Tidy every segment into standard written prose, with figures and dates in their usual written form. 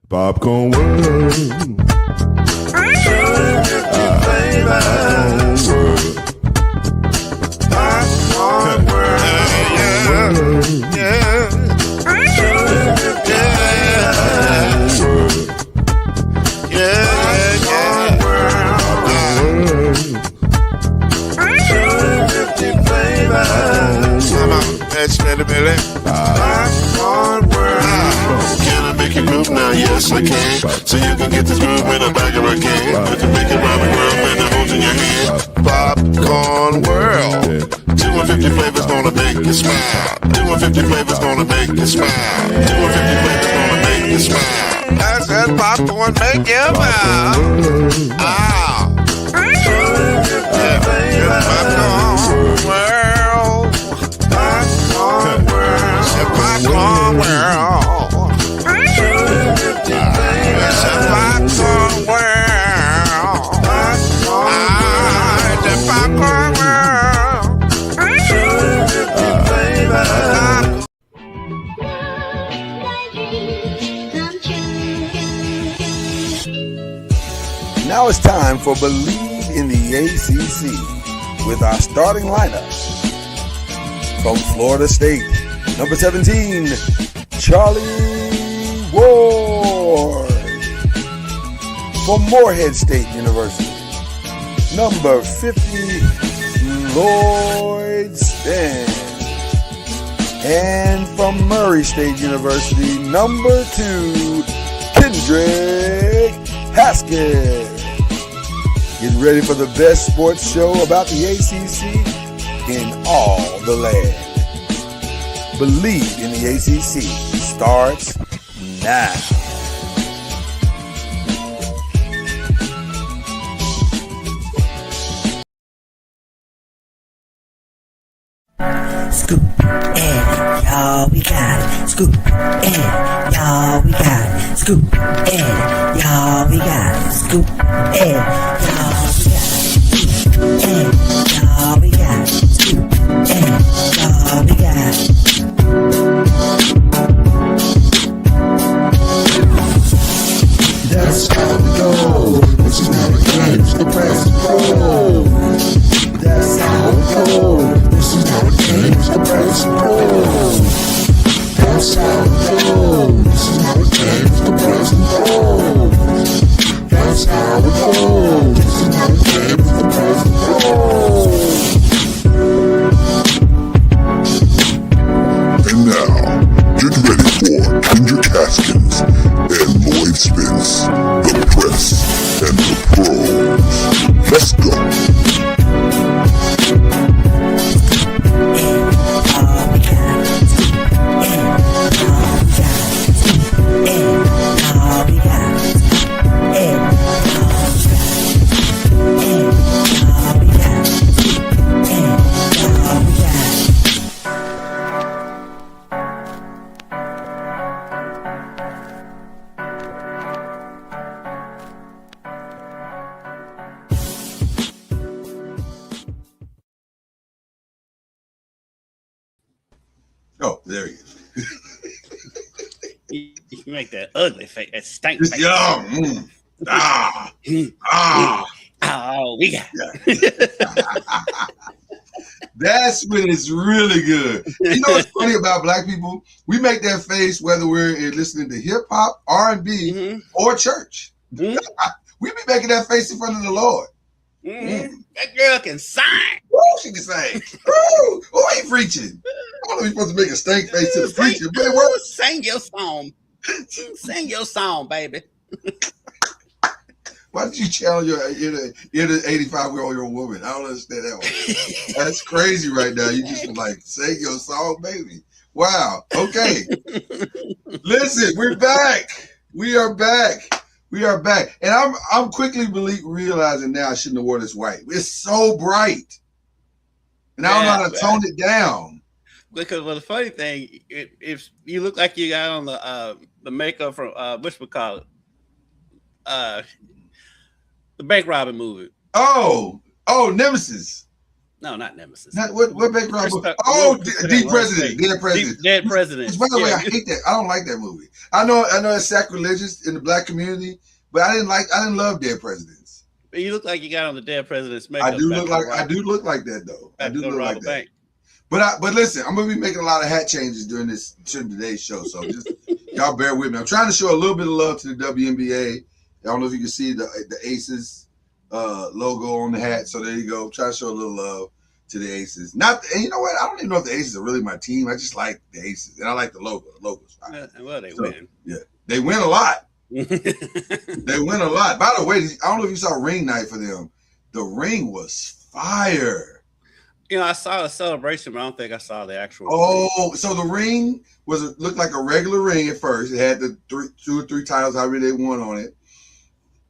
Popcorn World. Popcorn World. Can I make you groove now? Yes, I can. So you can get this groove in the back of a can. I can make it round the world and the holes in your hand. Popcorn World. 250 flavors gonna make you smile. 250 flavors gonna make you smile. 250 flavors gonna make you smile. I said popcorn make you smile. Ah. Popcorn World. Popcorn World. Popcorn World. Popcorn World. The Popcorn World. Now it's time for Believe in the ACC with our starting lineup. From Florida State, number 17, Charlie Ward. From Morehead State University, number 50, Lloyd Stan. And from Murray State University, number 2, Kendrick Haskett. Get ready for the best sports show about the ACC in all the land. Believe in the ACC starts now. Scoop and y'all, we got it. Scoop and y'all, we got it. Scoop and y'all, we got it. Scoop and y'all, we got it. Scoop and y'all, we got it. Scoop and y'all, we got it. That's how we go. This is how it games. The press and roll. That's how we go. This is how it games. The press and roll. That's how we go. This is how it games. The press and roll. That's how we go. This is how it games. The press and roll. And now, get ready for Kendrick Haskins and Lloyd Spence, the press and the pros. Let's go. Oh, there he is. You make that ugly face, that stank face. Yeah. Oh, we got That's when it's really good. You know what's funny about black people? We make that face whether we're listening to hip hop, R&B, or church. We be making that face in front of the Lord. That girl can sing. Woo, she can sing. Woo, why you preaching? I don't know if you're supposed to make a stank face to the preacher, but it works. Sing your song. Sing your song, baby. Why did you challenge your 85-year-old woman? I don't understand that one. That's crazy right now. You just like, sing your song, baby. Wow. Okay. Listen, we're back. We are back. We are back. And I'm quickly realizing now I shouldn't have worn this white. It's so bright. And I don't know how to tone it down. Because the funny thing, if you look like you got on the makeup from whatchamacallit, the bank robbing movie. Oh, Nemesis. No, not Nemesis. What background? Chris Tucker- Oh, Will- Dead Will- President. Dead President. Dead President. Which, by the way, Yeah. I hate that. I don't like that movie. I know it's sacrilegious in the black community, but I didn't love Dead Presidents. But you look like you got on the Dead President's makeup. I do look like that though. I do look like that. Bank. But listen, I'm gonna be making a lot of hat changes during today's show, so just y'all bear with me. I'm trying to show a little bit of love to the WNBA. I don't know if you can see the Aces logo on the hat. So there you go. Try to show a little love to the Aces. And you know what? I don't even know if the Aces are really my team. I just like the Aces, and I like the logo. The logo's fine. Well, they win. Yeah, they win a lot. They win a lot. By the way, I don't know if you saw ring night for them. The ring was fire. I saw a celebration, but I don't think I saw the actual. Oh, so the ring looked like a regular ring at first. It had the 2 or 3 titles, however they won on it.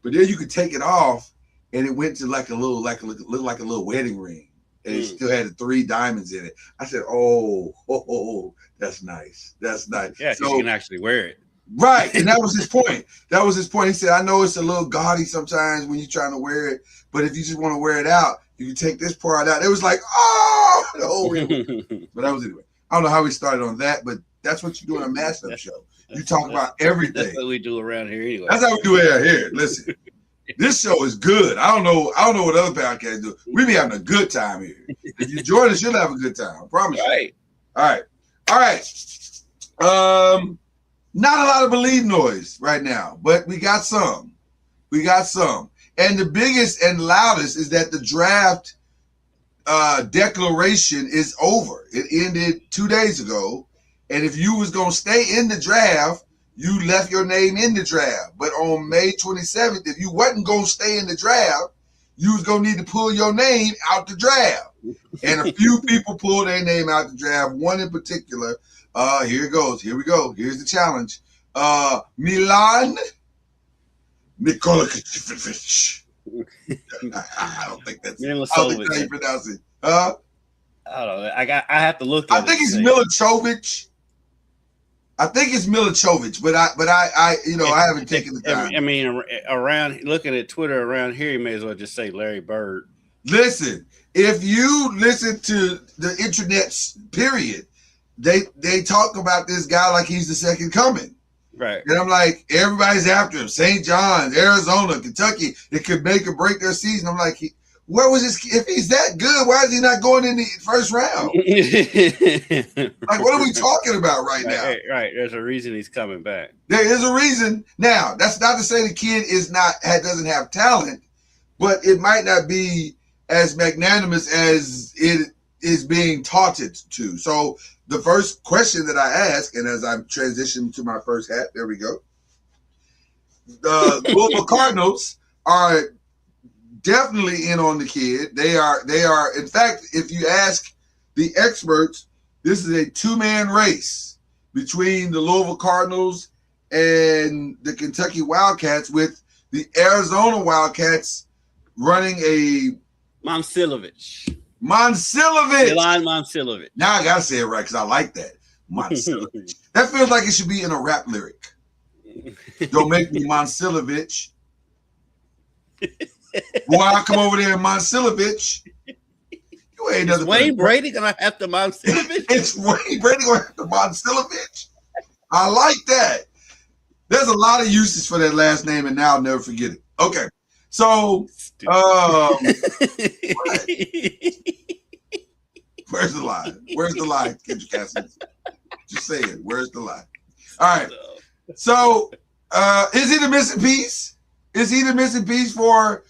But then you could take it off, and it went to looked like a little wedding ring, and it still had the 3 diamonds in it. I said, "Oh, that's nice. That's nice." Yeah, so you can actually wear it. Right, and that was his point. He said, "I know it's a little gaudy sometimes when you're trying to wear it, but if you just want to wear it out, you can take this part out." It was like, the whole ring. But that was anyway. I don't know how we started on that, but that's what you do on a mashup show. You talk about everything. That's what we do around here anyway. That's how we do it out here. Listen, this show is good. I don't know what other podcasts do. We be having a good time here. If you join us, you'll have a good time. I promise you. All right. Not a lot of BLEAV noise right now, but we got some. And the biggest and loudest is that the draft declaration is over. It ended 2 days ago. And if you was going to stay in the draft, you left your name in the draft. But on May 27th, if you wasn't going to stay in the draft, you was going to need to pull your name out the draft. And a few people pulled their name out the draft. One in particular. Here it goes. Here we go. Here's the challenge. Milan Nikolic. I don't think that's how you pronounce it. I don't know. I have to look at I think it's Milichovic. I think it's Milichovic, but I haven't taken the time. I mean, around looking at Twitter around here, you may as well just say Larry Bird. Listen, if you listen to the internet's period, they talk about this guy like he's the second coming. Right. And I'm like, everybody's after him. St. John's, Arizona, Kentucky. It could make or break their season. I'm like, where was this? If he's that good, why is he not going in the first round? Like, what are we talking about right now? Right. There's a reason he's coming back. There is a reason. Now, that's not to say the kid doesn't have talent, but it might not be as magnanimous as it is being taunted to. So the first question that I ask, and as I transition to my first hat, there we go. The Louisville Cardinals are definitely in on the kid. They are. In fact, if you ask the experts, this is a 2-man race between the Louisville Cardinals and the Kentucky Wildcats, with the Arizona Wildcats running a Momcilovic. Milan Momcilovic. Now I gotta say it right because I like that. Momcilovic. That feels like it should be in a rap lyric. Don't make me Momcilovic. Boy, I'll come over there and Momcilovic. You ain't nothing. Wayne Brady gonna have to Momcilovic? It's Wayne Brady gonna have to Momcilovic. I like that. There's a lot of uses for that last name, and now I'll never forget it. Okay. So, where's the line? Where's the line, Kendrick Cassidy? Just say it. Where's the line? All right. So, is he the missing piece? Is he the missing piece for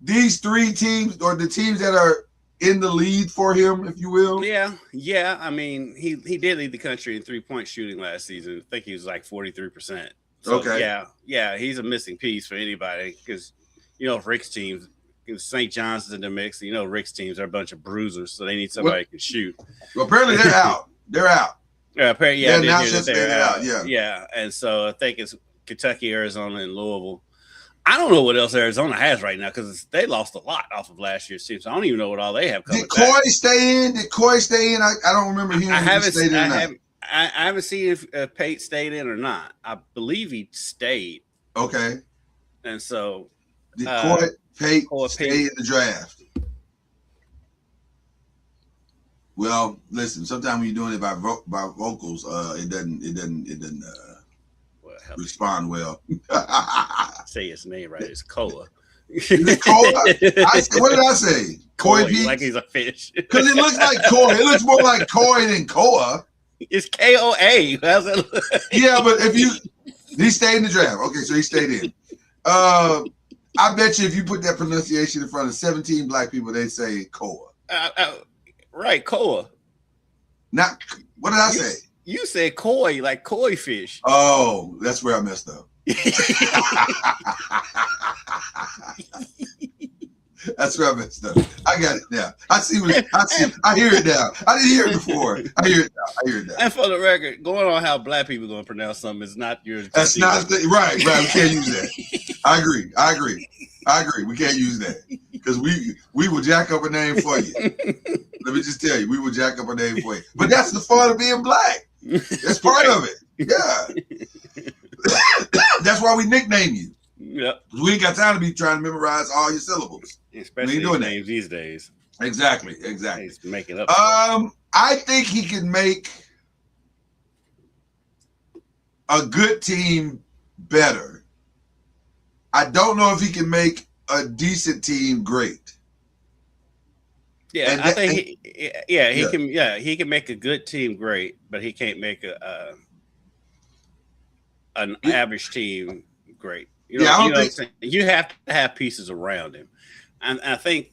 these 3 teams, or the teams that are in the lead for him, if you will? Yeah. I mean, he did lead the country in 3-point shooting last season. I think he was like 43%. So, okay. Yeah. He's a missing piece for anybody because. Rick's teams, St. John's is in the mix. Rick's teams are a bunch of bruisers, so they need somebody who can shoot. Well, apparently they're out. They're out. Yeah, apparently, they're out. Yeah, and so I think it's Kentucky, Arizona, and Louisville. I don't know what else Arizona has right now because they lost a lot off of last year's team. So I don't even know what all they have coming. Did Coy stay in? I don't remember hearing if he stayed in or not. I haven't seen if Pate stayed in or not. I believe he stayed. Okay. And so. Did Pate stay in the draft? Well, listen. Sometimes when you're doing it by vocals, it doesn't Well, help respond well. say his name right. It's Koa. Is it Koa? What did I say? Koi Koi, Pete? like he's a fish. Because it looks like koi. It looks more like koi than koa. It's KOA. How's it look? Yeah, but he stayed in the draft. Okay, so he stayed in. I bet you if you put that pronunciation in front of 17 black people, they say koa. Right, Koa. Not what did I say? You said koi, like koi fish. Oh, that's where I messed up. That's where I messed up. I got it now. I see. I hear it now. I didn't hear it before. I hear it now. And for the record, going on how black people are going to pronounce something is not yours. That's not right. We can't use that. I agree. We can't use that because we will jack up a name for you. Let me just tell you, we will jack up a name for you. But that's the fun of being black. That's part of it. Yeah. That's why we nickname you. Yep. We ain't got time to be trying to memorize all your syllables. Especially doing names these days. Exactly. He's making up. I think he can make a good team better. I don't know if he can make a decent team great. Yeah, I think he can. Yeah, he can make a good team great, but he can't make an average team great. You have to have pieces around him, and I think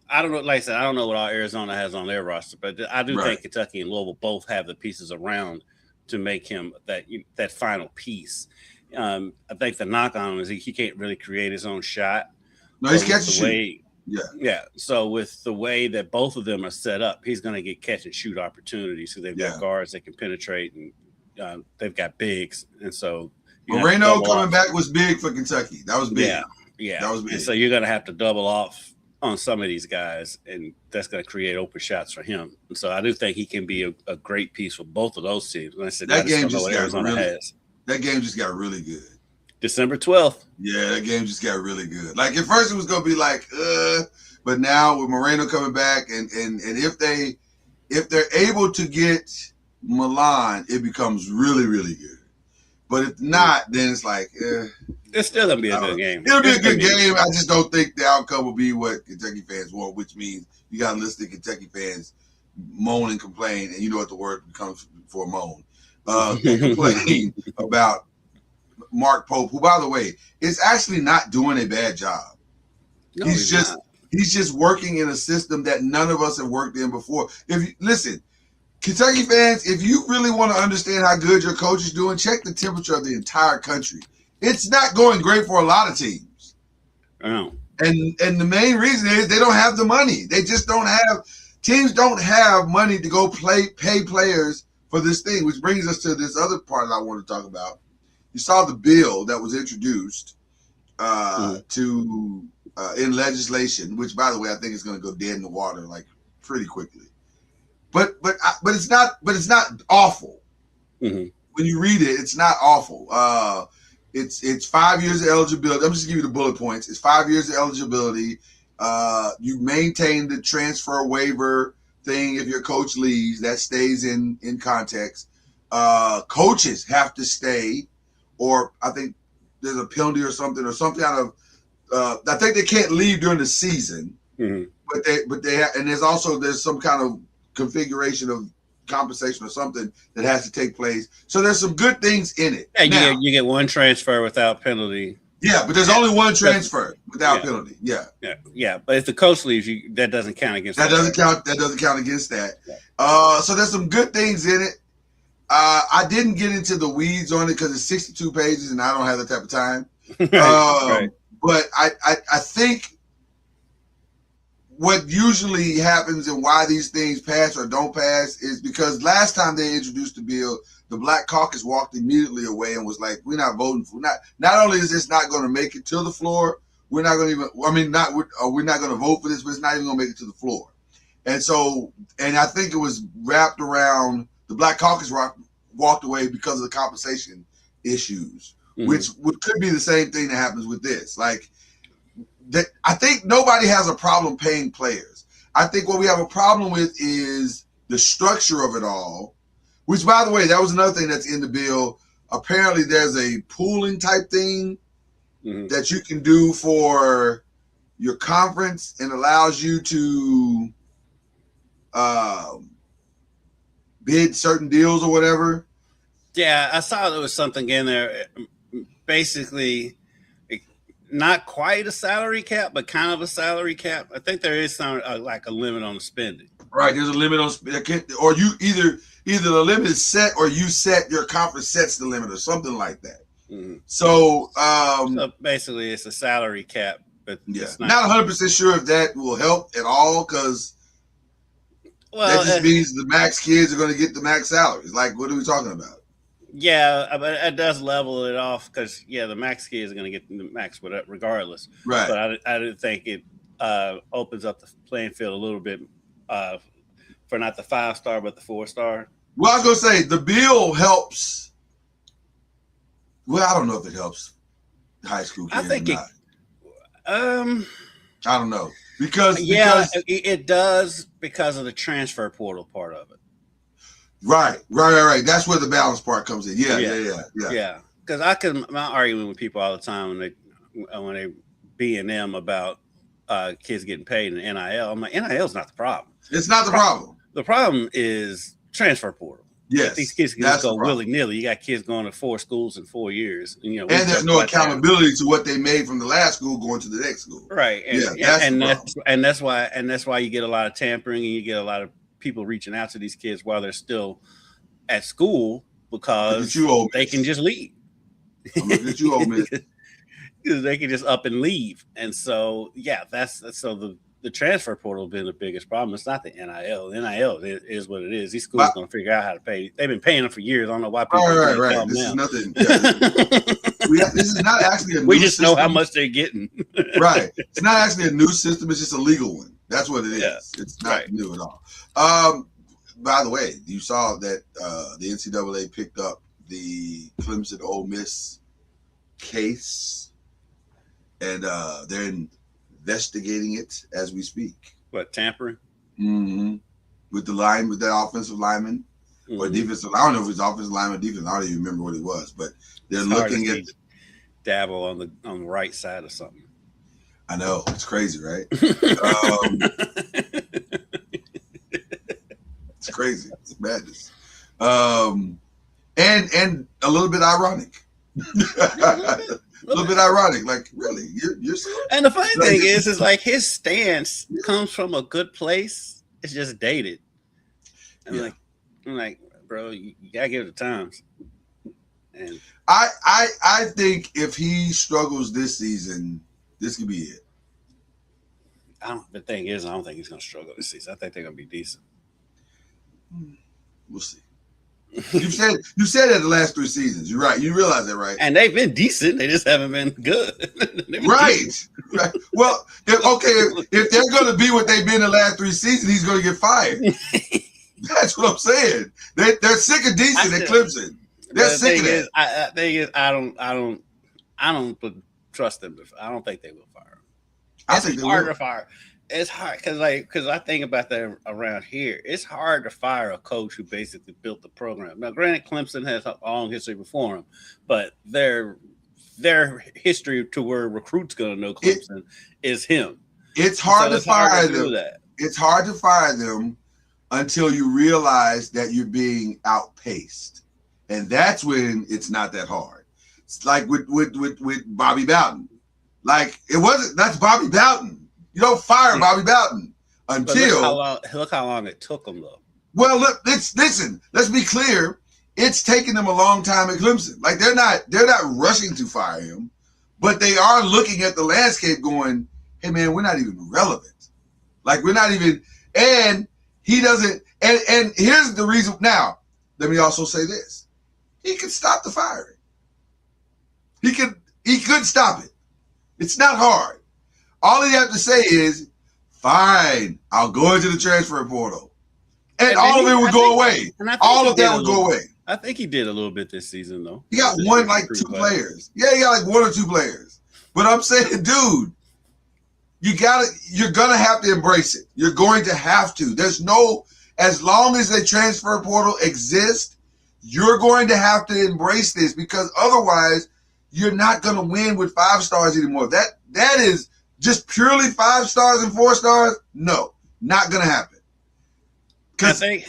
I don't know. Like I said, I don't know what all Arizona has on their roster, but I do think Kentucky and Louisville both have the pieces around to make him that final piece. I think the knock on him is he can't really create his own shot. No, he's catch and shoot. Yeah. So with the way that both of them are set up, he's going to get catch and shoot opportunities. So they've got guards that can penetrate, and they've got bigs, and so. Moreno coming back was big for Kentucky. That was big. Yeah. That was big. And so you're going to have to double off on some of these guys, and that's going to create open shots for him. And so I do think he can be a great piece for both of those teams. And I said that game just got really good. December 12th. Yeah, that game just got really good. Like at first it was going to be like, but now with Moreno coming back, and if they're able to get Milan, it becomes really, really good. But if not, then it's like, it's still gonna be a good game. It'll be a good game. I just don't think the outcome will be what Kentucky fans want, which means you got to listen to Kentucky fans moan and complain, and you know what the word becomes for moan. Complain about Mark Pope, who, by the way, is actually not doing a bad job. No, he's just working in a system that none of us have worked in before. Listen. Kentucky fans, if you really want to understand how good your coach is doing, check the temperature of the entire country. It's not going great for a lot of teams. Oh. And the main reason is they don't have the money. They just teams don't have money to go pay players for this thing, which brings us to this other part that I want to talk about. You saw the bill that was introduced in legislation, which, by the way, I think is going to go dead in the water like pretty quickly. But it's not awful. Mm-hmm. When you read it, it's not awful. It's 5 years of eligibility. I'm just giving you the bullet points. It's 5 years of eligibility. You maintain the transfer waiver thing if your coach leaves. That stays in context. Coaches have to stay, or I think there's a penalty or something out of. I think they can't leave during the season. Mm-hmm. But they have, and there's some kind of configuration of compensation or something that has to take place. So there's some good things in it. Yeah, you get one transfer without penalty. Yeah, but there's only one transfer without penalty. Yeah. But if the coach leaves, that doesn't count against that. That doesn't count against that. Yeah. So there's some good things in it. I didn't get into the weeds on it because it's 62 pages and I don't have that type of time. Right. But I think what usually happens and why these things pass or don't pass is because last time they introduced the bill, the Black Caucus walked immediately away and was like, "We're not voting for not only is this not going to make it to the floor, we're not going to we're not going to vote for this, but it's not even going to make it to the floor." And so, and I think it was wrapped around the Black Caucus walked away because of the compensation issues, which could be the same thing that happens with this. Like, I think nobody has a problem paying players. I think what we have a problem with is the structure of it all, which, by the way, that was another thing that's in the bill. Apparently, there's a pooling type thing that you can do for your conference and allows you to bid certain deals or whatever. Yeah, I saw there was something in there. Basically, not quite a salary cap, but kind of a salary cap. I think there is some like a limit on the spending. Right, there's a limit on, or you either the limit is set or you set, your conference sets the limit or something like that. So basically, it's a salary cap, but it's not 100% sure if that will help at all, because that just means the max kids are going to get the max salaries. Like, what are we talking about? Yeah, but it does level it off because the max kids are going to get the max regardless. Right. But I do think it opens up the playing field a little bit for not the 5-star but the 4-star. Well, I was going to say the bill helps. Well, I don't know if it helps high school kids. I think or not. I don't know because it does because of the transfer portal part of it. Right. That's where the balance part comes in. Yeah. Because I'm arguing with people all the time when they B&M about kids getting paid in NIL. I'm like, NIL is not the problem. It's not the problem. The problem is transfer portal. Yes, these kids can just go willy nilly. You got kids going to 4 schools in 4 years, and there's no accountability to what they made from the last school going to the next school. Right. And that's why you get a lot of tampering, and you get a lot of people reaching out to these kids while they're still at school because they can just leave. I'm looking at you, old man. Because they can just up and leave. And so, the transfer portal has been the biggest problem. It's not the NIL. The NIL is what it is. These schools are going to figure out how to pay. They've been paying them for years. I don't know why people right. This is nothing. This is not actually a new We just system. know how much they're getting. Right. It's not actually a new system. It's just a legal one. That's what it is. Yeah. It's not new at all. By the way, you saw that the NCAA picked up the Clemson Ole Miss case, and they're investigating it as we speak. What, tampering? Mm-hmm. With that offensive lineman or defensive. I don't know if it's offensive lineman or defense. I don't even remember what it was, but they're looking at dabble on the right side of something. I know, it's crazy, right? It's crazy. It's madness. And a little bit ironic. A little bit ironic, like, really, you're so. And the funny thing is like his stance comes from a good place. It's just dated. I'm like, bro, you gotta give it the times. And I think if he struggles this season, this could be it. The thing is, I don't think he's gonna struggle this season. I think they're gonna be decent. We'll see. You said that the last 3 seasons. You're right. You realize that, right? And they've been decent. They just haven't been good. Right. Well, if they're going to be what they've been the last 3 seasons, he's going to get fired. That's what I'm saying. They're sick of decent at Clemson. They're sick of that. I don't trust them. I don't think they will fire him. I think they will. To fire. It's hard because I think about that around here. It's hard to fire a coach who basically built the program. Now, granted, Clemson has a long history before him, but their history to where recruits going to know Clemson is him. It's hard to fire them. It's hard to fire them until you realize that you're being outpaced, and that's when it's not that hard. It's like with Bobby Bowden. Like that's Bobby Bowden. You don't fire Bobby Bowden until look how long it took him though. Well, look, listen. Let's be clear. It's taken them a long time at Clemson. Like they're not rushing to fire him, but they are looking at the landscape, going, "Hey, man, we're not even relevant. Like we're not even." And he doesn't. And here's the reason. Now, let me also say this: he could stop the firing. He could stop it. It's not hard. All he have to say is, fine, I'll go into the transfer portal. And all of it would go away. All of that would go away. I think he did a little bit this season, though. He got 2 players. Yeah, he got 1 or 2 players. But I'm saying, dude, you're going to have to embrace it. You're going to have to. as long as the transfer portal exists, you're going to have to embrace this because otherwise you're not going to win with 5 stars anymore. That is just purely 5 stars and 4 stars. No, not going to happen. I think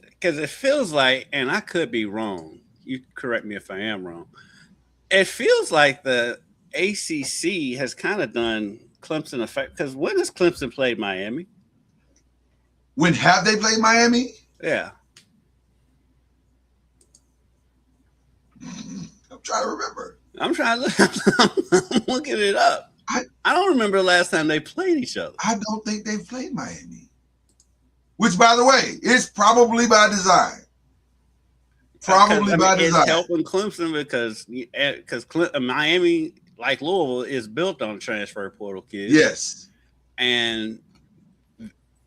because it feels like, and I could be wrong. You correct me if I am wrong. It feels like the ACC has kind of done Clemson effect. Because when has Clemson played Miami? When have they played Miami? Yeah. I'm trying to remember. I'm looking it up. I don't remember the last time they played each other. I don't think they've played Miami. Which, by the way, is probably by design. Probably by design. It's helping Clemson because Miami, like Louisville, is built on transfer portal kids. Yes. And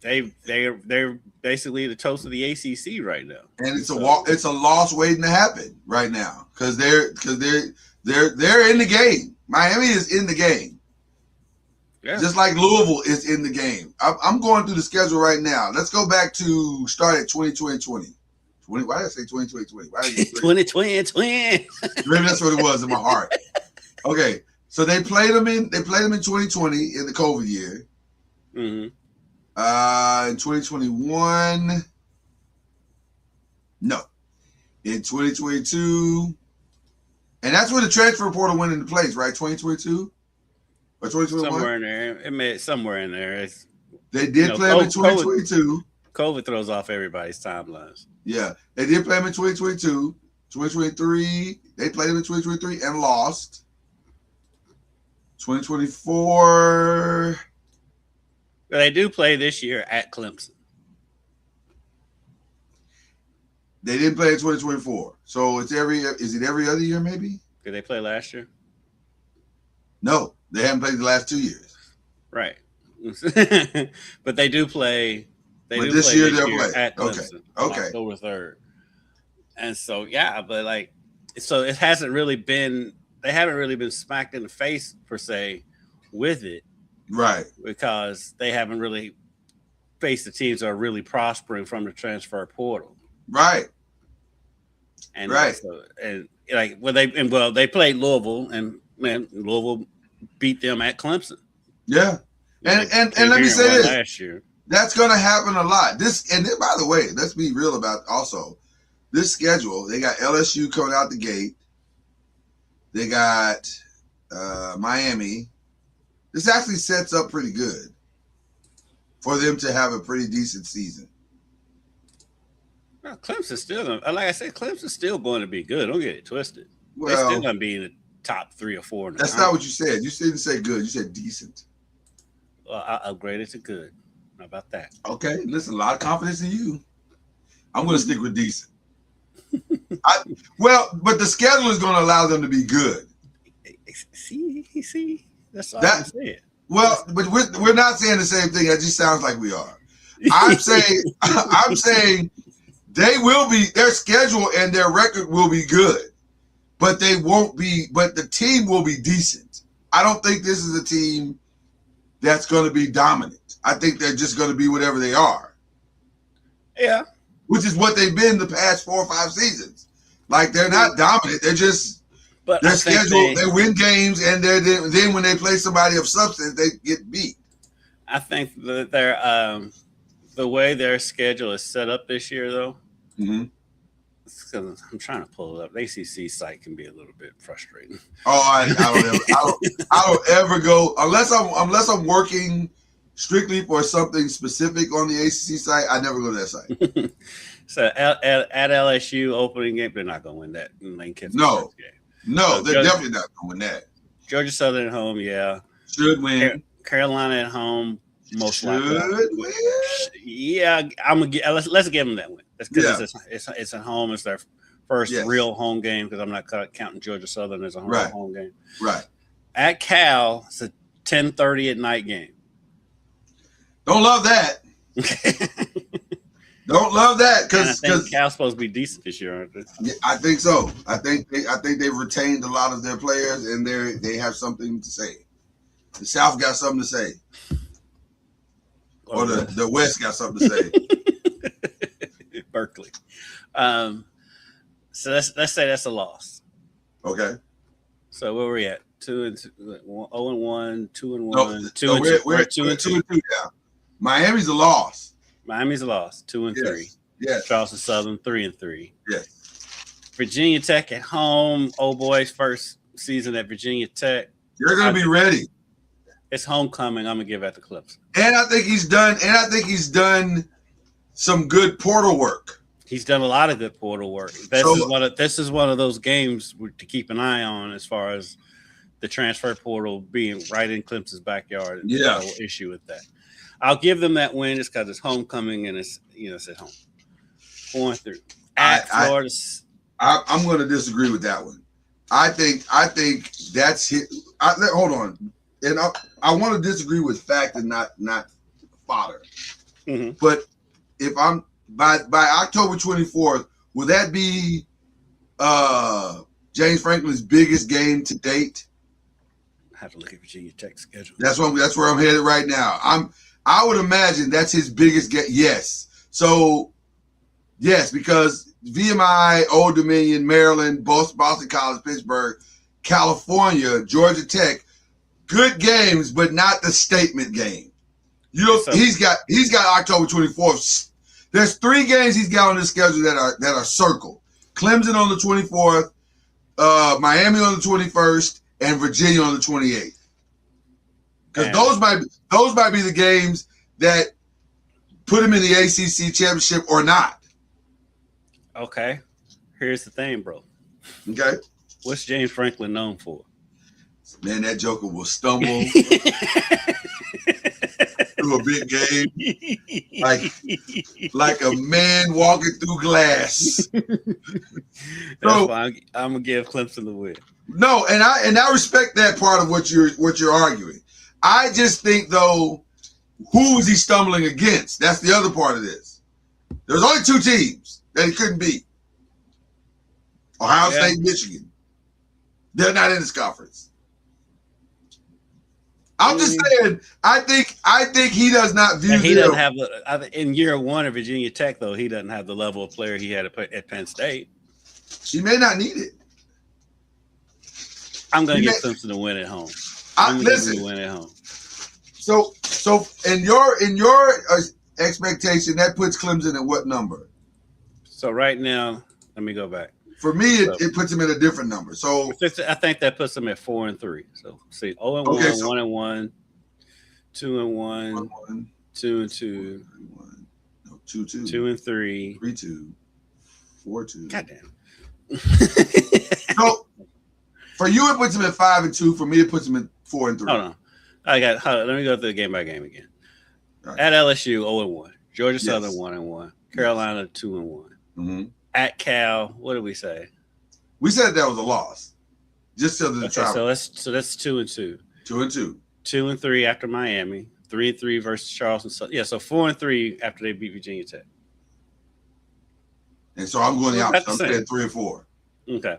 they're basically the toast of the ACC right now. And it's a loss waiting to happen right now because they're in the game. Miami is in the game. Yeah. Just like Louisville is in the game. I'm going through the schedule right now. Let's go back to start at 2020. Why did I say 2020? 2020. Maybe that's what it was in my heart. Okay, so they played them in 2020 in the COVID year. Mm-hmm. In 2021, no. In 2022, and that's where the transfer portal went into place, right? 2022 or 2021? Somewhere in there. It made somewhere in there. They did play them in 2022. COVID throws off everybody's timelines. Yeah, they did play them in 2022. 2023, they played them in 2023 and lost. 2024. But they do play this year at Clemson. They didn't play in 2024. So is it every other year maybe? Did they play last year? No, they haven't played the last 2 years. Right. But they do play. This year they'll play at Clemson. Okay. October 3rd. And so but so it hasn't really been. They haven't really been smacked in the face per se with it. Right. Because they haven't really faced the teams that are really prospering from the transfer portal. Right. And they played Louisville and Louisville beat them at Clemson. Yeah. And let me say this. Last year. That's going to happen a lot. By the way, let's be real about also this schedule. They got LSU coming out the gate. They got Miami. This actually sets up pretty good for them to have a pretty decent season. Well, Clemson's still, like I said, Clemson's still going to be good. Don't get it twisted. Well, they're still going to be in the top 3 or 4. That's not what you said. You didn't say good. You said decent. Well, I upgraded to good. How about that? Okay, listen, a lot of confidence in you. I'm going to stick with decent. But the schedule is going to allow them to be good. See, that's all I'm saying. Well, but we're not saying the same thing. It just sounds like we are. I'm saying they will be. Their schedule and their record will be good, but they won't be. But the team will be decent. I don't think this is a team that's going to be dominant. I think they're just going to be whatever they are. Yeah. Which is what they've been the past 4 or 5 seasons. Like, they're not dominant. They're just, their schedule, they win games, and then when they play somebody of substance, they get beat. I think that the way their schedule is set up this year, though, I'm trying to pull it up. The ACC site can be a little bit frustrating. Oh, I don't ever go unless I'm working strictly for something specific on the ACC site. I never go to that site. So at LSU opening game, they're not going to win that in Lane Kiffin's No, so they're definitely not going to win that. Georgia Southern at home, yeah, should win. Carolina at home, most likely should win. Yeah, I'm gonna let's give them that win. That's because it's at home. It's their first real home game because I'm not counting Georgia Southern as a home game. Right. At Cal, it's a 10:30 at night game. Don't love that. Don't love that because Cal's supposed to be decent this year, aren't they? Yeah, I think so. I think they've retained a lot of their players and they have something to say. The South got something to say, or the West got something to say. Berkeley. So let's say that's a loss. Okay. So where we at? 0-1, 2-1, No, 2-2. we're 2-2 now. Miami's a loss. Miami's a loss. 2-3. Yes. Charleston Southern 3-3. Yes. Virginia Tech at home. Old boys' first season at Virginia Tech. You're gonna be ready. It's homecoming. I'm gonna give that to Clemson. And I think he's done some good portal work. He's done a lot of good portal work. This is one of those games to keep an eye on as far as the transfer portal being right in Clemson's backyard. Yeah. No issue with that. I'll give them that win just because it's homecoming and it's at home. 4-3. At Florida. I'm going to disagree with that one. I think that's hit. Hold on, and I want to disagree with fact and not fodder. Mm-hmm. But if I'm by October 24th, will that be James Franklin's biggest game to date? I have to look at Virginia Tech's schedule. That's where I'm headed right now. I would imagine that's his biggest game. Yes. So yes, because VMI, Old Dominion, Maryland, Boston College, Pittsburgh, California, Georgia Tech, good games, but not the statement game. He's got October 24th. There's 3 games he's got on his schedule that are circled. Clemson on the 24th, Miami on the 21st, and Virginia on the 28th. Because those might be the games that put him in the ACC championship or not. Okay. Here's the thing, bro. Okay. What's James Franklin known for? Man, that joker will stumble through a big game like a man walking through glass. That's why I'm gonna give Clemson the win. No, and I respect that part of what you're arguing. I just think though, who is he stumbling against? That's the other part of this. There's only 2 teams that he couldn't beat. Ohio State, Michigan. They're not in this conference. I'm just saying. I think he does not view. He doesn't have in year 1 of Virginia Tech though. He doesn't have the level of player he had at Penn State. He may not need it. I'm going to get Clemson to win at home. Listen, win at home. So in your expectation, that puts Clemson at what number? So right now, let me go back. For me, it puts him at a different number. So I think that puts him at 4-3. So see, 0-1, 1-1, 2-1, 2-2, 2-2, 2-3, 3-2, 4-2. Goddamn. So for you, it puts him at 5-2. For me, it puts him at 4-3. Hold on. Let me go through game by game again. Right. At LSU, 0-1. Georgia Southern, 1-1. Carolina, 2-1. Mm-hmm. At Cal, what did we say? We said that was a loss. Just because of the travel. So that's 2-2. 2-2. 2-3 after Miami. 3-3 versus Charleston. So 4-3 after they beat Virginia Tech. And so I'm going the opposite. I'm saying 3-4. Okay.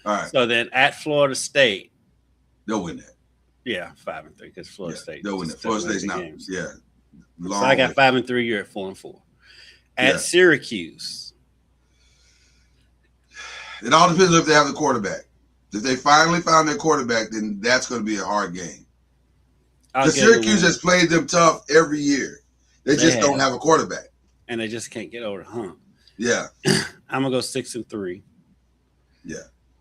All right. So then at Florida State, they'll win that. Yeah, 5-3 because Florida State. They'll win that. Florida State's not. Games. Yeah. So I got 5-3. You're at 4-4. At Syracuse. It all depends if they have the quarterback. If they finally found their quarterback, then that's going to be a hard game. Because Syracuse has played them tough every year. They just don't have a quarterback. And they just can't get over the hump. Yeah. I'm going to go 6-3. Yeah.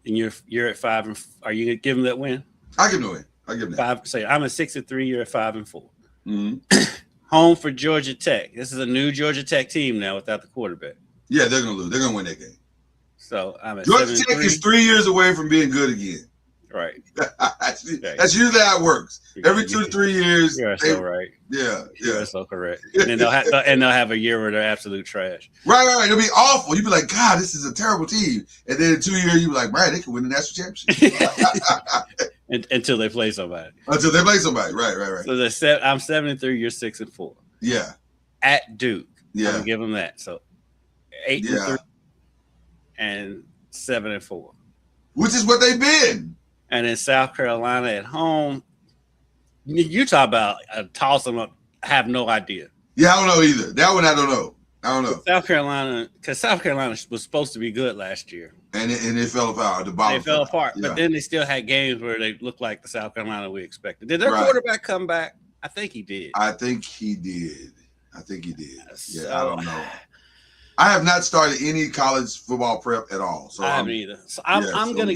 And you're at 5. Are you going to give them that win? I give them the win. I give them that. 5. Say I'm at 6-3. You're at 5-4. Mm-hmm. Home for Georgia Tech. This is a new Georgia Tech team now without the quarterback. Yeah, they're going to lose. They're going to win that game. So I'm at Georgia Tech is 3 years away from being good again. Right. That's usually how it works. Every 2 to 3 years. You're so right. Yeah. You're so correct. And then they'll have a year where they're absolute trash. Right. It'll be awful. You'll be like, God, this is a terrible team. And then in 2 years, you'll be like, man, they can win the national championship. Until they play somebody. Right. So I'm 7-3. You're 6-4. Yeah. At Duke. Yeah. I'm gonna give them that. So 8-3 and 7-4. Which is what they've been. And in South Carolina at home, you talk about toss them up. I have no idea. Yeah, I don't know either. That one I don't know. I don't know. South Carolina, because South Carolina was supposed to be good last year. And it fell apart. They fell apart. Yeah. But then they still had games where they looked like the South Carolina we expected. Did their quarterback come back? I think he did. I think he did. Yeah, I don't know. I have not started any college football prep at all. So I haven't either. So I'm gonna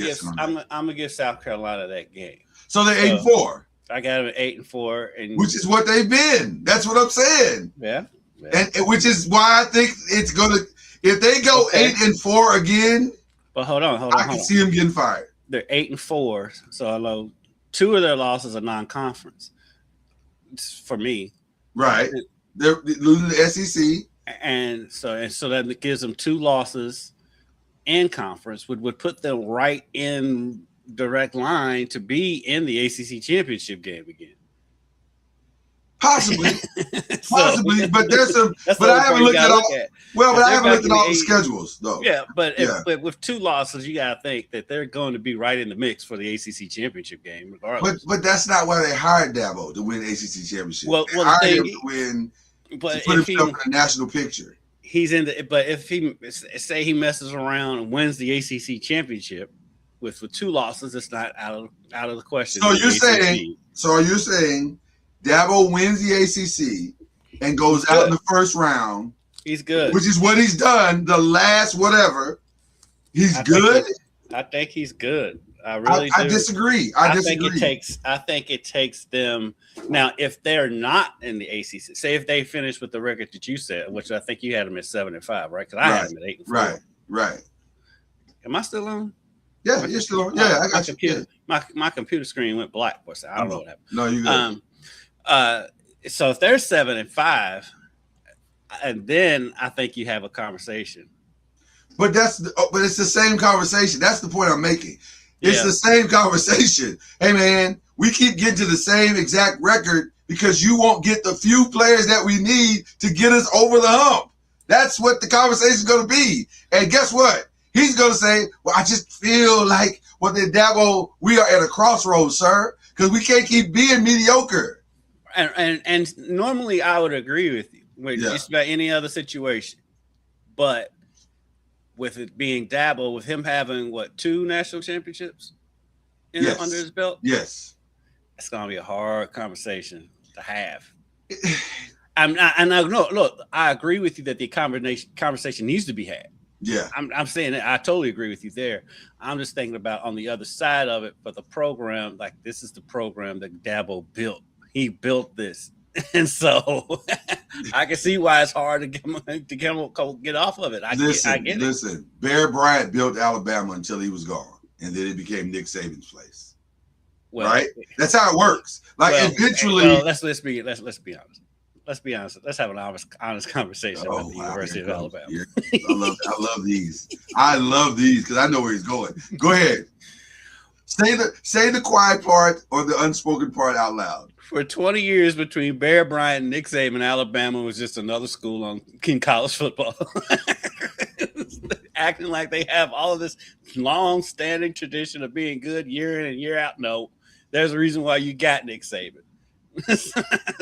give South Carolina that game. So they're 8-4. I got them at 8-4, and which is what they've been. That's what I'm saying. Yeah. And which is why I think it's gonna. If they go 8-4 again, but hold on. I can see them getting fired. They're 8-4, so I know 2 of their losses are non-conference. For me, right? They're losing the SEC. And so that gives them 2 losses in conference, would put them right in direct line to be in the ACC championship game again. Possibly, but there's some. But I haven't looked at all. Well, but I haven't looked at all the schedules though. Yeah, but with 2 losses, you got to think that they're going to be right in the mix for the ACC championship game, regardless. But that's not why they hired Dabo to win ACC championship. Well, they hired him to win. But to put himself in a national picture, he's in the. But if he say he messes around and wins the ACC championship with 2 losses, it's not out of the question. So you're saying Dabo wins the ACC and goes out in the first round. He's good, which is what he's done the last whatever. He's good. I think he's good. I really do. I disagree. I think it takes them now. If they're not in the ACC, say if they finish with the record that you said, which I think you had them at 7-5, right? Because I had them at 8-4. Right. Am I still on? Yeah, you're still on. Yeah, I got you. My computer screen went black. So I don't know what happened. No, you good. So if they're 7-5, and then I think you have a conversation. But it's the same conversation. That's the point I'm making. It's the same conversation. Hey, man, we keep getting to the same exact record because you won't get the few players that we need to get us over the hump. That's what the conversation is going to be. And guess what? He's going to say, well, I just feel like Dabo, we are at a crossroads, sir, because we can't keep being mediocre. And normally I would agree with you with just about any other situation. But with it being Dabo, with him having 2 national championships under his belt, yes, it's gonna be a hard conversation to have. I agree with you that the conversation needs to be had. Yeah, I'm saying that I totally agree with you there. I'm just thinking about on the other side of it, but the program, like this is the program that Dabo built. He built this. And so I can see why it's hard to get off of it. I get it. Listen, Bear Bryant built Alabama until he was gone, and then it became Nick Saban's place. Well, right? That's how it works. Eventually, let's be honest. Let's be honest. Let's have an honest conversation about the University of Alabama. Yeah. I love these. I love these because I know where he's going. Go ahead. Say the quiet part or the unspoken part out loud. For 20 years between Bear Bryant and Nick Saban, Alabama was just another school in college football. Acting like they have all of this long-standing tradition of being good year in and year out. No, there's a reason why you got Nick Saban.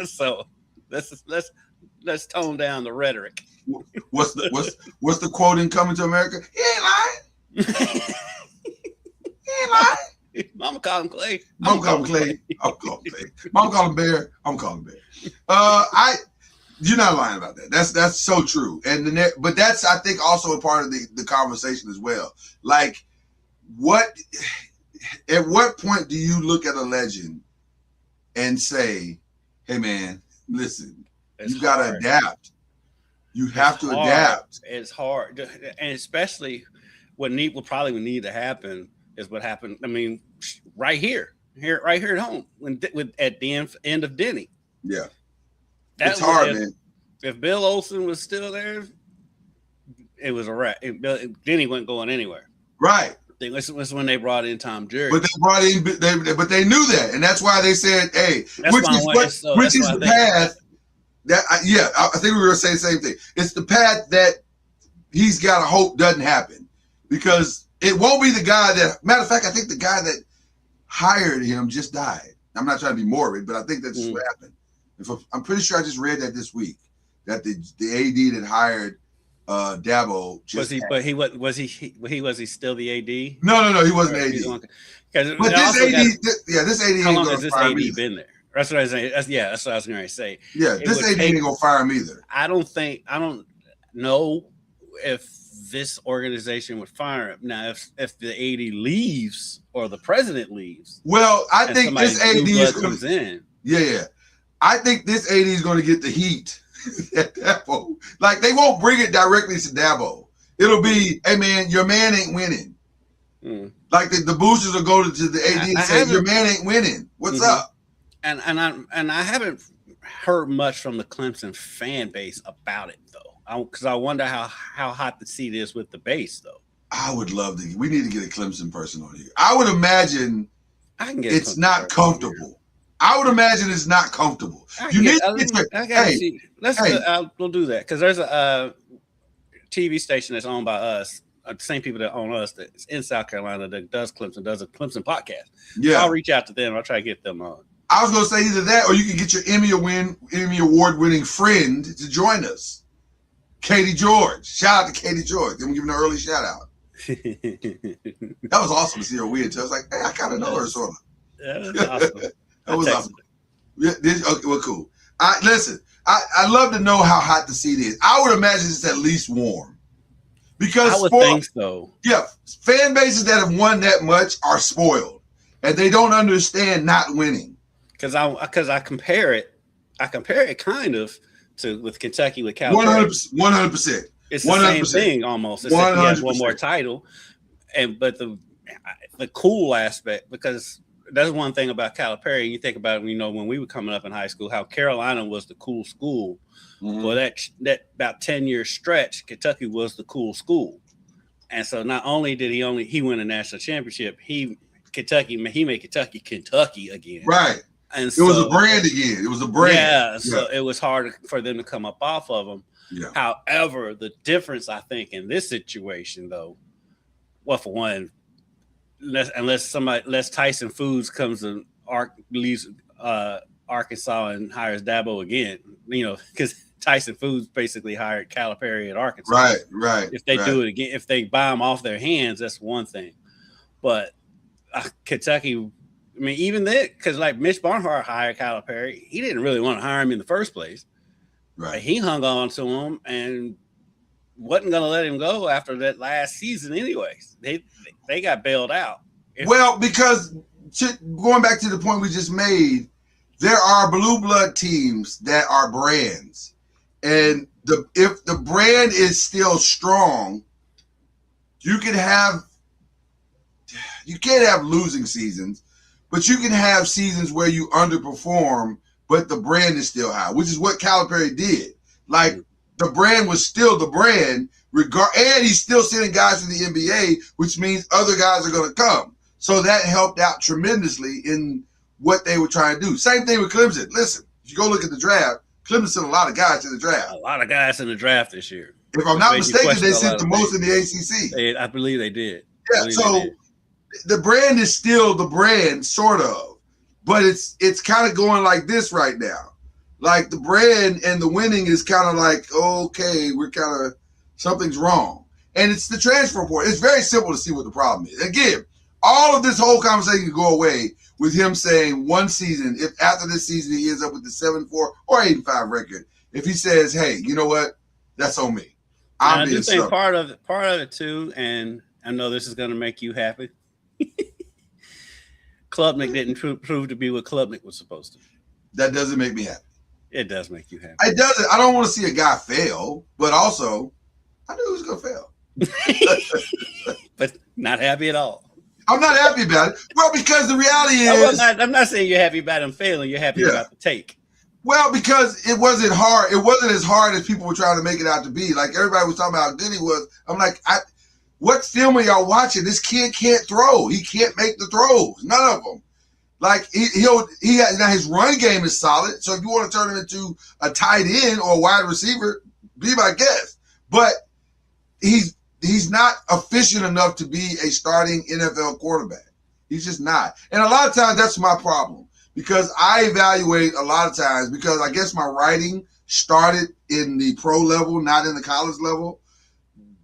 So let's tone down the rhetoric. What's the quote in Coming to America? He ain't lying. He ain't lying. Mama call him Clay. Mama call him Clay. I'm calling Clay. Mama call him Bear. I'm calling Bear. You're not lying about that. That's so true. But that's I think also a part of the conversation as well. Like, at what point do you look at a legend and say, "Hey, man, listen, you got to adapt. You have to adapt." It's hard, and especially what probably would need to happen. Is what happened. I mean, right here at home at the end of Denny. Yeah, it's hard, man. If Bill Olsen was still there, it was a wrap. Denny wasn't going anywhere. Right. This was when they brought in Tom Jerry. But they knew that, and that's why they said, "Hey," which is the path that. I think we were saying the same thing. It's the path that he's got to hope doesn't happen because. It won't be the guy that, matter of fact, I think the guy that hired him just died. I'm not trying to be morbid, but I think that's what happened. I'm pretty sure I just read that this week, that the AD that hired Dabo was he? But was he still the AD? No, he wasn't AD. But this AD. How long has this AD been there? That's what I was saying. That's what I was going to say. Yeah, this AD ain't gonna fire him either. I don't know if this organization would fire him. Now, if the AD leaves or the president leaves, well, I think this AD is comes in. Yeah. I think this AD is going to get the heat at Dabo. Like, they won't bring it directly to Dabo. It'll be, hey man, your man ain't winning. Like the boosters will go to the AD and say, your man ain't winning. What's up? And I haven't heard much from the Clemson fan base about it though, because I wonder how hot the seat is with the base though. I would love to. We need to get a Clemson person on here. I would imagine it's not comfortable. I would imagine it's not comfortable. We'll do that because there's a TV station that's owned by us, the same people that own us, that's in South Carolina that does a Clemson podcast. Yeah, I'll reach out to them. I'll try to get them on. I was going to say either that or you can get your Emmy Award winning friend to join us, Katie George. Shout out to Katie George. I'm giving her an early shout out. That was awesome to see her win. I was like, hey, I kind of know her sort of. Yeah, that was awesome. That was awesome. Yeah, okay, well, cool. Listen, I love to know how hot the seat is. I would imagine it's at least warm. Because I would think so. Yeah, fan bases that have won that much are spoiled. And they don't understand not winning. Because I compare it kind of to with Kentucky with Calipari. 100%. It's the 100%. Same thing almost. It's like he has one more title. But the cool aspect, because that's one thing about Calipari. You think about it, when we were coming up in high school, how Carolina was the cool school. Well, that about 10-year stretch, Kentucky was the cool school. And so not only did he win a national championship, he made Kentucky again. Right. And it was a brand again. It was a brand. Yeah. So it was hard for them to come up off of them. Yeah. However, the difference, I think, in this situation, though, well, for one, unless Tyson Foods comes and leaves Arkansas and hires Dabo again, because Tyson Foods basically hired Calipari at Arkansas. Right. If they do it again, if they buy them off their hands, that's one thing. But Kentucky, I mean, even then, because like Mitch Barnhart hired Calipari, he didn't really want to hire him in the first place. Right. He hung on to him and wasn't going to let him go after that last season anyways. They got bailed out. Well, because going back to the point we just made, there are blue blood teams that are brands. And if the brand is still strong, you can't have losing seasons, but you can have seasons where you underperform, but the brand is still high, which is what Calipari did. Like, the brand was still the brand, and he's still sending guys to the NBA, which means other guys are going to come. So that helped out tremendously in what they were trying to do. Same thing with Clemson. Listen, if you go look at the draft, Clemson sent a lot of guys to the draft. A lot of guys in the draft this year. If I'm not mistaken, they sent the most in the ACC. I believe they did. Yeah, so the brand is still the brand, sort of, but it's kind of going like this right now. Like, the brand and the winning is kind of like, okay, something's wrong. And it's the transfer portal. It's very simple to see what the problem is. Again, all of this whole conversation can go away with him saying one season, if after this season he ends up with the 7-4 or 8-5 record, if he says, hey, you know what? That's on me. I do think part of it too, and I know this is going to make you happy. Klubnik didn't prove to be what Klubnik was supposed to be. That doesn't make me happy. It does make you happy. It doesn't. I don't want to see a guy fail, but also I knew he was going to fail. But not happy at all. I'm not happy about it. Well, because the reality is, I'm not saying you're happy about him failing. You're happy about the take. Well, because it wasn't hard. It wasn't as hard as people were trying to make it out to be. Like, everybody was talking about how good he was. I'm like, what film are y'all watching? This kid can't throw. He can't make the throws. None of them. Like, now his run game is solid. So if you want to turn him into a tight end or a wide receiver, be my guest. But he's not efficient enough to be a starting NFL quarterback. He's just not. And a lot of times that's my problem, because I evaluate a lot of times, because I guess my writing started in the pro level, not in the college level,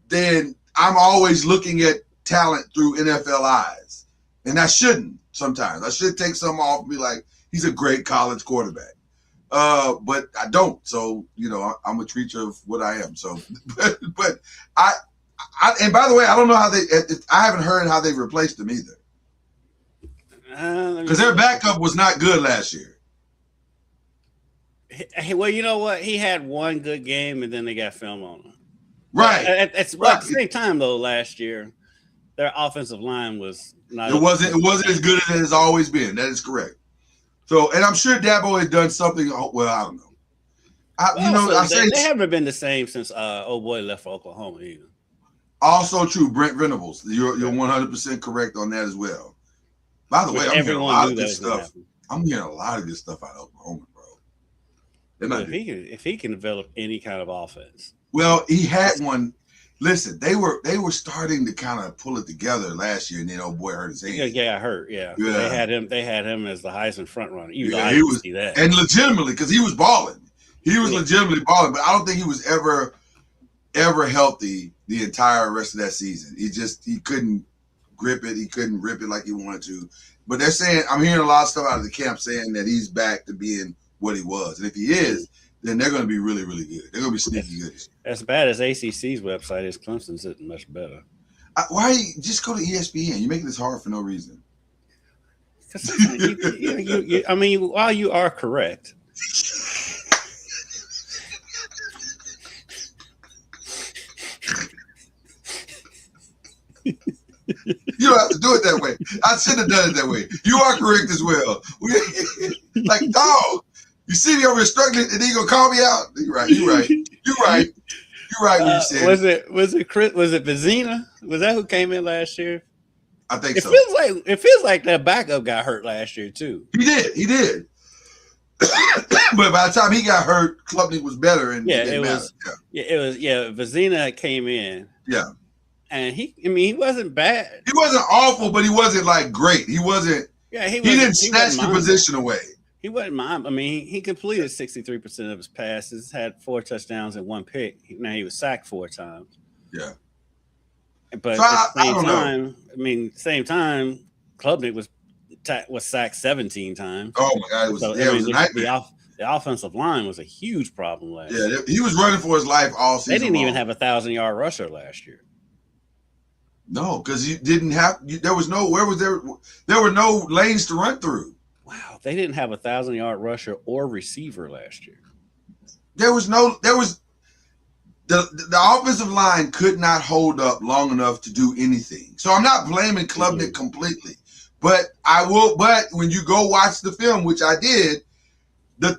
then I'm always looking at talent through NFL eyes. And I shouldn't sometimes. I should take some off and be like, he's a great college quarterback. But I don't. So, I'm a creature of what I am. So, but I and by the way, I don't know how I haven't heard how they replaced him either. Because their backup was not good last year. Well, you know what? He had one good game, and then they got film on him. Right. At the same time, though, last year, their offensive line was not. It wasn't as good as it has always been. That is correct. So, and I'm sure Dabo has done something. Well, I don't know. They haven't been the same since old boy left for Oklahoma either. Also true, Brent Venables. You're 100% correct on that as well. By the way, I'm hearing a lot of good stuff. I'm hearing a lot of good stuff out of Oklahoma, bro. If he can develop any kind of offense. Well, he had one. Listen, they were starting to kind of pull it together last year, and then old boy hurt his hand. Yeah, hurt. Yeah. They had him as the Heisman front runner. Even though I he was, see that. And legitimately, because he was balling. He was legitimately balling, but I don't think he was ever healthy the entire rest of that season. He couldn't grip it. He couldn't rip it like he wanted to. But they're saying, I'm hearing a lot of stuff out of the camp saying that he's back to being what he was. And if he is, then they're going to be really, really good. They're going to be sneaky good. As bad as ACC's website is, Clemson's isn't much better. Why just go to ESPN? You're making this hard for no reason. While you are correct. You don't have to do it that way. I should have done it that way. You are correct as well. Like, dog, you see me over here struggling, and then you gonna call me out? You're right. You're right. When you said was it Vizina? Was that who came in last year? I think so. It feels like that backup got hurt last year too. He did. But by the time he got hurt, Klubnik was better, and Vizina came in. Yeah. And he wasn't bad. He wasn't awful, but he wasn't like great. He wasn't. Yeah, he didn't snatch the position away. He wasn't mine. He completed 63% of his passes, had 4 touchdowns and 1 pick. Now he was sacked 4 times. Yeah. But so at the same time, Klubnik was sacked 17 times. Oh my God! It was a nightmare. The offensive line was a huge problem last year. Yeah, he was running for his life all season. They didn't even have a 1,000-yard rusher last year. No, because you didn't have. There was no. Where was there? There were no lanes to run through. Wow, they didn't have a 1,000-yard rusher or receiver last year. There was the offensive line could not hold up long enough to do anything. So I'm not blaming Klubnik completely, but I will. But when you go watch the film, which I did, the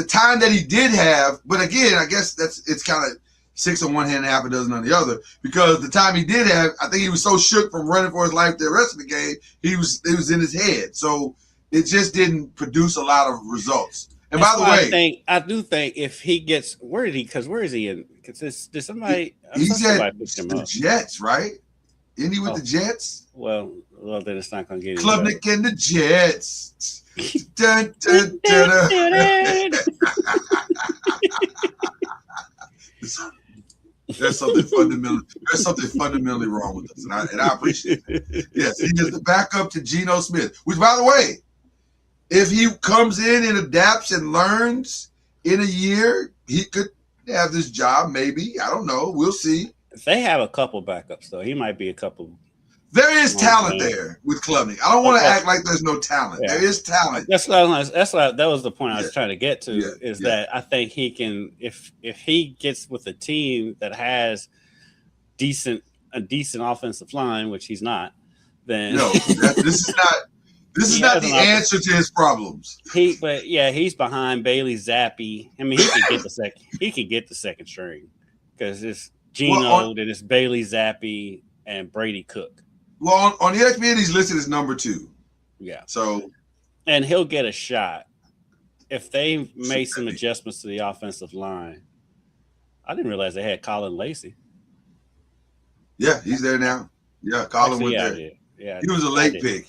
time that he did have. But again, I guess it's kind of 6 on one hand, half a dozen on the other. Because the time he did have, I think he was so shook from running for his life the rest of the game, it was in his head. So it just didn't produce a lot of results. And by the way, I do think if he gets, where is he in? Because did somebody? He's at the Jets, right? Isn't he with the Jets? Well, then it's not going to get any Klubnik and the Jets. Dun, dun, dun, There's something fundamentally wrong with us, and I appreciate it. Yes, he is the backup to Geno Smith. Which, by the way, if he comes in and adapts and learns in a year, he could have this job. Maybe, I don't know. We'll see. If they have a couple backups, though, he might be a couple. There is talent there with Klubnik. I don't want to act like there's no talent. Yeah. There is talent. That was the point I was trying to get to. That I think he can, if he gets with a team that has a decent offensive line, which he's not, then no, this is not the answer to his problems. He's behind Bailey Zappi. I mean, he could get the second string because it's Geno, then it's Bailey Zappi and Brady Cook. Well, on ESPN, he's listed as number 2. Yeah. So, and he'll get a shot if they made some adjustments to the offensive line. I didn't realize they had Colin Lacey. Yeah, he's there now. Yeah, Colin went there. Yeah, he was a late pick.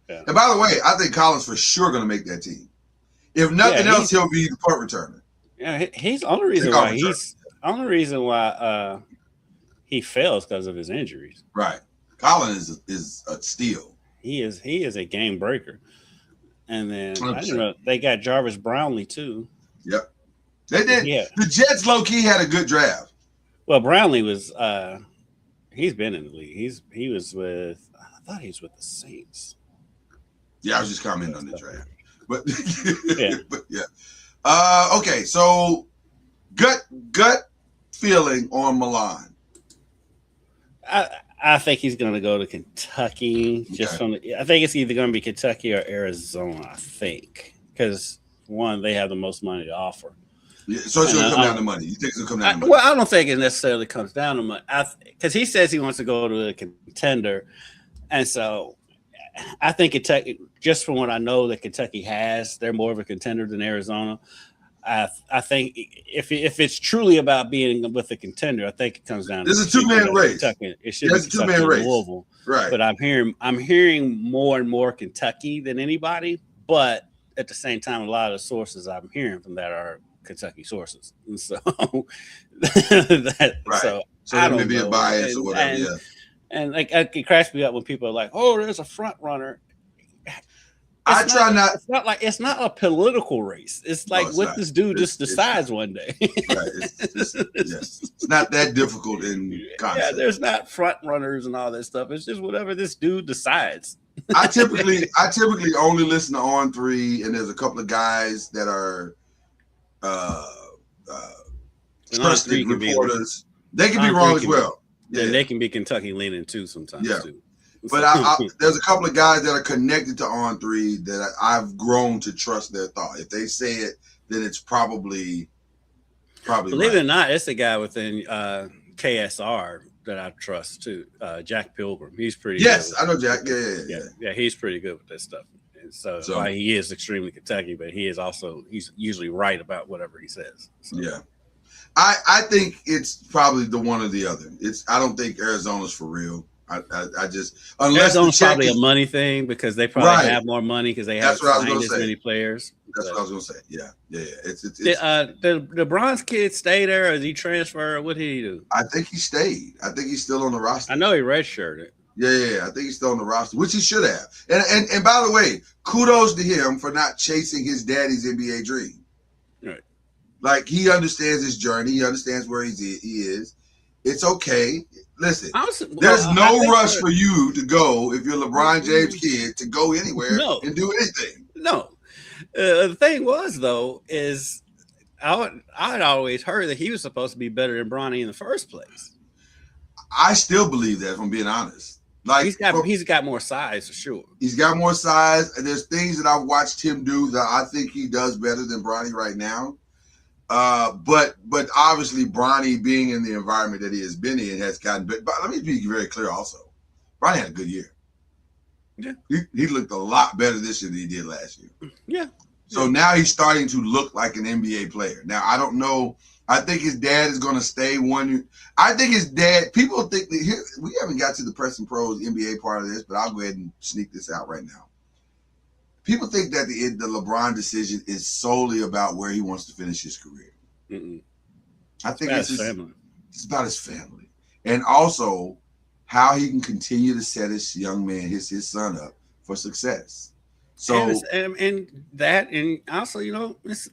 Yeah. And by the way, I think Colin's for sure going to make that team. If nothing else, he'll be the punt returner. Yeah, he's the only reason why he fails because of his injuries. Right. Colin is a steal. He is a game breaker. And then 100%. I didn't know they got Jarvis Brownlee too. Yep. They did. Yeah. The Jets low key had a good draft. Well, Brownlee was he's been in the league. He was with I thought he was with the Saints. Yeah, I was just commenting on the draft. But yeah. But yeah. Okay, so gut feeling on Milan. I think he's going to go to Kentucky. I think it's either going to be Kentucky or Arizona. I think because one, they have the most money to offer. Yeah, so it's going to come down to money. You think it's going to come down to money? Well, I don't think it necessarily comes down to money. Because he says he wants to go to a contender, and so I think Kentucky. Just from what I know that Kentucky has, they're more of a contender than Arizona. I think if it's truly about being with a contender, I think it comes down. This is a 2-man race. It should be a 2-man race. Louisville, right? But I'm hearing more and more Kentucky than anybody. But at the same time, a lot of the sources I'm hearing from that are Kentucky sources, and so right. So I don't may be know. A bias or whatever. And like it cracks me up when people are like, "Oh, there's a front runner." It's not a political race. It's like this dude just decides one day. Right. It's not that difficult in concept. Yeah, there's not front runners and all that stuff. It's just whatever this dude decides. I typically only listen to On 3, and there's a couple of guys that are trusted reporters. They can be wrong as well. Yeah, they can be Kentucky leaning too sometimes too. But there's a couple of guys that are connected to On 3 that I've grown to trust their thought. If they say it, then it's probably. Believe it or not, it's a guy within KSR that I trust too. Jack Pilgrim. He's pretty. Yes, good. I know Jack. Yeah. He's pretty good with this stuff. And so he is extremely Kentucky, but he's usually right about whatever he says. So. Yeah. I think it's probably the one or the other. I don't think Arizona's for real. I just unless Arizona's probably a money thing because they probably have more money because they have signed as many players. That's what I was gonna say. Yeah. It's the Bronze kid stay there, or did he transfer? What did he do? I think he stayed. I think he's still on the roster. I know he redshirted. Yeah. I think he's still on the roster, which he should have. And by the way, kudos to him for not chasing his daddy's NBA dream. Right. Like he understands his journey. He understands where he is. It's okay. Listen, there's no rush for you to go if you're LeBron James' kid to go anywhere and do anything. No. The thing was, though, is I'd always heard that he was supposed to be better than Bronny in the first place. I still believe that, if I'm being honest. Like he's got more size for sure. He's got more size, and there's things that I've watched him do that I think he does better than Bronny right now. But obviously Bronny being in the environment that he has been in has gotten better. But let me be very clear also. Bronny had a good year. Yeah. He looked a lot better this year than he did last year. Yeah. So now he's starting to look like an NBA player. Now, I don't know. I think his dad is going to stay one. I think his dad, people think that we haven't got to the Press and Pros NBA part of this, but I'll go ahead and sneak this out right now. People think that the LeBron decision is solely about where he wants to finish his career. Mm-mm. I think it's family. It's about his family, and also how he can continue to set his young man, his son up for success. So and also, it's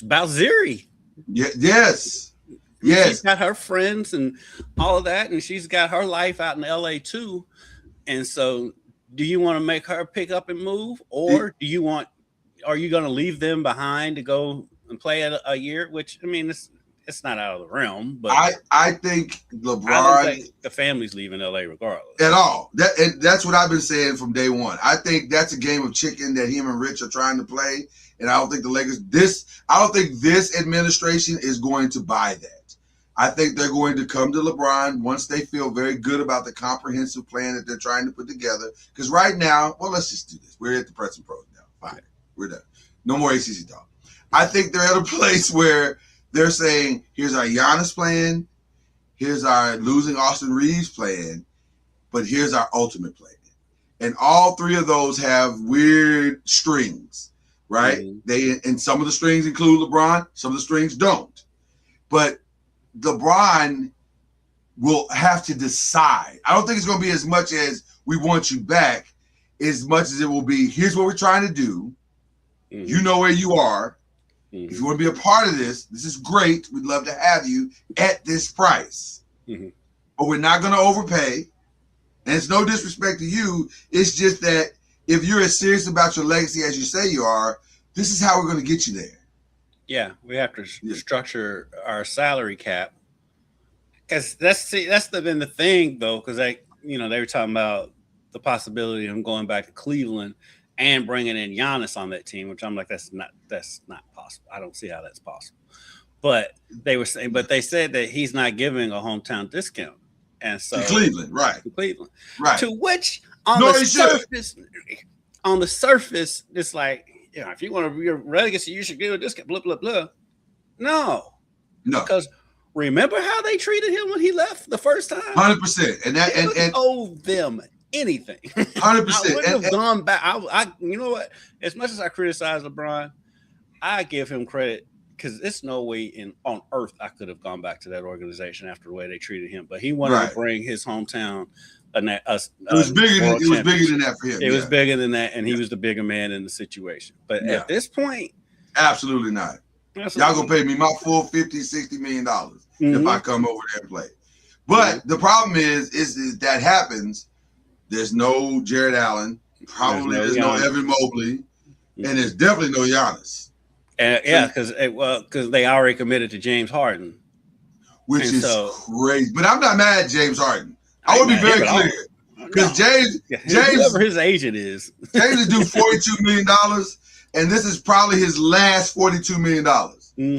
about Ziri. Yeah. Yes. She's got her friends and all of that, and she's got her life out in LA too, and so. Do you want to make her pick up and move, or are you going to leave them behind to go and play a year? Which, I mean, it's not out of the realm, but I think LeBron. I don't think the family's leaving LA regardless at all. That's what I've been saying from day one. I think that's a game of chicken that him and Rich are trying to play, and I don't think the Lakers. I don't think this administration is going to buy that. I think they're going to come to LeBron once they feel very good about the comprehensive plan that they're trying to put together. Because right now, let's just do this. We're at the Press and Pros now. Fine. We're done. No more ACC talk. I think they're at a place where they're saying, here's our Giannis plan, here's our losing Austin Reeves plan, but here's our ultimate plan. And all three of those have weird strings. right? And some of the strings include LeBron, some of the strings don't. But LeBron will have to decide. I don't think it's going to be as much as we want you back, as much as it will be, here's what we're trying to do. You know where you are. If you want to be a part of this, this is great. We'd love to have you at this price. But we're not going to overpay. And it's no disrespect to you. It's just that if you're as serious about your legacy as you say you are, this is how we're going to get you there. Yeah, we have to structure our salary cap. Because that's been the thing, though, because they were talking about the possibility of him going back to Cleveland and bringing in Giannis on that team, which I'm like, that's not possible. I don't see how that's possible. But they said that he's not giving a hometown discount, and so to Cleveland, right? To Cleveland, right? To which on the surface, it's like, if you want to be a legacy, you should give a discount. Blah blah blah. No, because remember how they treated him when he left the first time? 100%, and that and owe them anything. 100%. I would have gone back. I you know what? As much as I criticize LeBron, I give him credit because it's no way on earth I could have gone back to that organization after the way they treated him. But he wanted to bring his hometown. It was bigger than that for him. It was bigger than that, and he was the bigger man in the situation. But at this point, absolutely not. Y'all gonna pay me my full $50-60 million if I come over there and play. But the problem is that happens. There's no Jared Allen. Probably there's no Evan Mobley, and there's definitely no Giannis. Because they already committed to James Harden, which is crazy. But I'm not mad at James Harden. I would be very clear because James, whoever his agent is, James is due $42 million, and this is probably his last $42 million.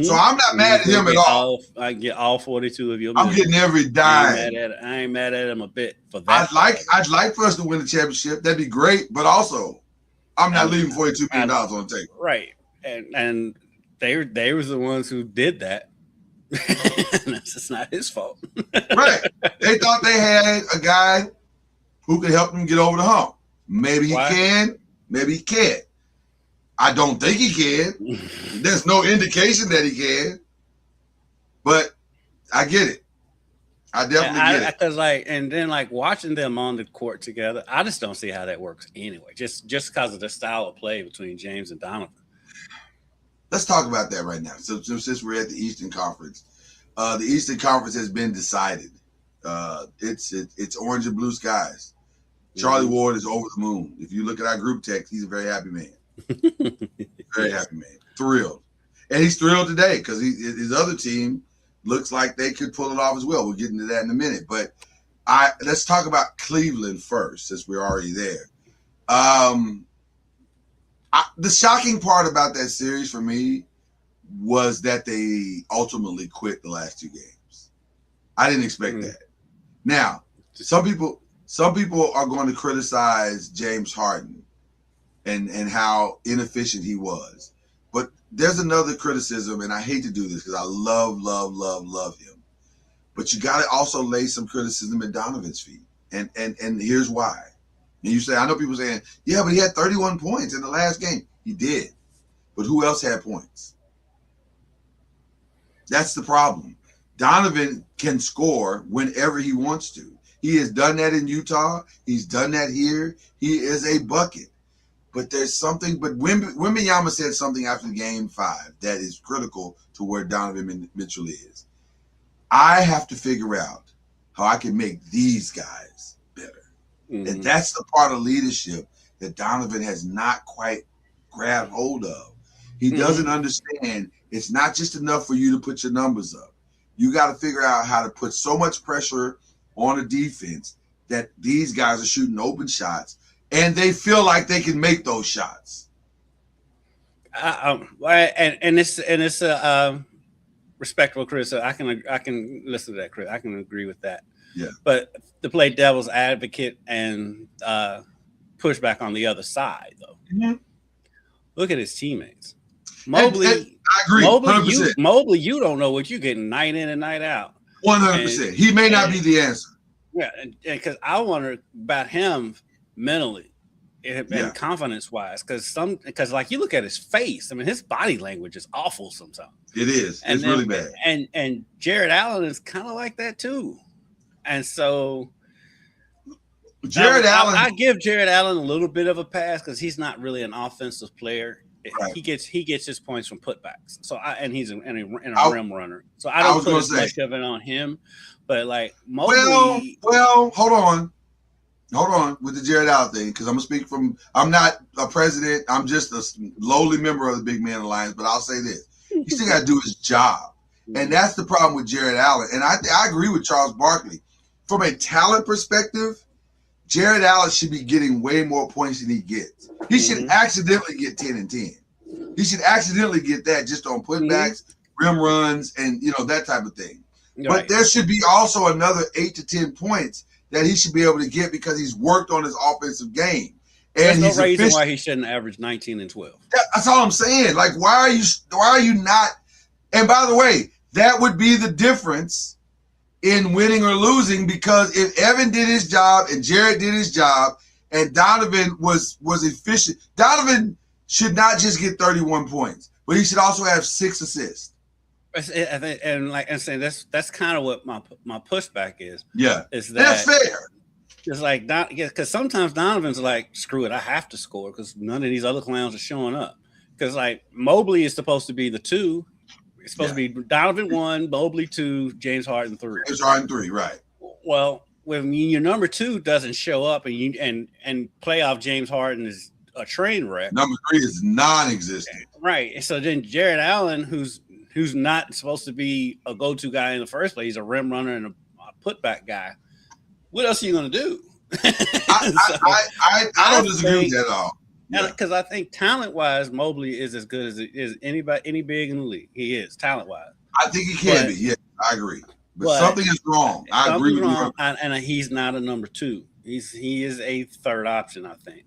So I'm not mad at him at all. I get all 42 of you. I'm getting every dime. I ain't mad at him a bit for that. I'd like for us to win the championship. That'd be great. But also, I'm not leaving $42 million on the table. Right. And they were the ones who did that. That's just not his fault. Right. They thought they had a guy who could help them get over the hump. Maybe he can, maybe he can't. I don't think he can. There's no indication that he can. But I get it. I definitely get it. Because and then watching them on the court together, I just don't see how that works anyway. Just because of the style of play between James and Donovan. Let's talk about that right now. So since we're at the Eastern Conference, the Eastern Conference has been decided. It's orange and blue skies. Charlie Ward is over the moon. If you look at our group text, he's a very happy man. Very happy man. Thrilled. And he's thrilled today because his other team looks like they could pull it off as well. We'll get into that in a minute. But let's talk about Cleveland first, since we're already there. The shocking part about that series for me was that they ultimately quit the last two games. I didn't expect that. Now, some people are going to criticize James Harden and how inefficient he was. But there's another criticism, and I hate to do this because I love him. But you got to also lay some criticism at Donovan's feet. And here's why. And you say, I know people saying, yeah, but he had 31 points in the last game. He did. But who else had points? That's the problem. Donovan can score whenever he wants to. He has done that in Utah. He's done that here. He is a bucket. But there's something, but Wembanyama said something after game 5 that is critical to where Donovan Mitchell is. I have to figure out how I can make these guys better. And that's the part of leadership that Donovan has not quite grabbed hold of. He doesn't understand it's not just enough for you to put your numbers up. You got to figure out how to put so much pressure on a defense that these guys are shooting open shots and they feel like they can make those shots. And it's a respectable criticism. I can listen to that, Chris. I can agree with that. Yeah. But to play devil's advocate and push back on the other side, though. Look at his teammates. Mobley, I agree. Mobley, you don't know what you're getting night in and night out. 100%. He may not be the answer. Yeah, because I wonder about him mentally. and confidence wise, because like you look at his face, I mean, his body language is awful sometimes. It is. It's really bad. And Jared Allen is kind of like that too. And so Jared Allen, I give Jared Allen a little bit of a pass because he's not really an offensive player. Right. He gets his points from putbacks. So he's a rim runner. So I don't put as much of it on him. But like Mobley, well, hold on with the Jared Allen thing, because I'm gonna speak from. I'm not a president. I'm just a lowly member of the Big Man Alliance. But I'll say this: he still got to do his job, and that's the problem with Jared Allen. And I agree with Charles Barkley. From a talent perspective, Jared Allen should be getting way more points than he gets. He should accidentally get 10 and 10. He should accidentally get that just on putbacks, rim runs, and that type of thing. Right. But there should be also another 8 to 10 points that he should be able to get because he's worked on his offensive game. And there's no reason why he shouldn't average 19 and 12. That's all I'm saying. Like, why are you not? And by the way, that would be the difference in winning or losing, because if Evan did his job and Jared did his job and Donovan was efficient, Donovan should not just get 31 points, but he should also have 6 assists. And like I'm saying, that's kind of what my pushback is. Yeah, is that's fair. It's like because sometimes Donovan's like, screw it, I have to score because none of these other clowns are showing up. Because like Mobley is supposed to be the 2. It's supposed to be Donovan 1, Mobley 2, James Harden 3. James Harden 3, right? Well, when your number 2 doesn't show up and playoff James Harden is a train wreck. Number 3 is non-existent. Right. So then Jared Allen, who's not supposed to be a go-to guy in the first place, he's a rim runner and a putback guy. What else are you going to do? I don't disagree with that at all. Because I think talent-wise, Mobley is as good as any big in the league. He is talent-wise. I think he can be. Yeah, I agree. But something is wrong. I agree with you. And he's not a number 2. He is a third option, I think.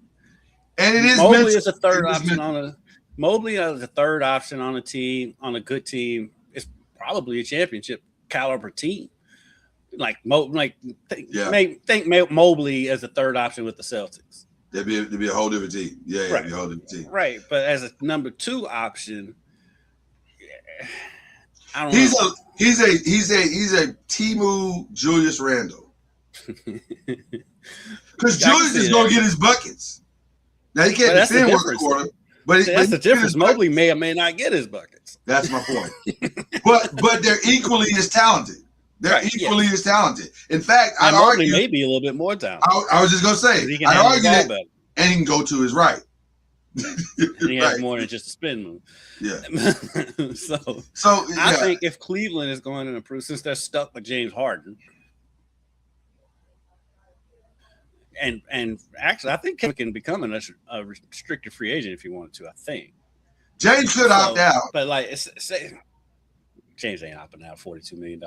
And it is Mobley is a third option Mobley is a third option on a team, on a good team. It's probably a championship caliber team. Think Mobley as a third option with the Celtics. There'd be a whole different team. Yeah, right. It'd be a whole different team. Right, but as a number 2 option, I don't know. He's a Timu Julius Randle. Because Julius is gonna get his buckets. Now he can't defend one quarter, but that's the difference. Mobley may or may not get his buckets. That's my point. but they're equally as talented. They're equally as talented. In fact, I'd argue maybe a little bit more talented. I was just gonna say, I'd argue that, and he can go to his right. And he has more than just a spin move. Yeah. so I think if Cleveland is going to improve, since they're stuck with James Harden, and actually, I think Kevin can become a restricted free agent if he wanted to. I think James should opt out, but like James ain't opting out $42 million.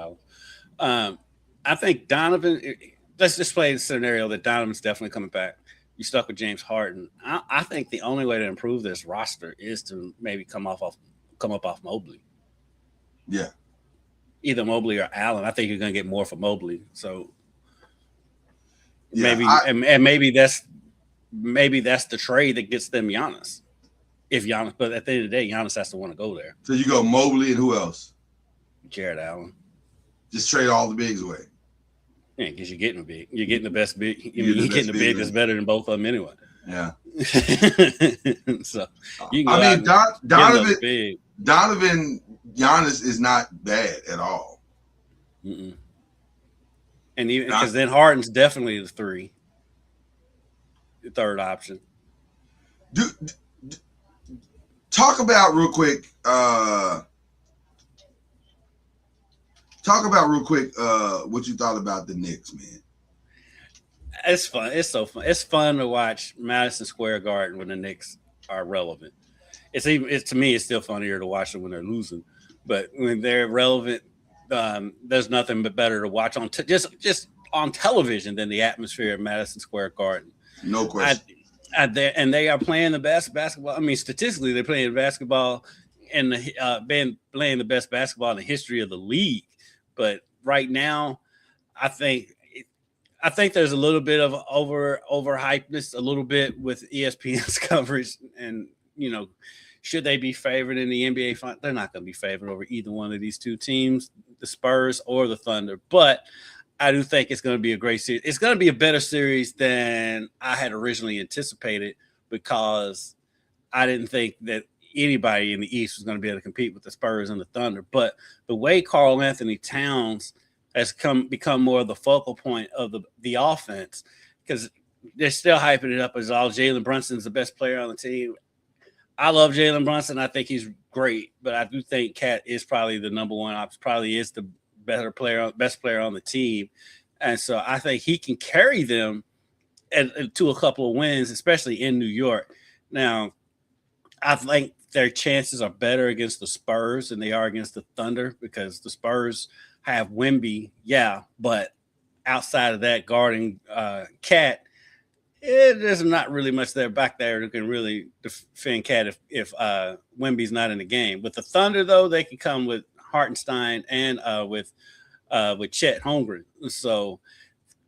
I think Donovan. Let's just play the scenario that Donovan's definitely coming back. You stuck with James Harden. I think the only way to improve this roster is to maybe come up off Mobley. Yeah, either Mobley or Allen. I think you're going to get more for Mobley. So maybe that's the trade that gets them Giannis. But at the end of the day, Giannis has to want to go there. So you go Mobley and who else? Jared Allen. Just trade all the bigs away. Yeah, because you're getting a big. You're getting the best big. You're getting the big that's better than both of them anyway. Yeah. So you can Donovan Giannis is not bad at all. Mm-mm. And even because then Harden's definitely the 3, the third option. Talk about real quick. What you thought about the Knicks, man. It's fun. It's so fun. It's fun to watch Madison Square Garden when the Knicks are relevant. To me, it's still funnier to watch them when they're losing. But when they're relevant, there's nothing but better to watch on just on television than the atmosphere of Madison Square Garden. No question. And they are playing the best basketball. I mean, statistically, they're playing basketball and playing the best basketball in the history of the league. But right now, I think I think there's a little bit of overhypeness, a little bit with ESPN's coverage, and should they be favored in the NBA final? They're not going to be favored over either one of these two teams, the Spurs or the Thunder. But I do think it's going to be a great series. It's going to be a better series than I had originally anticipated, because I didn't think that anybody in the East was going to be able to compete with the Spurs and the Thunder. But the way Karl Anthony Towns has become more of the focal point of the offense, because they're still hyping it up as all Jalen Brunson's the best player on the team. I love Jalen Brunson. I think he's great, but I do think Cat is probably the number one option, probably is the best player on the team. And so I think he can carry them to a couple of wins, especially in New York. Now, I think their chances are better against the Spurs than they are against the Thunder, because the Spurs have Wemby, but outside of that, guarding Cat, there's not really much there back there who can really defend Cat if Wemby's not in the game. With the Thunder, though, they can come with Hartenstein and with Chet Holmgren. So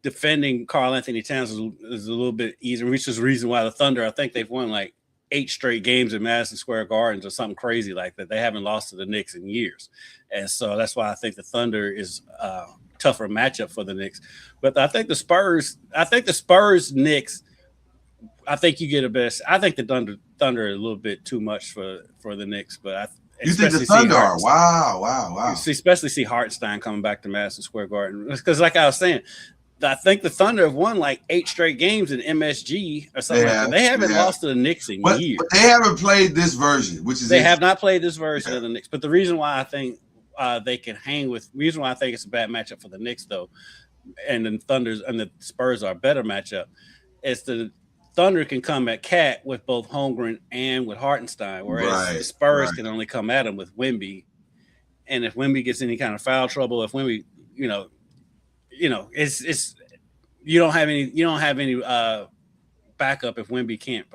defending Karl Anthony Towns is a little bit easier, which is the reason why the Thunder, I think they've won like 8 straight games in Madison Square Gardens or something crazy like that. They haven't lost to the Knicks in years. And so that's why I think the Thunder is a tougher matchup for the Knicks. But I think the Spurs, Knicks, I think you get a best. I think the Thunder are a little bit too much for the Knicks, but you think the Thunder are? Wow. Especially see Hartenstein coming back to Madison Square Garden, because, like I was saying, I think the Thunder have won like 8 straight games in MSG or something like that. They haven't lost to the Knicks in years. But they haven't played this version, which is they have not played this version of the Knicks. But the reason why I think they can hang with, reason why I think it's a bad matchup for the Knicks, though, and the Thunders and the Spurs are a better matchup, is the Thunder can come at Cat with both Holmgren and with Hartenstein, whereas the Spurs can only come at him with Wemby. And if Wemby gets any kind of foul trouble, if Wemby, it's you don't have any backup if Wemby can't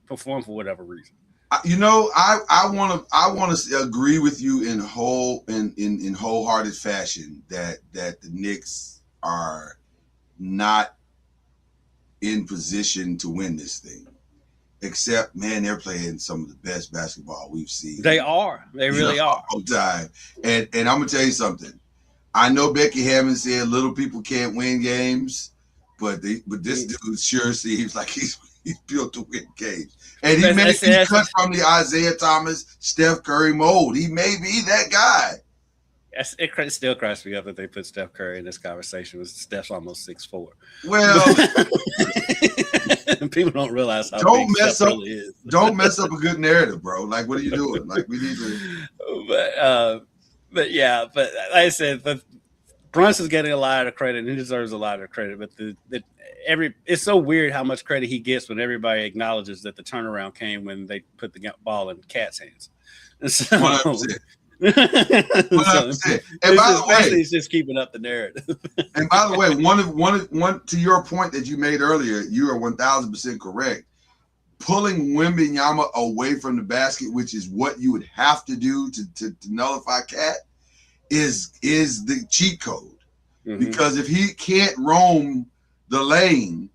perform for whatever reason. I want to agree with you in wholehearted fashion that the Knicks are not in position to win this thing, except, man, they're playing some of the best basketball we've seen. They are. They really are. All time. And I'm gonna tell you something. I know Becky Hammond said little people can't win games, but this dude sure seems like he's built to win games. And he's cut from the Isaiah Thomas, Steph Curry mold. He may be that guy. It still cracks me up that they put Steph Curry in this conversation. Steph's almost 6'4". Well, people don't realize how big Steph really is. Don't mess up a good narrative, bro. Like, what are you doing? Like, we need to. But like I said, Brunson's getting a lot of credit, and he deserves a lot of credit. But it's so weird how much credit he gets when everybody acknowledges that the turnaround came when they put the ball in Cat's hands. And so, 100%. And by the way, he's just keeping up the narrative. And by the way, one to your point that you made earlier, you are 1,000% correct. Pulling Wembanyama away from the basket, which is what you would have to do to nullify Cat, is the cheat code. Mm-hmm. Because if he can't roam the lane,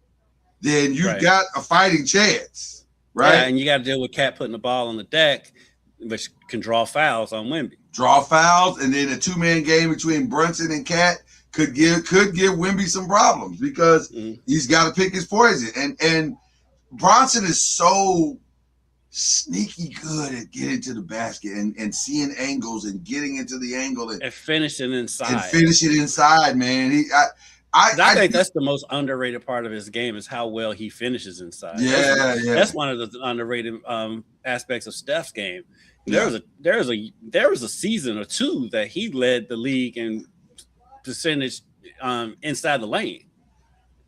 then you've got a fighting chance, right? Yeah, and you got to deal with Cat putting the ball on the deck, which can draw fouls on Wemby. Draw fouls, and then a 2-man game between Brunson and Cat could give Wemby some problems, because he's got to pick his poison. And Bronson is so sneaky good at getting to the basket and seeing angles and getting into the angle and finishing inside. Man. I think that's the most underrated part of his game, is how well he finishes inside. That's one of the underrated aspects of Steph's game. There was a season or two that he led the league in percentage inside the lane,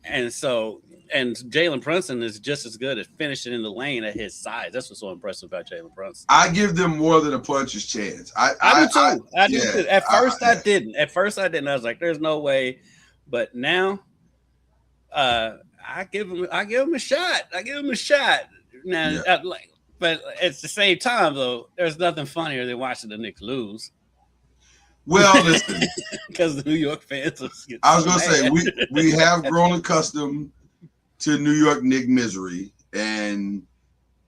and Jalen Brunson is just as good at finishing in the lane at his size. That's what's so impressive about Jalen Brunson. I give them more than a puncher's chance. I do too. I do too. At first, I didn't. I was like, "There's no way," but now, I give him a shot. Now, but at the same time, though, there's nothing funnier than watching the Knicks lose. Well, listen, because the New York fans. I was gonna say we have grown accustomed to New York Knick misery, and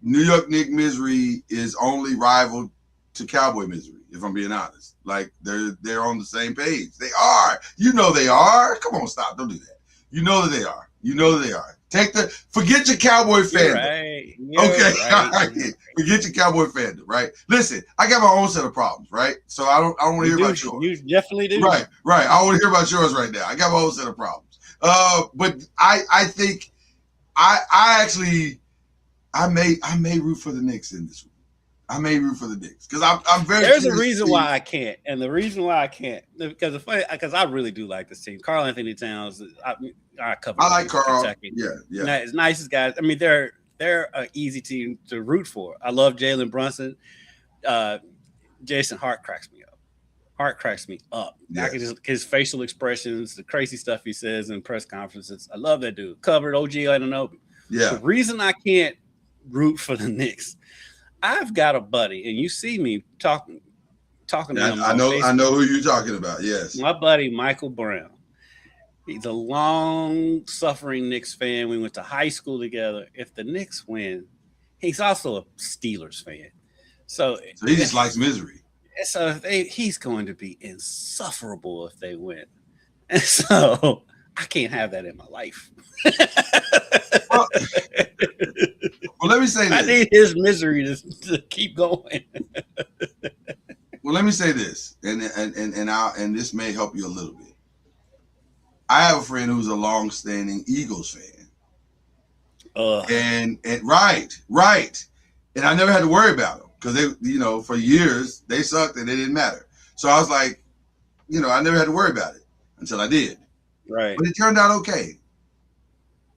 New York Knick misery is only rival to Cowboy misery. If I'm being honest, like they're on the same page. They are. You know they are. Come on, stop. Don't do that. You know that they are. You know that they are. Forget your Cowboy fandom. Right. Okay. Right. Forget your Cowboy fandom, right? Listen, I got my own set of problems, right? So I don't want to hear about yours. You definitely do. Right. I want to hear about yours right now. I got my own set of problems. But I think I may root for the Knicks in this one. I may root for the Knicks because I'm very. There's a reason why I can't, and the reason why I can't because I really do like this team. Karl Anthony Towns, I cover. I like Karl. Kentucky. Yeah. As nice as guys. I mean, they're an easy team to root for. I love Jalen Brunson. Jason Hart cracks me up. Yeah. I can just his facial expressions, the crazy stuff he says in press conferences. I love that dude. Covered OG Anunoby. Yeah. The reason I can't root for the Knicks. I've got a buddy, and you see me talking to him. I know who you're talking about. Yes, my buddy Michael Brown. He's a long-suffering Knicks fan. We went to high school together. If the Knicks win, he's also a Steelers fan. So he just likes misery. So he's going to be insufferable if they win. And so I can't have that in my life. Well, let me say this. I need his misery to keep going. Well, let me say this, and this may help you a little bit. I have a friend who's a long-standing Eagles fan, and right, and I never had to worry about them because they, for years they sucked and they didn't matter. So I was like, I never had to worry about it until I did. Right, but it turned out okay.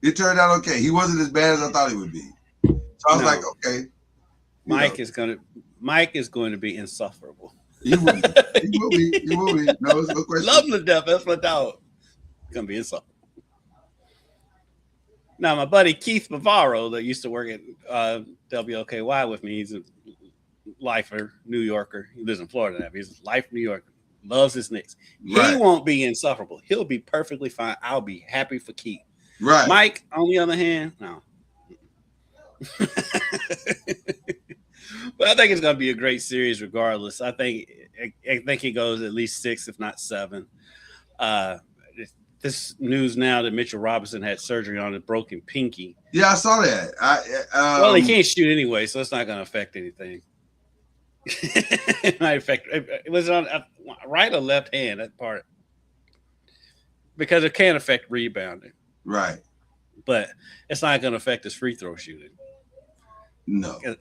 He wasn't as bad as I thought he would be. So I was like, okay. Mike is going to be insufferable. He will be. No, it's no question. Love him to death. That's my dog. He's going to be insufferable. Now, my buddy Keith Bavaro that used to work at WLKY with me, he's a lifer, New Yorker. He lives in Florida now. He's a life New Yorker. Loves his Knicks. Right. He won't be insufferable. He'll be perfectly fine. I'll be happy for Keith. Right. Mike, on the other hand, no. But I think it's going to be a great series regardless. I think he goes at least 6, if not 7. This news now that Mitchell Robinson had surgery on a broken pinky. Yeah, I saw that. Well, he can't shoot anyway, so it's not going to affect anything. It might affect. It was on right or left hand, that part, because it can affect rebounding. Right. But it's not going to affect his free throw shooting. No. No.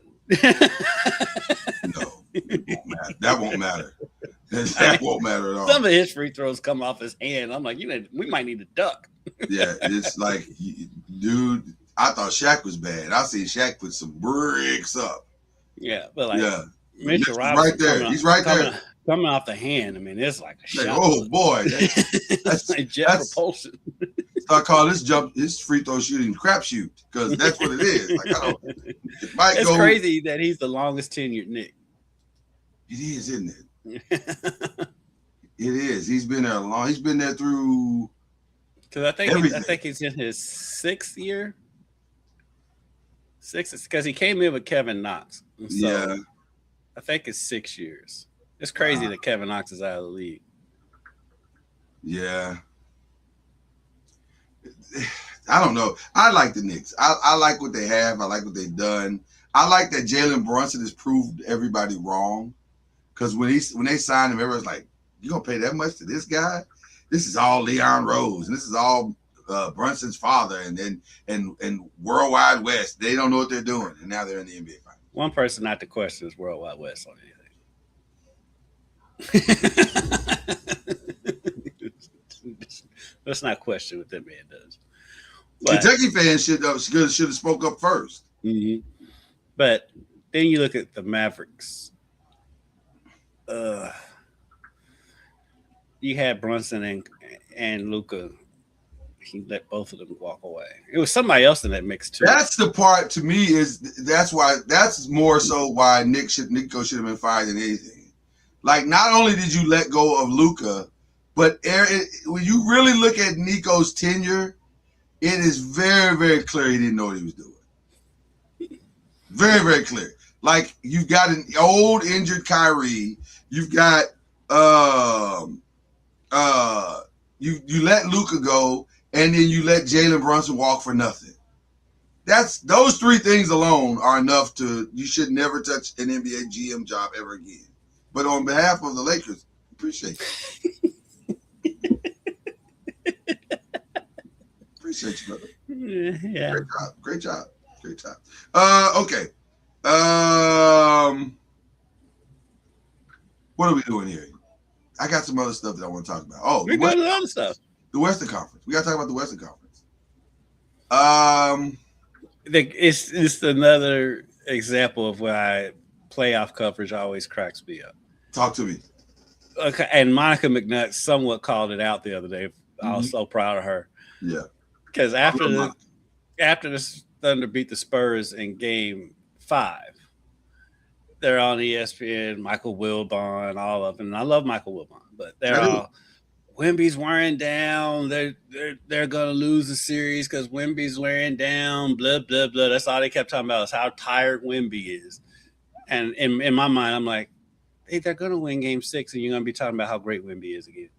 That won't matter. That won't matter at all. Some of his free throws come off his hand. I'm like, we might need to duck. Yeah, it's like, dude, I thought Shaq was bad. I see Shaq put some bricks up. Yeah, but like, yeah. Mitchell Robinson right there. He's right there. Coming off the hand. I mean, it's like a shot. Oh boy, that's like jet propulsion. I call this free throw shooting crapshoot because that's what it is. Like it's crazy that he's the longest tenured Knick. It is, isn't it? It is. He's been there long. He's been there through. Because I think he's in his 6th year. 6th, because he came in with Kevin Knox. So yeah. I think it's 6 years. It's crazy that Kevin Knox is out of the league. Yeah. I don't know. I like the Knicks. I like what they have. I like what they've done. I like that Jalen Brunson has proved everybody wrong. Because when they signed him, everyone's like, "You gonna pay that much to this guy? This is all Leon Rose, and this is all Brunson's father, and Worldwide West. They don't know what they're doing, and now they're in the NBA Finals." One person not to question is Worldwide West on anything. Let's not question what that man does. But Kentucky fans should have spoke up first. Mm-hmm. But then you look at the Mavericks. You had Brunson and Luka. He let both of them walk away. It was somebody else in that mix too. That's the part to me that's more so why Nico should have been fired than anything. Like, not only did you let go of Luka, but when you really look at Nico's tenure, it is very, very clear he didn't know what he was doing. Very, very clear. Like, you've got an old injured Kyrie. You've got you let Luka go, and then you let Jalen Brunson walk for nothing. Those three things alone are enough you should never touch an NBA GM job ever again. But on behalf of the Lakers, appreciate it. Appreciate you, brother. Yeah. Great job. Okay. What are we doing here? I got some other stuff that I want to talk about. Oh, we're doing other stuff. The Western Conference. We got to talk about the Western Conference. It's another example of why playoff coverage always cracks me up. Talk to me. Okay, and Monica McNutt somewhat called it out the other day. I was so proud of her. Yeah. Because after the Thunder beat the Spurs in Game 5, they're on ESPN, Michael Wilbon, all of them. And I love Michael Wilbon, but they're all Wemby's wearing down. They're gonna lose the series because Wemby's wearing down. Blah blah blah. That's all they kept talking about is how tired Wemby is. And in my mind, I'm like, hey, they're gonna win Game 6, and you're gonna be talking about how great Wemby is again.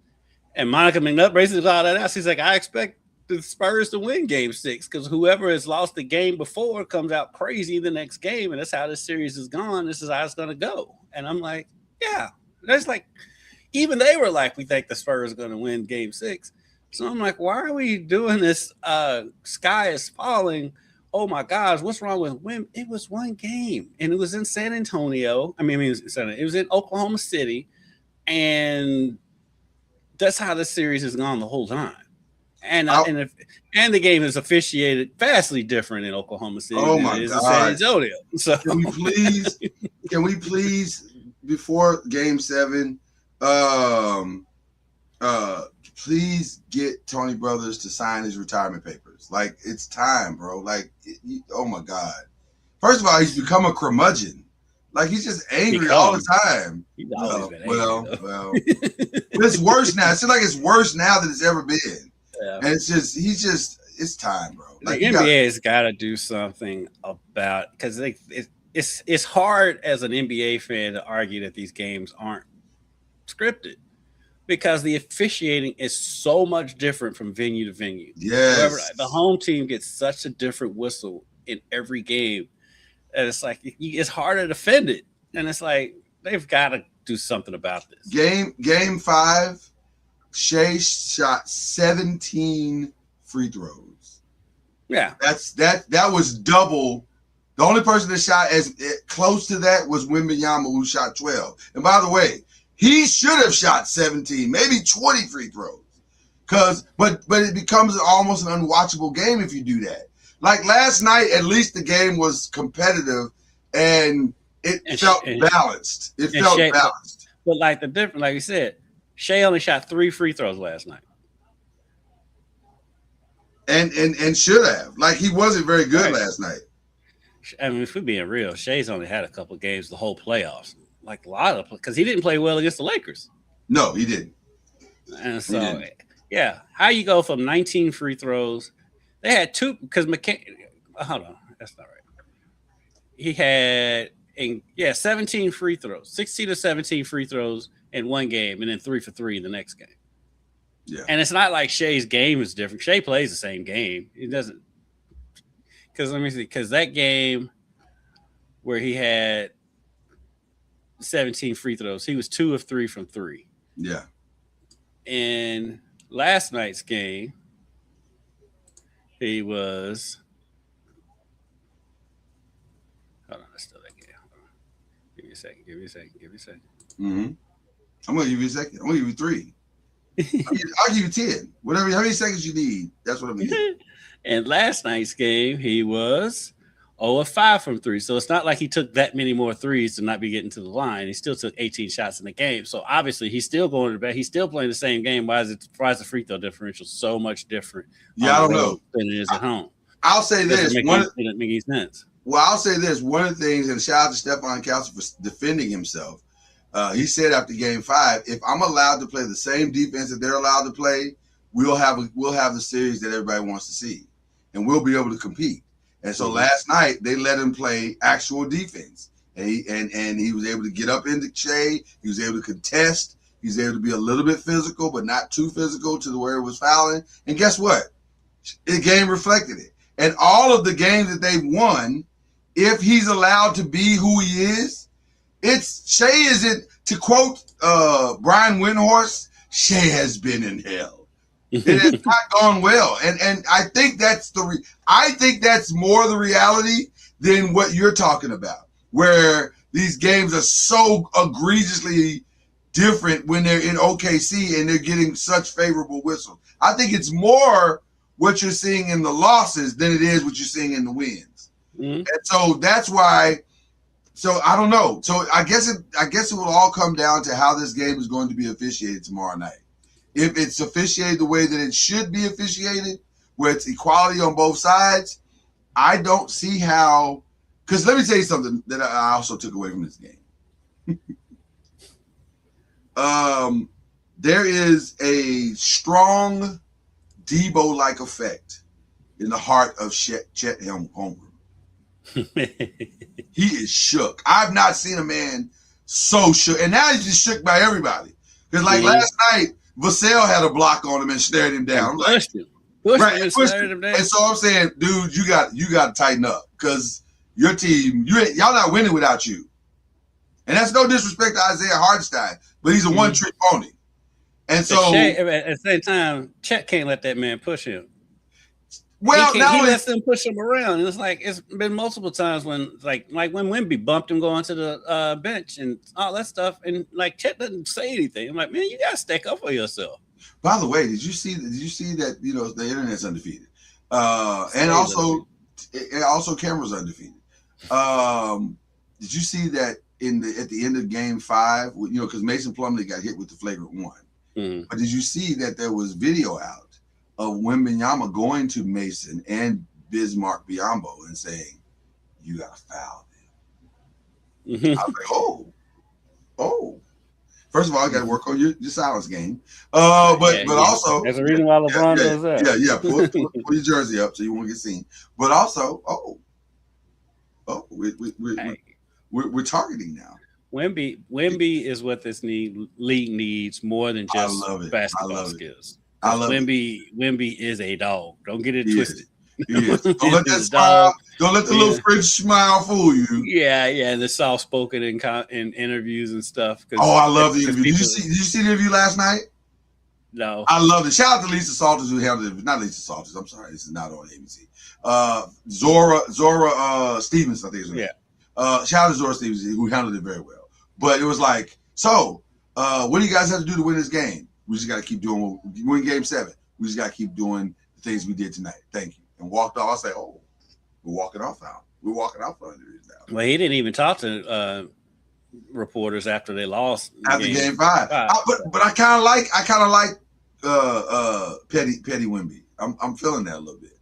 And Monica McNutt basically all that out. She's like, I expect the Spurs to win Game 6 because whoever has lost the game before comes out crazy the next game, and that's how this series is gone. This is how it's gonna go. And I'm like, yeah, that's like. Even they were like, we think the Spurs are going to win Game 6. So I'm like, why are we doing this? Sky is falling. Oh, my gosh, what's wrong with Wim? It was one game, and it was in San Antonio. It was in Oklahoma City, and that's how this series has gone the whole time. And the game is officiated vastly different in Oklahoma City than it is in San Antonio. So can we please, before Game 7, please get Tony Brothers to sign his retirement papers. Like, it's time, bro. Like, oh my God. First of all, he's become a curmudgeon. Like, he's just angry all the time. He's always been angry. Well. It's worse now. It seems like it's worse now than it's ever been. Yeah. And it's time, bro. Like, the NBA has got to do something about, because it's hard as an NBA fan to argue that these games aren't scripted, because the officiating is so much different from venue to venue. Yes. The home team gets such a different whistle in every game, and it's like it's hard to defend it. And it's like they've got to do something about this. Game 5, Shea shot 17 free throws. Yeah, that was double. The only person that shot as close to that was Wembanyama, who shot 12. And by the way, he should have shot 17, maybe 20 free throws. But it becomes almost an unwatchable game if you do that. Like last night, at least the game was competitive and it felt balanced. It felt balanced. But like the difference, like you said, Shea only shot 3 free throws last night. And should have. Like, he wasn't very good last night. I mean, if we're being real, Shea's only had a couple of games the whole playoffs. Like a lot of, because he didn't play well against the Lakers. No, he didn't. And so, yeah, how you go from 19 free throws? They had 2 because hold on, that's not right. He had 17 free throws, 16 to 17 free throws in one game, and then 3 for 3 in the next game. Yeah, and it's not like Shea's game is different. Shea plays the same game. He doesn't, because let me see, because that game where he had 17 free throws, he was 2 of 3 from 3. Yeah. In last night's game, he was. Hold on, that's still that game. Give me a second. Mm-hmm. I'm gonna give you a second. I'm gonna give you 3. I'll give you 10. Whatever, how many seconds you need, that's what I'm gonna give. And last night's game, he was 0 of 5 from 3. So it's not like he took that many more threes to not be getting to the line. He still took 18 shots in the game. So obviously he's still going to bed. He's still playing the same game. Why is the free throw differential so much different? Yeah, I don't know. Than it is at home. I'll say this. It doesn't make any sense. Well, I'll say this. One of the things, and shout out to Stephon Castle for defending himself. He said after game 5, if I'm allowed to play the same defense that they're allowed to play, we'll have the series that everybody wants to see, and we'll be able to compete. And so last night they let him play actual defense, and he was able to get up into Shea. He was able to contest. He was able to be a little bit physical, but not too physical to where it was fouling. And guess what? The game reflected it. And all of the games that they've won, if he's allowed to be who he is, Shea isn't, to quote Brian Windhorst, Shea has been in hell. It has not gone well, and I think that's more the reality than what you're talking about, where these games are so egregiously different when they're in OKC and they're getting such favorable whistles. I think it's more what you're seeing in the losses than it is what you're seeing in the wins, and so that's why. So I don't know. So I guess it will all come down to how this game is going to be officiated tomorrow night. If it's officiated the way that it should be officiated, where it's equality on both sides, I don't see how. Because let me tell you something that I also took away from this game. There is a strong Debo-like effect in the heart of Chet Holmgren. He is shook. I've not seen a man so shook, and now he's just shook by everybody. Because last night, Vassell had a block on him and stared him down. Pushed him down. And so I'm saying, dude, you got to tighten up because your team, y'all not winning without you. And that's no disrespect to Isaiah Hartenstein, but he's a one-trick pony. And so at the same time, Chet can't let that man push him. Well, he lets them push him around. And it's been multiple times when when Wemby bumped him going to the bench and all that stuff, and Chet doesn't say anything. I'm like, man, you gotta stick up for yourself. By the way, did you see that the internet's undefeated, and also Cameron's undefeated. Did you see that at the end of game 5? Because Mason Plumlee got hit with the flagrant one. But did you see that there was video out of Wembanyama going to Mason and Bismarck Biyombo and saying, "You got to foul them." I was like, oh. First of all, I got to work on your silence game. But also, that's the reason why LeBron does that. Yeah. Pull your jersey up so you won't get seen. But also, we're targeting now. Wemby is what this league needs more than just basketball skills. Wemby is a dog. Don't get it twisted. He is. Don't let that smile. Don't let the little French smile fool you. Yeah, and the soft spoken in interviews and stuff. I love the interview. Did you see the interview last night? No. I love it. Shout out to Lisa Salters who handled it. Not Lisa Salters. I'm sorry, this is not on ABC. Zora Stevens, I think is her name. Shout out to Zora Stevens who handled it very well. But it was like, so what do you guys have to do to win this game? We just got to keep doing what we win game 7. We just got to keep doing the things we did tonight. Thank you. And walked off. I say, we're walking off now. We're walking off on it now. Well, he didn't even talk to reporters after they lost after game 5. But I kind of like Petty Wemby. I'm feeling that a little bit.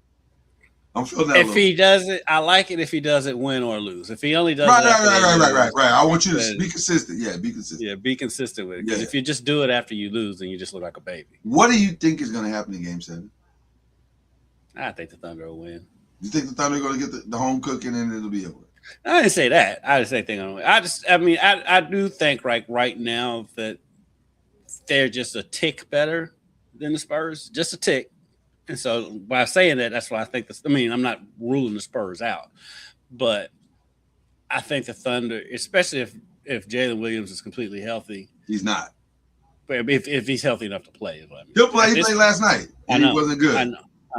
If he does it, I like it if he doesn't win or lose. If he only does right. I want you to be consistent. Yeah, be consistent. Yeah, be consistent with it. Because if you just do it after you lose, then you just look like a baby. What do you think is going to happen in game 7? I think the Thunder will win. You think the Thunder are going to get the home cooking and it'll be over? I didn't say that. I just say thing on. I do think right now that they're just a tick better than the Spurs, just a tick. And so by saying that, that's why I think this. I mean, I'm not ruling the Spurs out, but I think the Thunder, especially if Jalen Williams is completely healthy, he's not. But if he's healthy enough to play, is what I mean. He'll play. He played last night. And he wasn't good. I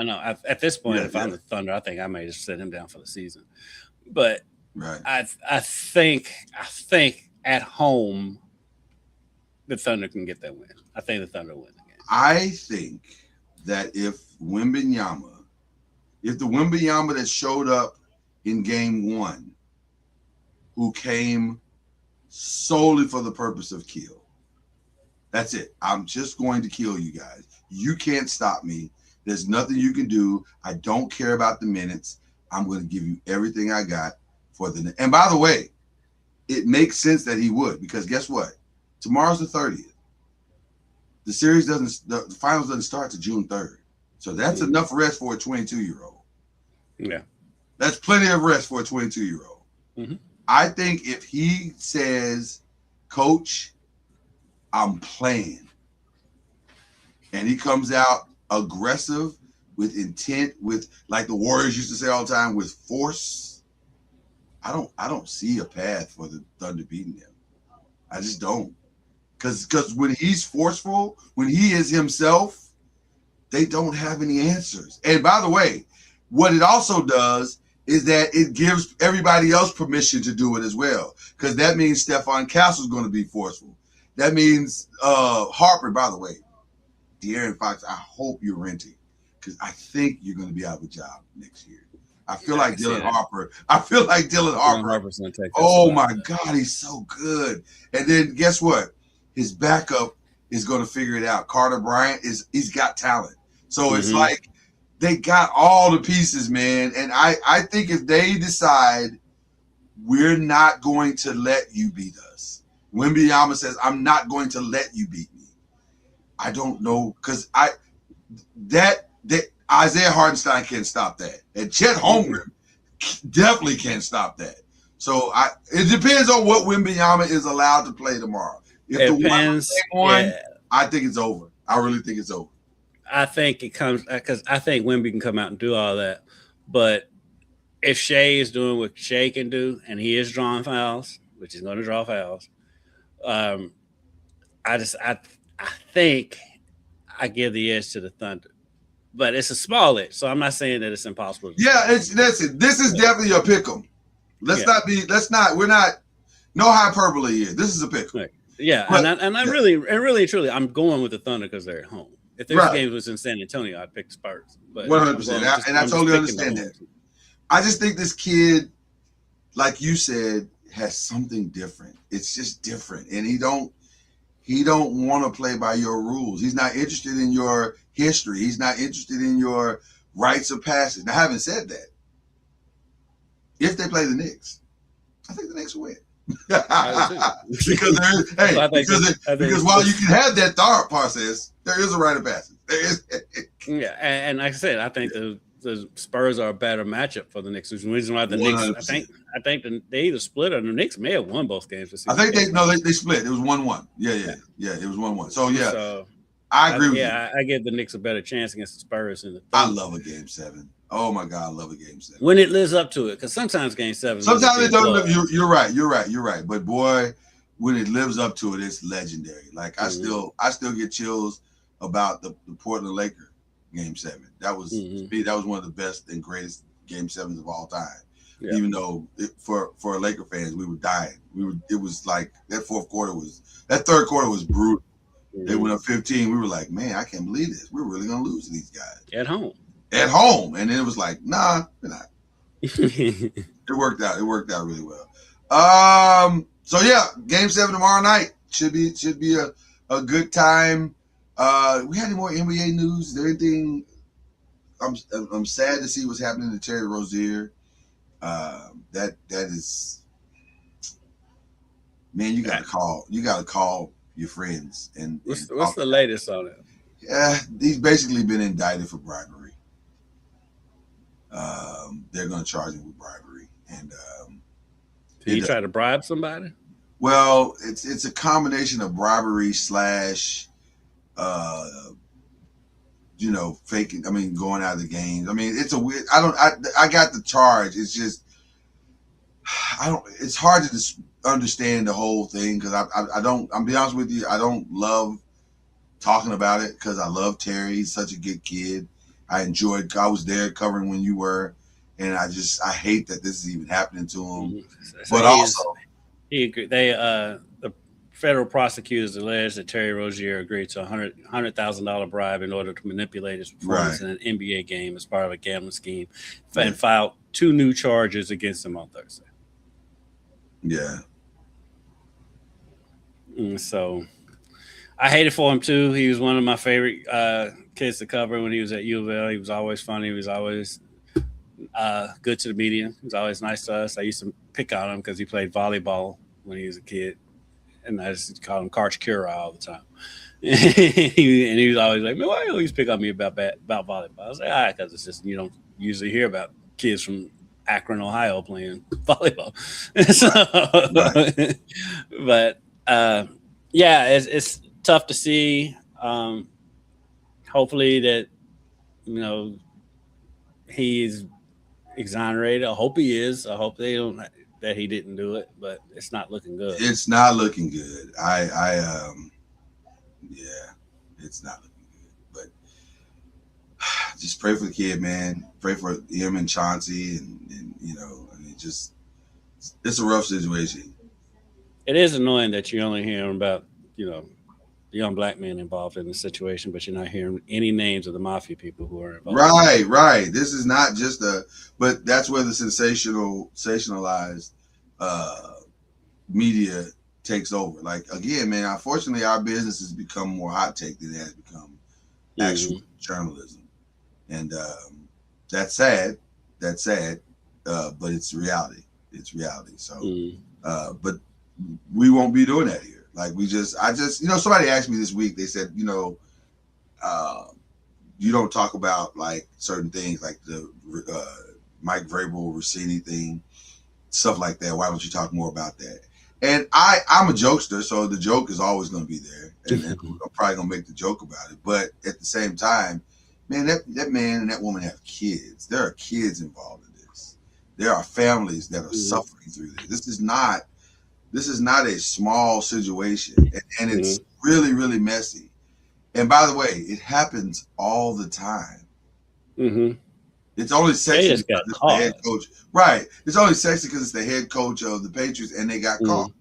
know. At this point, if I'm the Thunder, I think I may just set him down for the season. But I think at home, the Thunder can get that win. I think the Thunder win the game. I think that if the Wembanyama that showed up in game 1, who came solely for the purpose of kill, that's it. I'm just going to kill you guys. You can't stop me. There's nothing you can do. I don't care about the minutes. I'm going to give you everything I got for the. And by the way, it makes sense that he would, because guess what? Tomorrow's the 30th. The series the finals doesn't start to June 3rd. So that's enough rest for a 22-year-old. Yeah. That's plenty of rest for a 22-year-old. Mm-hmm. I think if he says, Coach, I'm playing, and he comes out aggressive with intent, with, like the Warriors used to say all the time, with force, I don't see a path for the Thunder beating him. I just don't. Because when he's forceful, when he is himself, they don't have any answers. And by the way, what it also does is that it gives everybody else permission to do it as well. Because that means Stephon Castle's going to be forceful. That means Harper, by the way, De'Aaron Fox, I hope you're renting, because I think you're going to be out of a job next year. I feel like Dylan Harper. Oh my God, he's so good. And then guess what? His backup is going to figure it out. Carter Bryant he's got talent. So it's like they got all the pieces, man. And I think if they decide we're not going to let you beat us, Wembanyama says, I'm not going to let you beat me. I don't know, because that Isaiah Hartenstein can't stop that. And Chet Holmgren definitely can't stop that. So it depends on what Wembanyama is allowed to play tomorrow. If it depends. I think it's over. I really think it's over. I think it comes because I think Wemby can come out and do all that. But if Shea is doing what Shea can do, and he is drawing fouls, which he's going to draw fouls, I think I give the edge to the Thunder. But it's a small edge, so I'm not saying that it's impossible. This is definitely a pick 'em. We're not, no hyperbole here. This is a pick 'em. Right. Yeah, but, really truly, I'm going with the Thunder because they're at home. If this game was in San Antonio, I'd pick the Spurs. 100%. And I totally understand that. I just think this kid, like you said, has something different. It's just different. And he don't want to play by your rules. He's not interested in your history. He's not interested in your rites of passage. Now, having said that, if they play the Knicks, I think the Knicks will win. because while you can have that thought process, there is a rite of passage. Yeah, and like I said, I think the Spurs are a better matchup for the Knicks. Which is the reason why the 100%. Knicks, I think they either split or the Knicks may have won both games. I think they split. It was 1-1. Yeah, it was 1-1. So I agree with you. I give the Knicks a better chance against the Spurs. I love a game 7. Oh my God, I love a game 7 when it lives up to it. Because sometimes game 7. Sometimes it doesn't. You're right. But boy, when it lives up to it, it's legendary. Like I still get chills about the Portland Lakers game 7. That was one of the best and greatest game 7s of all time. Yeah. Even though for Laker fans, we were dying. It was like that third quarter was brutal. They went up 15. We were like, man, I can't believe this. We're really gonna lose to these guys at home. And then it was like, nah, we're not. It worked out really well. So yeah, game 7 tomorrow night should be a good time. We had any more NBA news? Is there anything? I'm sad to see what's happening to Terry Rozier. That is, man, you gotta call your friends and what's the latest on it? Yeah, he's basically been indicted for bribery. They're going to charge him with bribery, and did he try to bribe somebody? Well, it's a combination of bribery / faking. I mean, going out of the games. I mean, it's a weird. I got the charge. It's just It's hard to understand the whole thing because I don't. I'm be honest with you. I don't love talking about it because I love Terry. He's such a good kid. I was there covering when you were, and I hate that this is even happening to him. But also, he agreed. The federal prosecutors alleged that Terry Rozier agreed to a $100,000 bribe in order to manipulate his performance in an NBA game as part of a gambling scheme, and filed 2 new charges against him on Thursday. Yeah. So I hated for him too. He was one of my favorite kids to cover when he was at U of L. He was always funny. He was always good to the media. He was always nice to us. I used to pick on him because he played volleyball when he was a kid, and I just called him Coach Kira all the time. And he was always like, "Man, why you always pick on me about volleyball?" I was like, because it's just you don't usually hear about kids from Akron, Ohio, playing volleyball." So, but yeah, it's tough to see. Hopefully that he's exonerated. I hope he is. I hope they don't that he didn't do it, but it's not looking good. It's not looking good. Yeah, it's not looking good. But just pray for the kid, man. Pray for him and Chauncey, and it's a rough situation. It is annoying that you're only hearing about young black men involved in the situation, but you're not hearing any names of the mafia people who are involved. Right. This is not just but that's where the sensationalized media takes over. Like, again, man, unfortunately, our business has become more hot take than it has become actual journalism. And that's sad. But it's reality. So, but we won't be doing that here. Like somebody asked me this week, they said, you don't talk about like certain things like the Mike Vrabel Rossini thing, stuff like that. Why don't you talk more about that? And I'm a jokester, so the joke is always going to be there. And I'm probably going to make the joke about it. But at the same time, man, that man and that woman have kids. There are kids involved in this. There are families that are suffering through this. This is not a small situation, and it's really, really messy. And by the way, it happens all the time. It's only sexy because it's the head coach. Right. It's only sexy because it's the head coach of the Patriots and they got caught.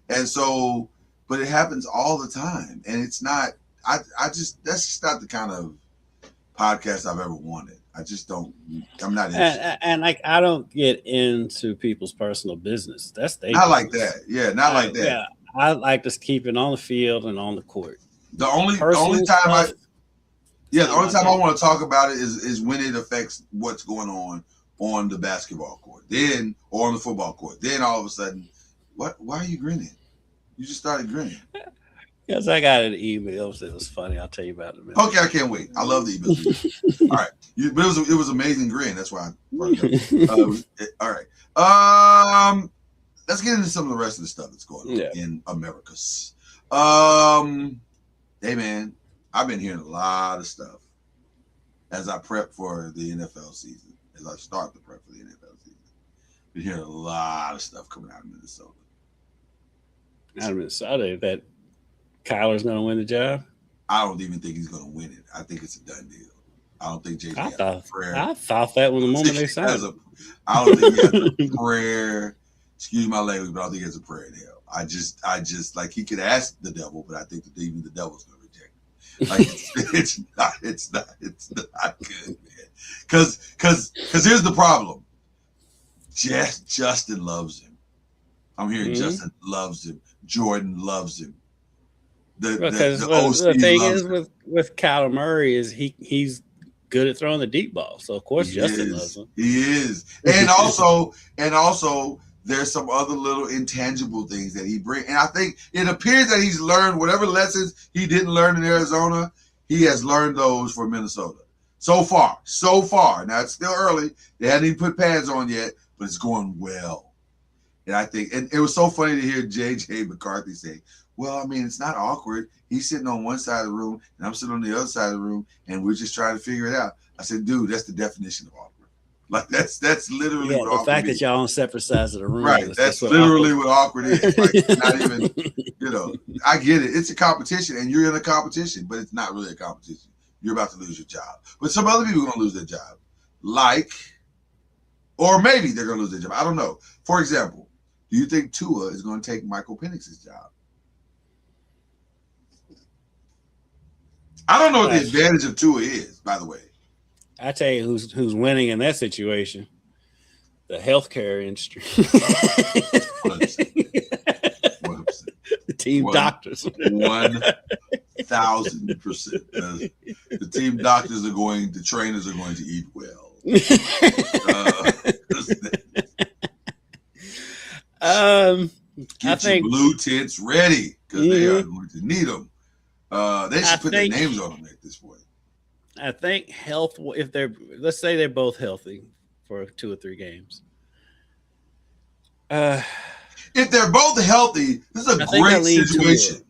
And so, but it happens all the time. And it's not, that's just not the kind of podcast I've ever wanted. I'm not interested. And like, I don't get into people's personal business. That's not like that. Yeah, not like that. Yeah, I like to keep it on the field and on the court. The only time I want to talk about it is when it affects what's going on the basketball court, then or on the football court. Then all of a sudden, why are you grinning? You just started grinning. Because I got an email that was funny. I'll tell you about it in a minute. Okay, I can't wait. I love the emails. All right, but it was amazing grin. That's why I brought it up. All right. Let's get into some of the rest of the stuff that's going on in Americas. Hey man, I've been hearing a lot of stuff as I prep for the NFL season. As I start the prep for the NFL season, been hearing a lot of stuff coming out of Minnesota. Out of Minnesota, that Kyler's going to win the job? I don't even think he's going to win it. I think it's a done deal. I don't think JJ has a prayer. I thought that when the moment they signed him. I don't think he has a prayer. Excuse my language, but I don't think he has a prayer in hell. I just like he could ask the devil, but I think that even the devil's going to reject him. Like it's not good, man. Because here's the problem. Justin loves him. I'm hearing Justin loves him. Jordan loves him. The thing is with Kyler Murray is he's good at throwing the deep ball. So of course Justin loves him. He is. And also there's some other little intangible things that he brings. And I think it appears that he's learned whatever lessons he didn't learn in Arizona, he has learned those for Minnesota. So far. Now it's still early. They hadn't even put pads on yet, but it's going well. And I think, and it was so funny to hear J.J. McCarthy say, well, I mean, it's not awkward. He's sitting on one side of the room, and I'm sitting on the other side of the room, and we're just trying to figure it out. I said, dude, that's the definition of awkward. Like, that's literally what awkward is. The fact that y'all on separate sides of the room. Right, that's literally what awkward is. Like, not even, I get it. It's a competition, and you're in a competition, but it's not really a competition. You're about to lose your job. But some other people are going to lose their job. Or maybe they're going to lose their job. I don't know. For example, do you think Tua is going to take Michael Penix's job? I don't know what the advantage of Tua is, by the way. I tell you who's winning in that situation. The healthcare industry. 100%. The team doctors. 1,000%. The team doctors the trainers are going to eat well. Get your blue tents ready because they are going to need them. They should put their names on them at this point. I think health. If let's say they're both healthy for 2 or 3 games. If they're both healthy, this is a great situation.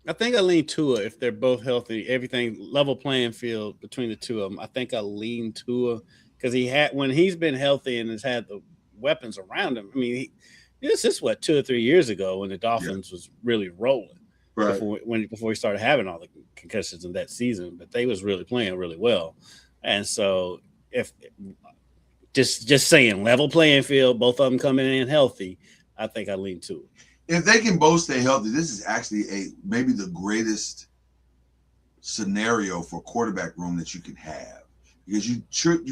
I think I lean Tua if they're both healthy. Everything level playing field between the two of them. I think I lean Tua because when he's been healthy and has had the weapons around him. I mean, this is 2 or 3 years ago when the Dolphins was really rolling. Right. Before he started having all the concussions in that season, but they was really playing really well. And so if just saying level playing field, both of them coming in healthy, I think I lean Tua. If they can both stay healthy, this is actually maybe the greatest scenario for quarterback room that you can have, because you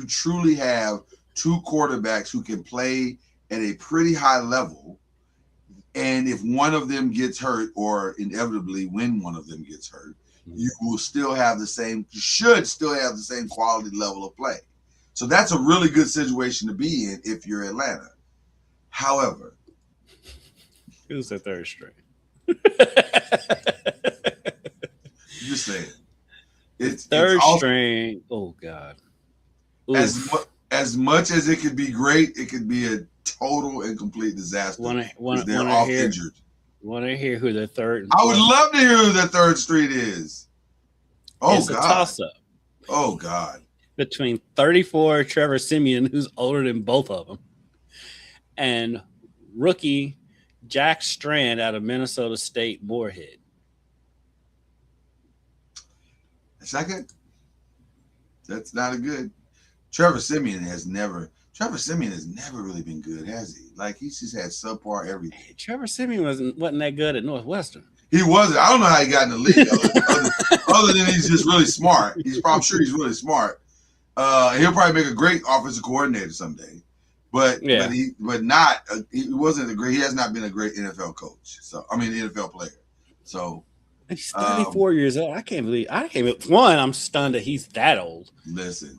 truly have 2 quarterbacks who can play at a pretty high level, and if one of them gets hurt, or inevitably when one of them gets hurt, you will still have should still have the same quality level of play. So that's a really good situation to be in if you're Atlanta. However, who's the third string? Just saying. It's third string. Oh God. As much as it could be great, it could be a total and complete disaster. They're all injured. Want to hear who the third? I would love to hear who the third string is. Oh it's God. A toss-up. Oh God. Between 34 Trevor Siemian, who's older than both of them, and rookie Jack Strand out of Minnesota State Moorhead. That's not good. That's not a good. Trevor Siemian has never really been good, has he? Like, he's just had subpar everything. Hey, Trevor Siemian wasn't that good at Northwestern. He wasn't. I don't know how he got in the league, other than he's just really smart. I'm sure he's really smart. He'll probably make a great offensive coordinator someday. But he wasn't he has not been a great NFL coach. So NFL player. So he's 34 years old. One, I'm stunned that he's that old. Listen.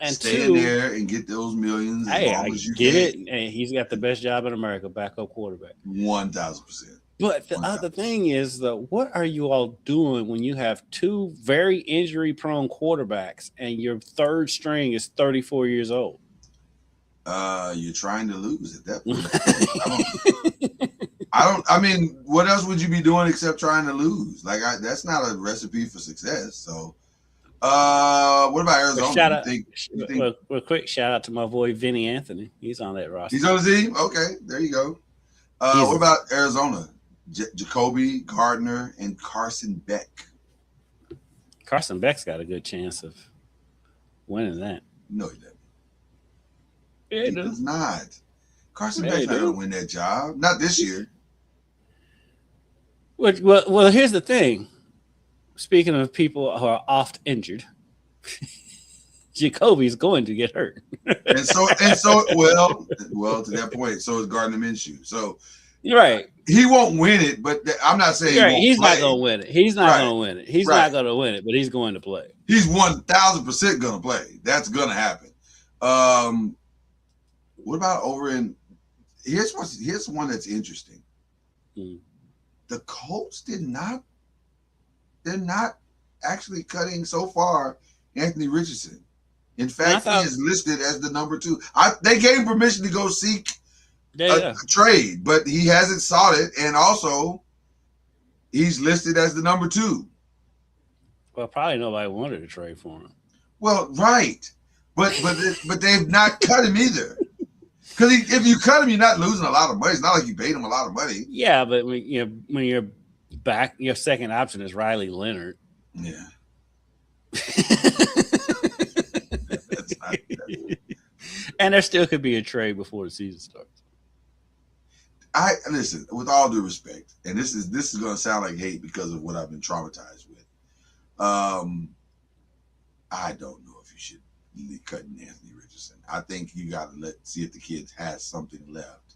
And stay in there and get those millions as long as you get it. And he's got the best job in America, backup quarterback. 1,000%. But the other thing is, what are you all doing when you have 2 very injury-prone quarterbacks and your third string is 34 years old? You're trying to lose at that point. What else would you be doing except trying to lose? That's not a recipe for success. So, what about Arizona? Quick shout out to my boy Vinny Anthony. He's on that roster. He's on the team? Okay, there you go. What about Arizona? Jacoby, Gardner, and Carson Beck. Carson Beck's got a good chance of winning that. No, he doesn't. Yeah, he does not. Carson Beck's not going to win that job. Not this year. Well, here's the thing. Speaking of people who are oft injured, Jacoby's going to get hurt. and so well, to that point, so is Gardner Minshew. So right. He won't win it, but I'm not saying he's not going to win it. He's not going to win it. He's not going to win it, but he's going to play. He's 1,000% going to play. That's going to happen. What about over in here's one that's interesting. The Colts they're not actually cutting so far Anthony Richardson. In fact, he is listed as the number 2. They gave him permission to go seek a trade, but he hasn't sought it, and also he's listed as the number 2. Well, probably nobody wanted to trade for him. Well, right, but they've not cut him either. Because if you cut him, you're not losing a lot of money. It's not like you paid him a lot of money. Yeah, but when you're back, your second option is Riley Leonard. Yeah. And there still could be a trade before the season starts. Listen, with all due respect, and this is going to sound like hate because of what I've been traumatized with. I don't know if you should be cutting Anthony Richardson. I think you got to see if the kid has something left,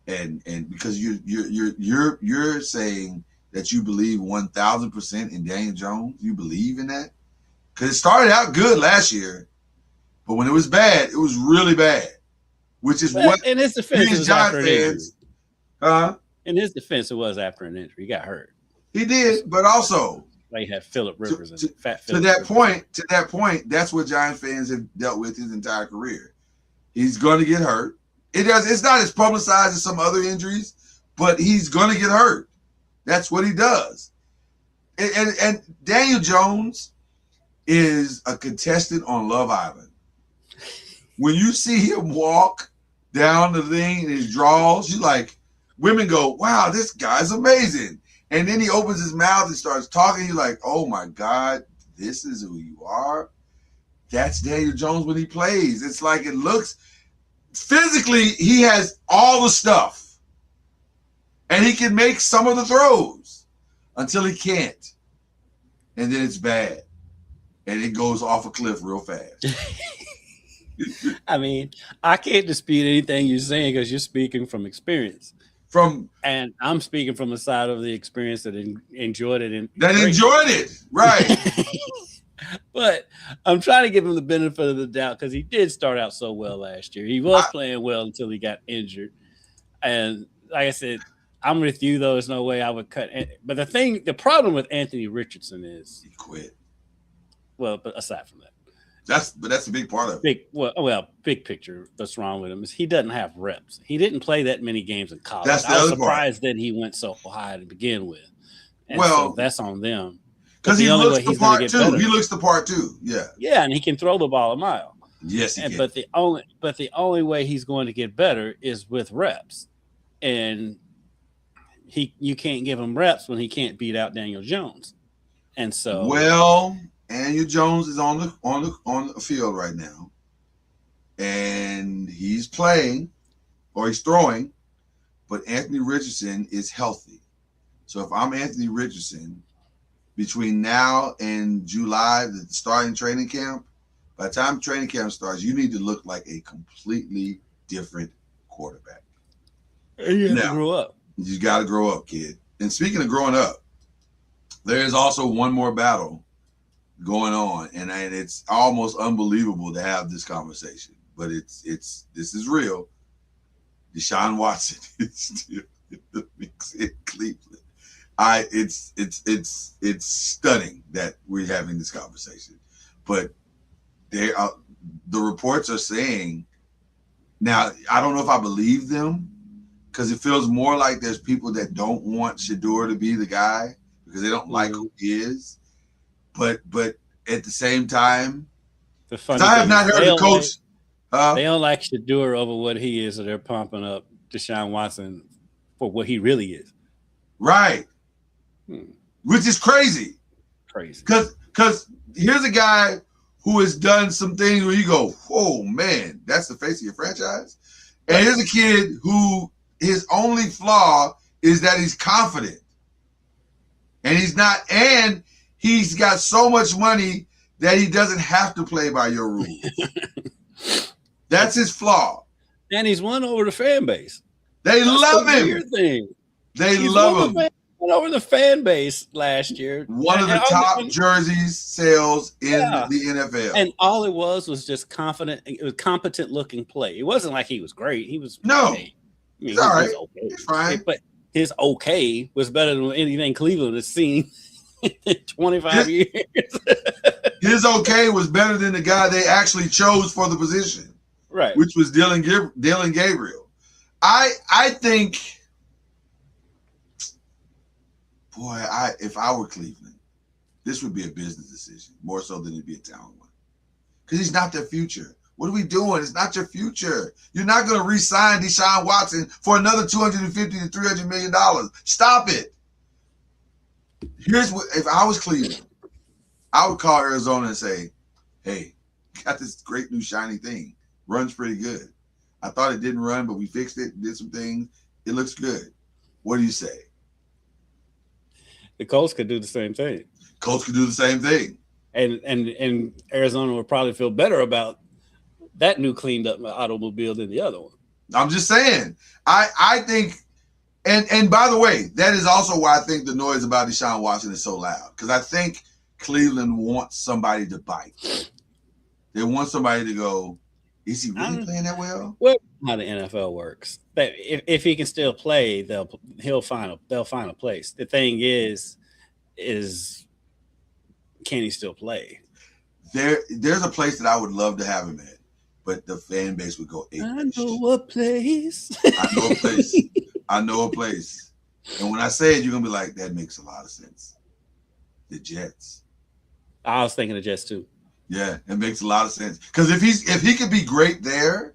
and because you're saying that you believe 1,000% in Daniel Jones. You believe in that because it started out good last year, but when it was bad, it was really bad. Which is what in his defense, Giants fans. in his defense, it was after an injury. He got hurt. He did, but also they had Phillip Rivers and Fat to Phillip that Rivers. point. To that point, that's what Giant fans have dealt with his entire career. He's going to get hurt. It's not as publicized as some other injuries, but he's going to get hurt. That's what he does. And Daniel Jones is a contestant on Love Island. When you see him walk down the thing in his draws, you like, women go, wow, this guy's amazing. And then he opens his mouth and starts talking. You're like, oh my God, this is who you are. That's Daniel Jones when he plays. It's like it looks physically, he has all the stuff. And he can make some of the throws until he can't. And then it's bad. And it goes off a cliff real fast. I mean, I can't dispute anything you're saying because you're speaking from experience. And I'm speaking from the side of the experience that enjoyed it. Enjoyed it, right. But I'm trying to give him the benefit of the doubt because he did start out so well last year. He was playing well until he got injured. And like I said, I'm with you, though. There's no way I would cut. But the problem with Anthony Richardson is he quit. Well, but aside from that. That's a big part of it. Big picture. What's wrong with him is he doesn't have reps. He didn't play that many games in college. That's the I was other surprised that he went so high to begin with. And so that's on them. Because he looks the part too. He looks the part too. Yeah. Yeah, and he can throw the ball a mile. Yes, he can. But the only way he's going to get better is with reps, and you can't give him reps when he can't beat out Daniel Jones. And so Daniel Jones is on the field right now, and he's playing or he's throwing, but Anthony Richardson is healthy. So if I'm Anthony Richardson, between now and July, the starting training camp, by the time training camp starts, you need to look like a completely different quarterback. And you have to grow up. You got to grow up, kid. And speaking of growing up, there is also one more battle going on, and it's almost unbelievable to have this conversation, but this is real. Deshaun Watson is still in the mix in Cleveland. It's stunning that we're having this conversation, but the reports are saying now. I don't know if I believe them because it feels more like there's people that don't want Shedeur to be the guy because they don't like who he is. But at the same time, I have not heard the coach. They don't like Shedeur over what he is, so they're pumping up Deshaun Watson for what he really is. Right. Which is crazy. Because here's a guy who has done some things where you go, whoa, man, that's the face of your franchise. And here's a kid who his only flaw is that he's confident. And he's got so much money that he doesn't have to play by your rules. That's his flaw. And he's won over the fan base. They love him. Weird thing. They love him. Won over the fan base last year. One of the top jerseys sales in the NFL. And all it was just confident. It was competent looking play. It wasn't like he was great. He was okay. He's all right. Okay. He's fine. But his okay was better than anything Cleveland has seen in 25 years. His okay was better than the guy they actually chose for the position. Right. Which was Dylan Gabriel. I think, boy, if I were Cleveland, this would be a business decision more so than it'd be a talent one. Because he's not their future. What are we doing? It's not your future. You're not going to re-sign Deshaun Watson for another $250 to $300 million. Stop it. Here's what, if I was Cleveland, I would call Arizona and say, hey, got this great new shiny thing. Runs pretty good. I thought it didn't run, but we fixed it, did some things. It looks good. What do you say? The Colts could do the same thing. Colts could do the same thing. And Arizona would probably feel better about that new cleaned up automobile than the other one. I'm just saying. I think, and by the way, that is also why I think the noise about Deshaun Watson is so loud. Because I think Cleveland wants somebody to bite. They want somebody to go, Is he really playing that well? Well, how the NFL works. That if he can still play, they'll find a place. The thing is can he still play? There's a place that I would love to have him at, but the fan base would go. I know a place. I know a place. I know a place. And when I say it, you're gonna be like, that makes a lot of sense. The Jets. I was thinking the Jets too. Yeah, it makes a lot of sense. Because if he could be great there,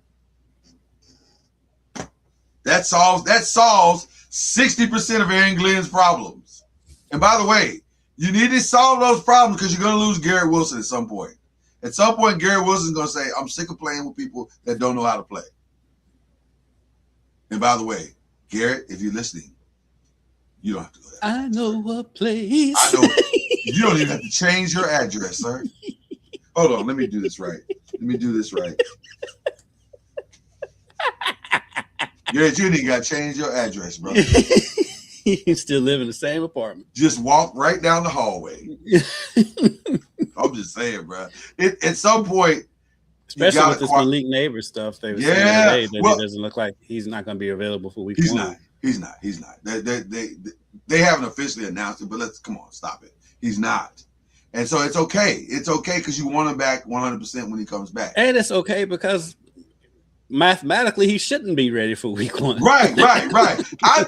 that solves 60% of Aaron Glenn's problems. And by the way, you need to solve those problems because you're going to lose Garrett Wilson at some point. At some point, Garrett Wilson's going to say, I'm sick of playing with people that don't know how to play. And by the way, Garrett, if you're listening, you don't have to go there. I know a place. I know. You don't even have to change your address, sir. Hold on. Let me do this right. Garrett, you ain't got to change your address, bro. You still live in the same apartment. Just walk right down the hallway. I'm just saying, bro. At some point, especially with this Malik Neighbors stuff, they were saying today that it doesn't look like he's not going to be available for week one. He's not. They haven't officially announced it, but come on, stop it. He's not. And so it's okay. It's okay because you want him back 100% when he comes back. And it's okay because mathematically he shouldn't be ready for week one. Right.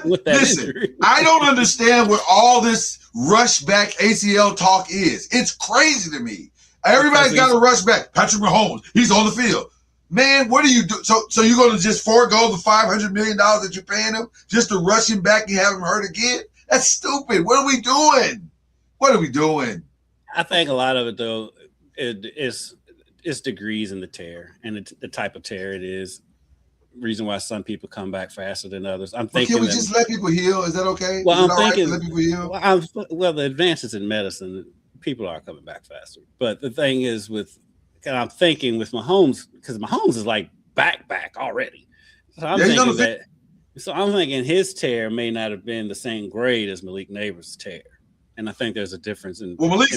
Listen, I don't understand what all this rush back ACL talk is. It's crazy to me. Everybody's got to rush back. Patrick Mahomes, he's on the field. Man, what do you do? So you're going to just forego the $500 million that you're paying him just to rush him back and have him hurt again? That's stupid. What are we doing? I think a lot of it, though, is degrees in the tear and the type of tear it is. Reason why some people come back faster than others. I'm thinking. Can we just let people heal? Is that okay? Well, I'm thinking. Let people heal? Well, the advances in medicine, people are coming back faster. But the thing is, I'm thinking with Mahomes, because Mahomes is like back already. So I'm thinking his tear may not have been the same grade as Malik Neighbors' tear. And I think there's a difference in. Well, Malik's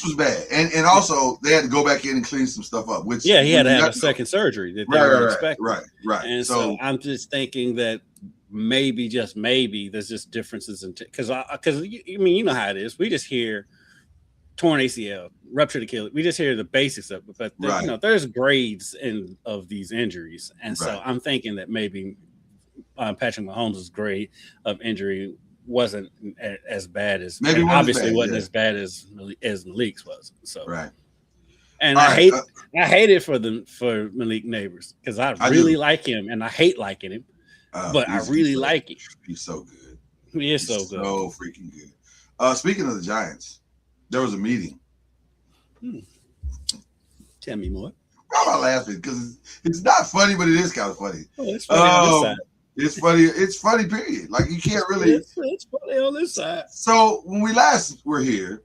was bad, and also they had to go back in and clean some stuff up. Which he had to have a second surgery that they were expecting. Right. And so I'm just thinking that maybe, just maybe, there's just differences in because you know how it is. We just hear torn ACL, ruptured Achilles. We just hear the basics of it, but there's grades of these injuries, and so I'm thinking that maybe Patrick Mahomes' grade of injury wasn't as bad as wasn't as bad as Malik's was. So and I hate it for Malik Neighbors because I really like him and I hate liking him, but I really like him. He's so good. He is so good. So freaking good. Speaking of the Giants, there was a meeting. Tell me more. I'm not laughing because it's not funny, but it is kind of funny. Oh, it's funny on this side. It's funny. It's funny, period. Like you can't really. It's funny on this side. So when we last were here,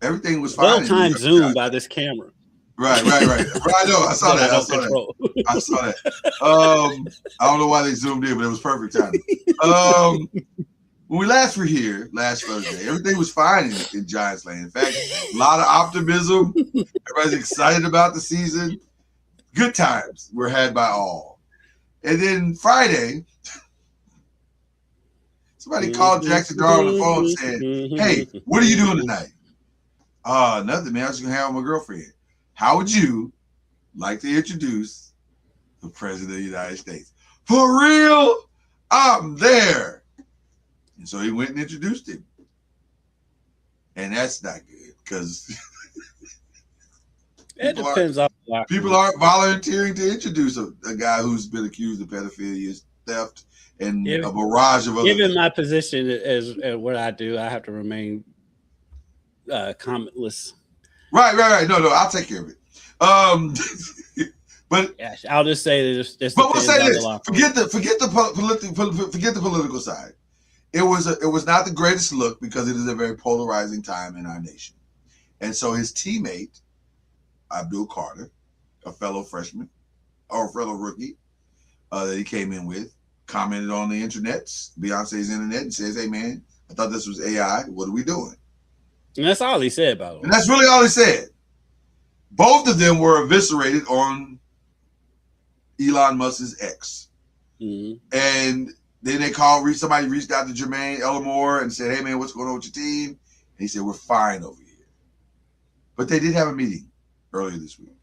everything was fine. Well-timed zoom by this camera. Right. I know. I saw that. I saw that. I don't know why they zoomed in, but it was perfect timing. When we last were here last Thursday, everything was fine in Giants land. In fact, a lot of optimism. Everybody's excited about the season. Good times were had by all. And then Friday, somebody called Jackson Dar on the phone and said, "Hey, what are you doing tonight?" Nothing, man. I was just gonna hang out with my girlfriend. How would you like to introduce the President of the United States? For real? I'm there. And so he went and introduced him. And that's not good because it depends on people aren't volunteering to introduce a guy who's been accused of pedophilia, theft, and a barrage of other given my position as what I do, I have to remain commentless. Right. No, I'll take care of it. But I'll just say this. But we'll say this: forget the political side. It was not the greatest look because it is a very polarizing time in our nation, and so his teammate Abdul Carter, a fellow freshman or a fellow rookie that he came in with, commented on the Beyonce's internet, and says, "Hey man, I thought this was AI. What are we doing?" And that's all he said about it. And that's really all he said. Both of them were eviscerated on Elon Musk's X. Mm-hmm. And then somebody reached out to Jermaine Ellamore and said, hey, man, what's going on with your team? And he said, we're fine over here. But they did have a meeting earlier this week.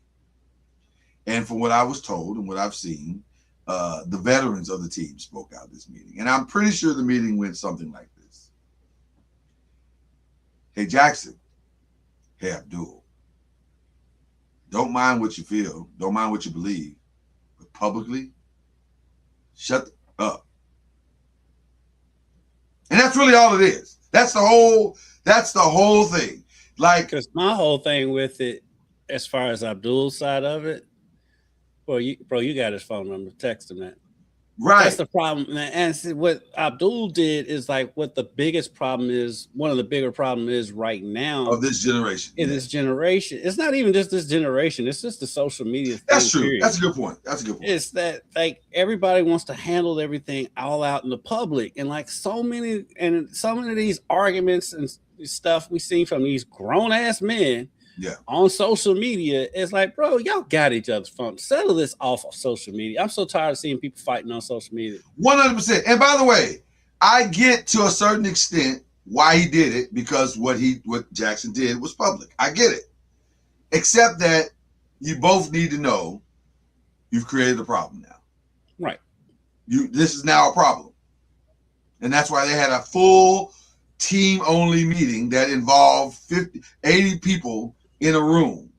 And from what I was told and what I've seen, the veterans of the team spoke out at this meeting. And I'm pretty sure the meeting went something like this. Hey, Jackson. Hey, Abdul. Don't mind what you feel. Don't mind what you believe. But publicly, shut up. And that's really all it is. That's the whole thing. Like, because my whole thing with it, as far as Abdul's side of it, you got his phone number. Text him that. Right. That's the problem, man. And see, what Abdul did is like what the biggest problem is. One of the bigger problem is right now of this generation. In this generation, it's not even just this generation. It's just the social media. That's true. Period. That's a good point. It's that like everybody wants to handle everything all out in the public, and like so many of these arguments and stuff we see from these grown ass men. Yeah. On social media, it's like, bro, y'all got each other's phone. Settle this off of social media. I'm so tired of seeing people fighting on social media. 100%. And by the way, I get to a certain extent why he did it, because what Jackson did was public. I get it. Except that you both need to know you've created a problem now. Right. This is now a problem. And that's why they had a full team-only meeting that involved 80 people in a room.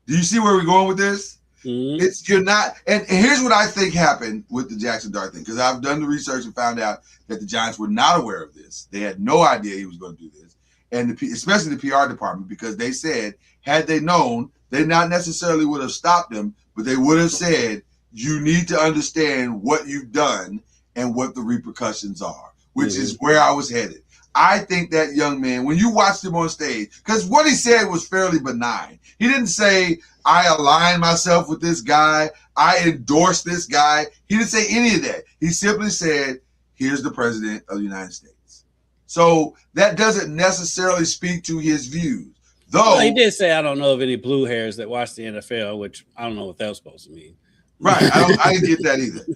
Do you see where we're going with this? Mm-hmm. And here's what I think happened with the Jackson Dart thing, because I've done the research and found out that the Giants were not aware of this. They had no idea he was going to do this, and especially the PR department, because they said had they known, they not necessarily would have stopped him, but they would have said, you need to understand what you've done and what the repercussions are, which is where I was headed. I think that young man, when you watched him on stage, because what he said was fairly benign. He didn't say, I align myself with this guy, I endorse this guy. He didn't say any of that. He simply said, here's the president of the United States. So that doesn't necessarily speak to his views. Though he did say, I don't know of any blue hairs that watch the NFL, which I don't know what that was supposed to mean. Right. I didn't get that either.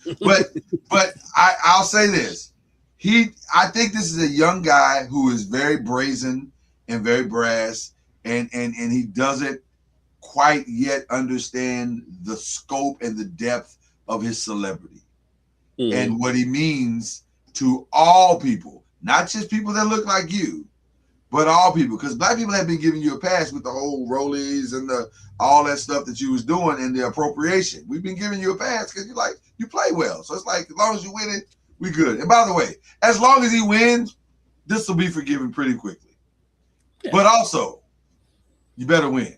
But I'll say this. I think this is a young guy who is very brazen and very brass, and he doesn't quite yet understand the scope and the depth of his celebrity and what he means to all people, not just people that look like you, but all people. Because black people have been giving you a pass with the whole rollies and all that stuff that you was doing and the appropriation. We've been giving you a pass because you play well. So it's like, as long as you win it, we good. And by the way, as long as he wins, this will be forgiven pretty quickly. Yeah. But also, you better win.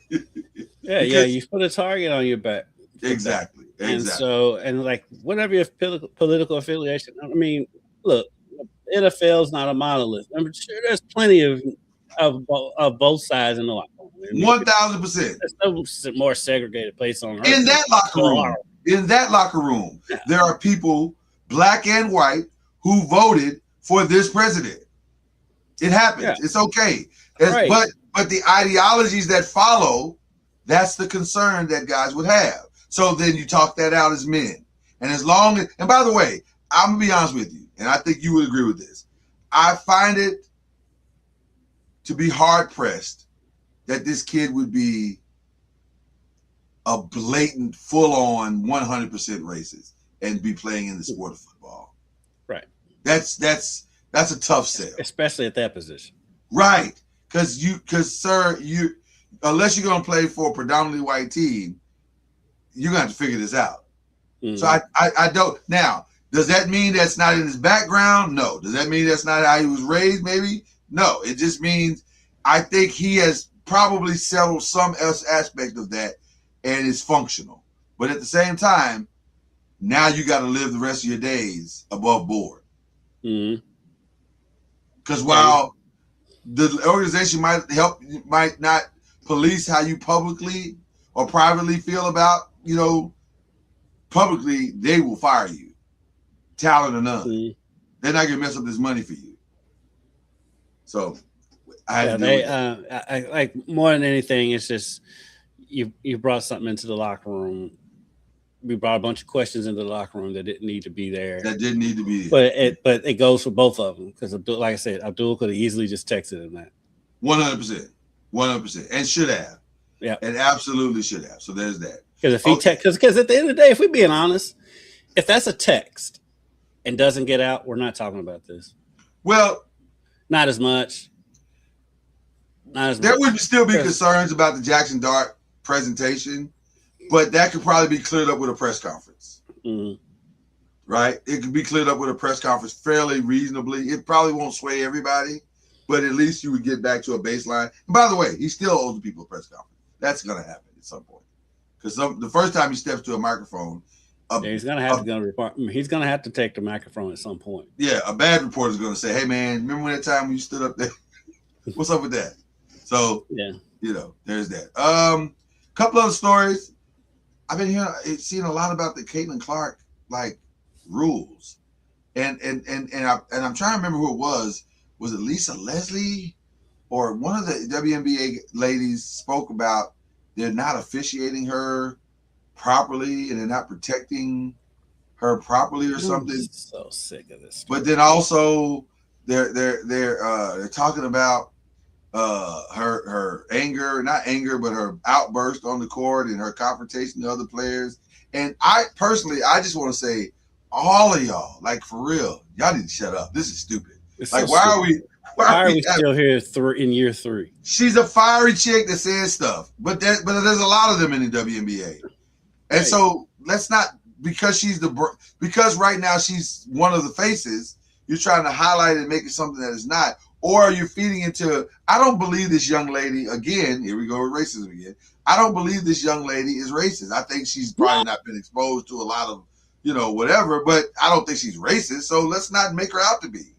You put a target on your back. Exactly. And so, like, whatever your political affiliation, I mean, look, NFL is not a monolith. I'm sure there's plenty of both sides in the locker room. 1,000%. There's no more segregated place on earth. In that locker room, there are people, black and white, who voted for this president. It happens. Yeah. It's okay. Right. But the ideologies that follow, that's the concern that guys would have. So then you talk that out as men. And and by the way, I'm going to be honest with you, and I think you would agree with this. I find it to be hard-pressed that this kid would be a blatant, full-on, 100% racist and be playing in the sport of football. Right. That's a tough sell, especially at that position. Right, because sir, unless you're gonna play for a predominantly white team, you're gonna have to figure this out. Mm-hmm. So I don't. Now, does that mean that's not in his background? No. Does that mean that's not how he was raised? Maybe. No. It just means I think he has probably settled some aspect of that and is functional. But at the same time, now you got to live the rest of your days above board. Because while the organization might not police how you publicly or privately feel about, publicly, they will fire you. Talent or none. They're not going to mess up this money for you. So I had to they I like more than anything. It's just you brought something into the locker room. We brought a bunch of questions into the locker room that didn't need to be there. That didn't need to be there. But it goes for both of them because, like I said, Abdul could have easily just texted him that. 100%, and should have. Yeah, and absolutely should have. So there's that. Because if he because at the end of the day, if we're being honest, if that's a text and doesn't get out, we're not talking about this. Well, not as much. There would still be concerns about the Jackson Dart presentation, but that could probably be cleared up with a press conference. Mm-hmm. Right? It could be cleared up with a press conference fairly reasonably. It probably won't sway everybody, but at least you would get back to a baseline. And by the way, he still owes the people a press conference. That's going to happen at some point. Because the first time he steps to a microphone, he's going to have to he's going to have to take the microphone at some point. Yeah, a bad reporter is going to say, "Hey, man, remember when that time when you stood up there? What's up with that?" So, yeah, there's that. Couple other stories. I've been seeing a lot about the Caitlin Clark rules, and I'm trying to remember who it was. Was it Lisa Leslie or one of the WNBA ladies spoke about they're not officiating her properly and they're not protecting her properly or something. I'm so sick of this. But then also they're talking about her anger, not anger, but her outburst on the court and her confrontation to other players. And I personally, I just want to say, all of y'all, for real, y'all need to shut up. This is stupid. It's why stupid. are we still here in year 3? She's a fiery chick that says stuff, but there's a lot of them in the WNBA, and right. So let's not because right now she's one of the faces. You're trying to highlight and make it something that is not, or you're feeding into. I don't believe this young lady again. Here we go with racism again. I don't believe this young lady is racist. I think she's probably not been exposed to a lot of whatever, but I don't think she's racist. So let's not make her out to be.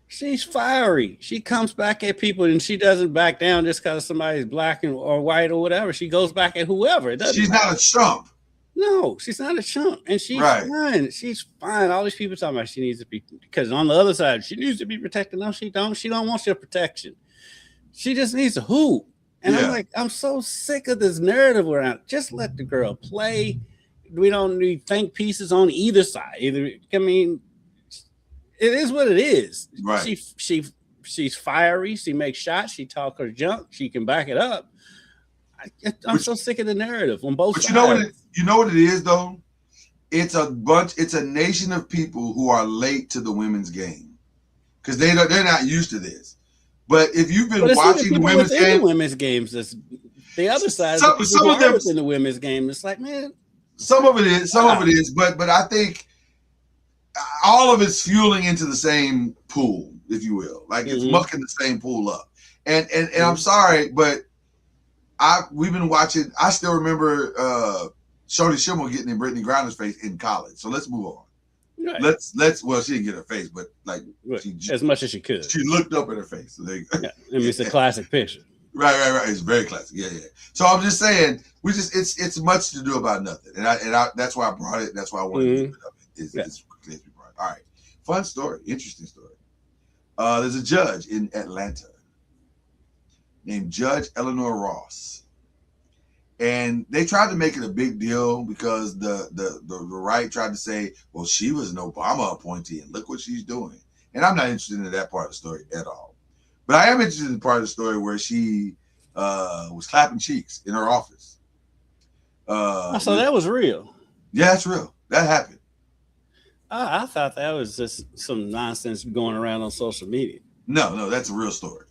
She's fiery. She comes back at people and she doesn't back down just because somebody's black or white or whatever. She goes back at whoever. She's not a chump. No, she's not a chump. And she's fine. She's fine. All these people talking about she needs to be, because on the other side, she needs to be protected. No, she don't. She don't want your protection. She just needs to hoop. And I'm so sick of this narrative around. Just let the girl play. We don't need think pieces on either side. It is what it is. Right. She's fiery. She makes shots. She talks her junk. She can back it up. I'm so sick of the narrative on both sides. You know what it is though? It's a nation of people who are late to the women's game because they're not used to this. But if you've been watching the women's games, that's the other side. Some of them in the women's game. It's like, man, some of it is. But I think all of it's fueling into the same pool, if you will. It's mucking the same pool up. And I'm sorry, but we've been watching. I still remember Shorty Schimmel getting in Brittany Griner's face in college. So let's move on. Right. Let's. Well, she didn't get her face, but as much as she could. She looked up at her face. So it's a classic picture. Right. It's very classic. Yeah. So I'm just saying, it's much to do about nothing, and I that's why I brought it. That's why I wanted to keep it up. All right. Fun story. Interesting story. There's a judge in Atlanta named Judge Eleanor Ross. And they tried to make it a big deal because the right tried to say, well, she was an Obama appointee and look what she's doing. And I'm not interested in that part of the story at all. But I am interested in the part of the story where she was clapping cheeks in her office. So that was real. Yeah, that's real. That happened. I thought that was just some nonsense going around on social media. No, that's a real story.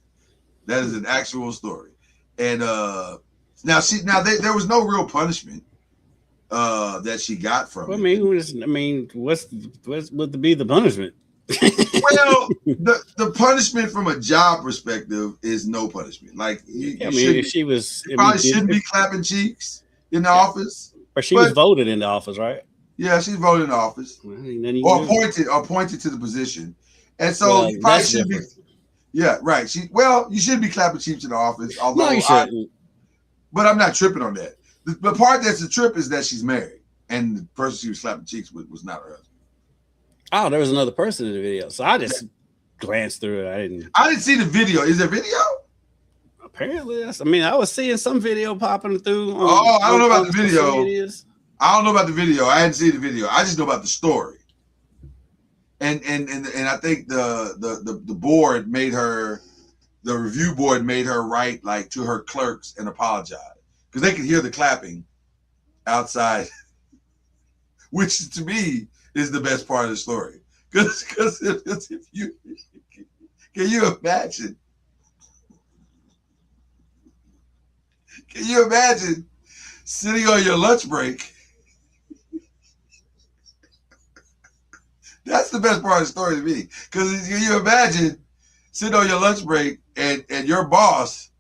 That is an actual story. And there was no real punishment that she got from it. What's would be the punishment? Well, the punishment from a job perspective is no punishment. She probably shouldn't be clapping cheeks in the office. But she was voted into office, right? Yeah, she's voted in office or appointed to the position, and so you probably should be. Yeah, right. You should be clapping cheeks in the office. Although no, you shouldn't. But I'm not tripping on that. The part that's a trip is that she's married, and the person she was clapping cheeks with was not her husband. Oh, there was another person in the video, so I just glanced through it. I didn't see the video. Is there video? Apparently, I mean, I was seeing some video popping through. I don't know about the video. I don't know about the video. I hadn't seen the video. I just know about the story. And I think the board made her, the review board made her write like to her clerks and apologize because they could hear the clapping outside, which to me is the best part of the story. Because if you can you imagine? Can you imagine sitting on your lunch break? That's the best part of the story to me. Because can you imagine sitting on your lunch break and your boss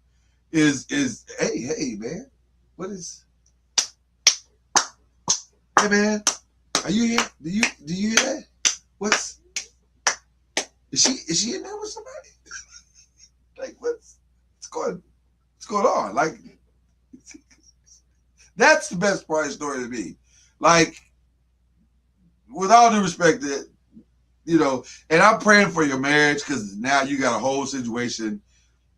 is hey man, what is? Hey man, are you here? Do you hear that? What's? Is she in there with somebody? Like what's going on? Like that's the best part of the story to me. Like with all due respect, that and I'm praying for your marriage because now you got a whole situation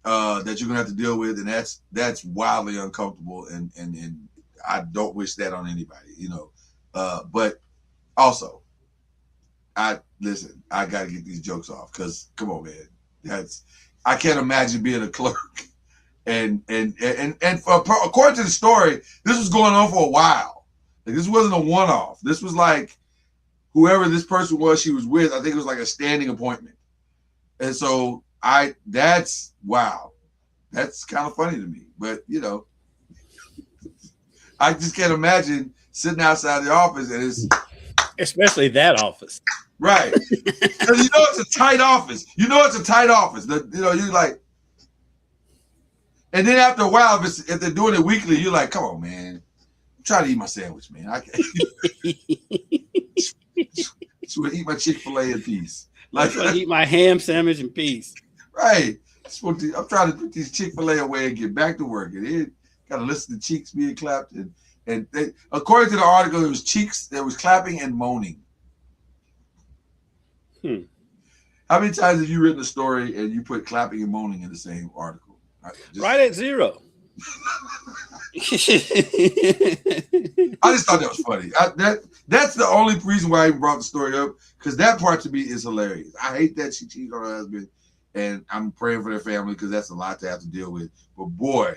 that you're gonna have to deal with, and that's wildly uncomfortable, and I don't wish that on anybody, but also I gotta get these jokes off because come on, man, I can't imagine being a clerk and according to the story, this was going on for a while. Like this wasn't a one-off. This was like whoever this person was she was with, I think it was like a standing appointment. And so that's wow. That's kind of funny to me. But I just can't imagine sitting outside the office and it's especially that office. Right. Because it's a tight office. It's a tight office. You're like, and then after a while, if they're doing it weekly, you're like, come on, man. I'm trying to eat my sandwich, man. I can't. Just want to eat my Chick-fil-A in peace. Like I want to eat my ham sandwich in peace. Right. I'm trying to put these Chick-fil-A away and get back to work. And then got to listen to cheeks being clapped. And according to the article, there was cheeks, there was clapping and moaning. How many times have you written a story and you put clapping and moaning in the same article? Right at 0. I just thought that was funny. That's the only reason why I even brought the story up, because that part to me is hilarious. I hate that she cheated on her husband, and I'm praying for their family because that's a lot to have to deal with. But boy,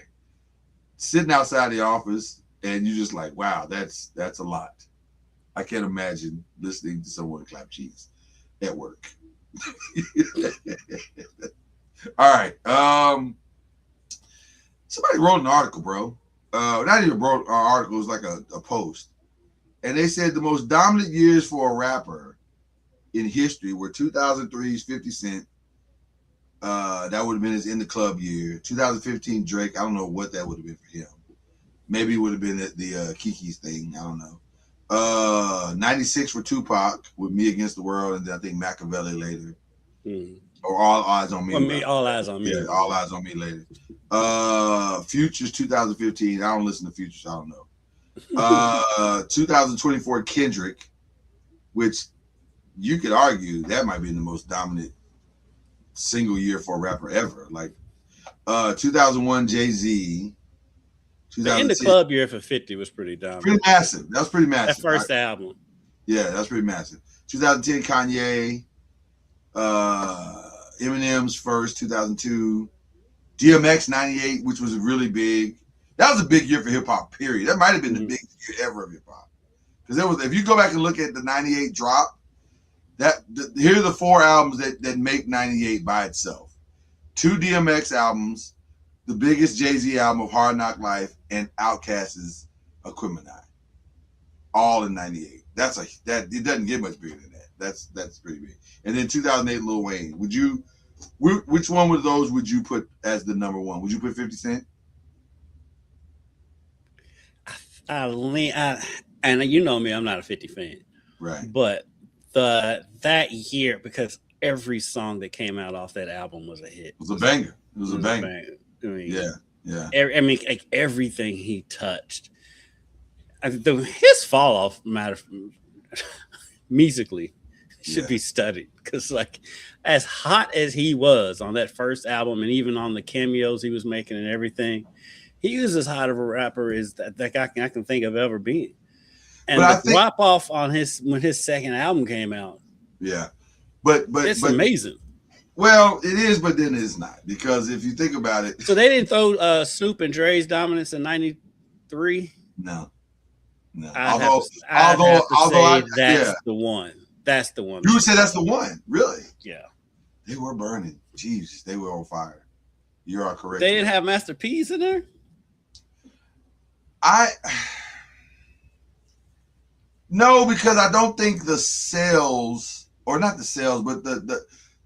sitting outside the office and you're just like, wow, that's a lot. I can't imagine listening to someone clap cheeks at work. All right. Somebody wrote an article, bro. Not even wrote an article, it was like a post. And they said the most dominant years for a rapper in history were 2003's 50 Cent. That would have been his In the Club year. 2015 Drake, I don't know what that would have been for him. Maybe it would have been the Kiki's thing. I don't know. 96 for Tupac with Me Against the World, and then I think Machiavelli later. Or All Eyes on Me. All Eyes on Me. Yeah, All Eyes on Me later. Futures 2015. I don't listen to Futures. I don't know. 2024 Kendrick, which you could argue that might be the most dominant single year for a rapper ever. Like 2001 Jay-Z. The In the Club year for 50 was pretty dominant. Pretty massive. That was pretty massive. That first album. Yeah, that's pretty massive. 2010 Kanye. Eminem's first, 2002. DMX 98, which was really big. That was a big year for hip hop, period. That might have been the biggest year ever of hip hop. Because there was, if you go back and look at the 98 drop, here are the 4 albums that make 98 by itself. 2 DMX albums, the biggest Jay-Z album of Hard Knock Life, and Outkast's Aquemini. All in 98. It doesn't get much bigger than that. That's pretty big. And then 2008 Lil Wayne. Which one of those would you put as the number one? Would you put 50 Cent? And you know me, I'm not a 50 fan. Right. But that year, because every song that came out off that album was a hit. It was a banger. It was a banger. I mean, yeah. Like everything he touched. His fall off musically should be studied, because like as hot as he was on that first album, and even on the cameos he was making and everything, he was as hot of a rapper as that I can think of ever being. And But the drop off on when his second album came out, yeah, but it's amazing. Well, it is, but then it's not, because if you think about it, so they didn't throw Snoop and Dre's dominance in '93. No. Although that's the one. That's the one. You would say that's the one, really? Yeah. They were burning. Jesus, they were on fire. You are correct. They didn't have Master P's in there? No, because I don't think the sales, or not the sales, but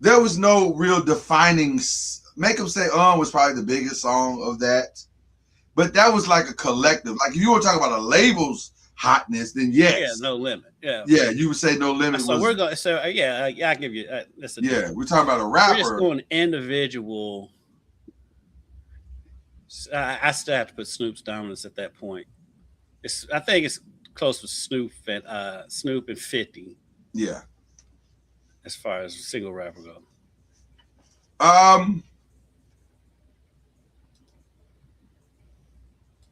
there was no real defining. Make Them Say was probably the biggest song of that. But that was like a collective. Like if you were talking about a label's hotness, then yes. Yeah, No Limit. Yeah. Yeah, you would say No Limit. So we're going. So yeah, I'll give you. We're talking about a rapper. We're just going individual. I still have to put Snoop's dominance at that point. I think it's close with Snoop and 50. Yeah. As far as single rapper go.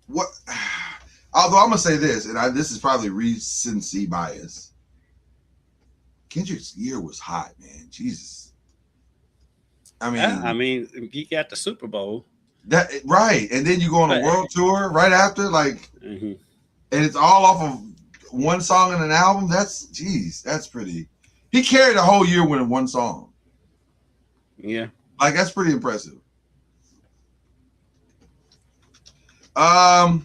What? Although I'm gonna say this, and this is probably recency bias. Kendrick's year was hot, man. Jesus. I mean, he got the Super Bowl. That right, and then you go on a world tour right after, like, and it's all off of one song in an album. That's pretty. He carried a whole year with one song. Yeah, like that's pretty impressive. All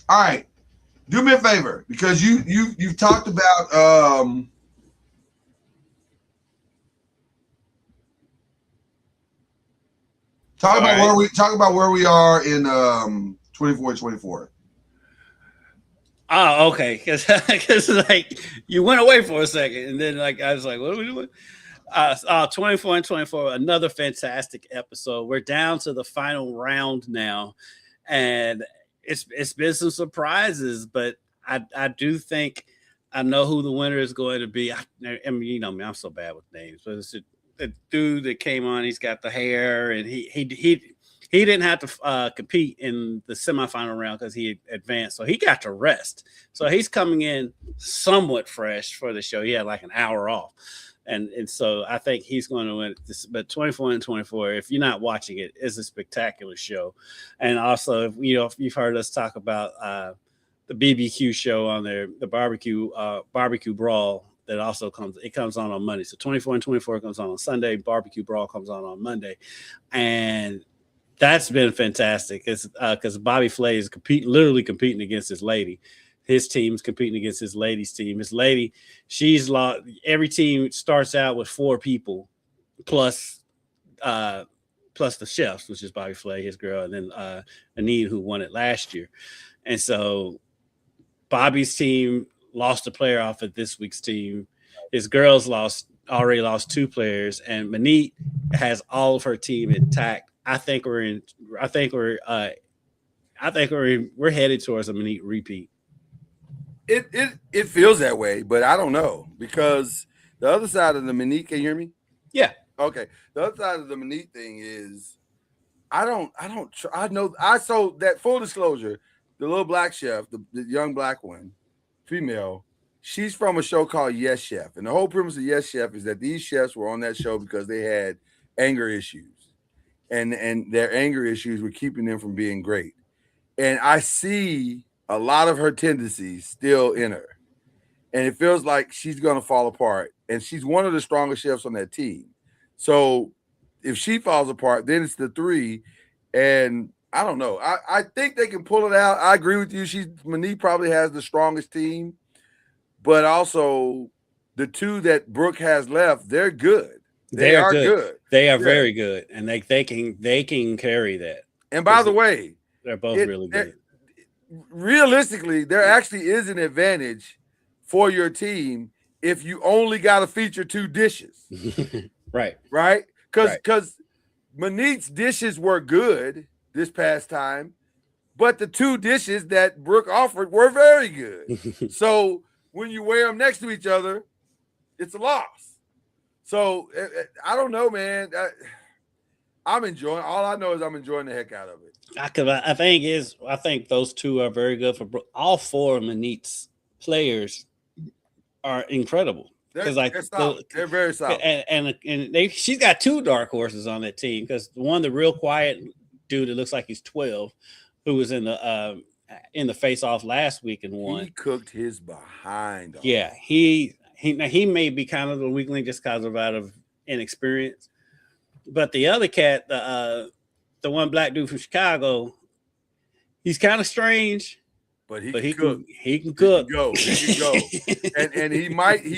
right, do me a favor, because you've talked about Talk about where we are in 24-24. Oh, okay. Because like you went away for a second, and then like I was like, "What are we doing?" 24-24, another fantastic episode. We're down to the final round now, and it's been some surprises, but I do think I know who the winner is going to be. I mean, you know me, I'm so bad with names, but it's the dude that came on. He's got the hair, and he didn't have to compete in the semifinal round because he advanced, so he got to rest. So he's coming in somewhat fresh for the show. He had like an hour off, and so I think he's going to win this. But 24-24, if you're not watching it, is a spectacular show. And also, if you've heard us talk about the BBQ show on there, the barbecue brawl. That also comes on Monday. So 24-24 comes on Sunday. Barbecue Brawl comes on Monday, and that's been fantastic. It's because Bobby Flay is literally competing against his lady. His team's competing against his lady's team. His lady, she's lost. Every team starts out with 4 people, plus the chefs, which is Bobby Flay, his girl, and then Anine, who won it last year. And so Bobby's team lost a player off of this week's team. His girls already lost 2 players, and Manit has all of her team intact. I think we're headed towards a Manit repeat. It feels that way, but I don't know, because the other side of the Manit, can you hear me? Yeah. Okay. The other side of the Manit thing is so that, full disclosure, the little black chef, the young black one, female, she's from a show called Yes Chef. And the whole premise of Yes Chef is that these chefs were on that show because they had anger issues. And their anger issues were keeping them from being great. And I see a lot of her tendencies still in her. And it feels like she's going to fall apart. And she's one of the strongest chefs on that team. So if she falls apart, then it's the 3. And I don't know. I think they can pull it out. I agree with you. Manit probably has the strongest team. But also the 2 that Brooke has left, they're good. They are good. They are very good, and they can carry that. And by the way, they're both really good. Realistically, there actually is an advantage for your team if you only got to feature 2 dishes. Right. Because Manit's dishes were good this past time, but the 2 dishes that Brooke offered were very good. So when you wear them next to each other, it's a loss. So I don't know, man. I'm enjoying. All I know is I'm enjoying the heck out of it. I think those two are very good for all four of Manit's players are incredible. They're solid. They're very solid. And she's got two dark horses on that team because one, the real quiet dude that looks like he's 12, who was in the face off last week and won. He cooked his behind off. Yeah, he may be kind of the weakling just because of out of inexperience. But the other cat, the one black dude from Chicago, he's kind of strange. But he can cook. He can go. and he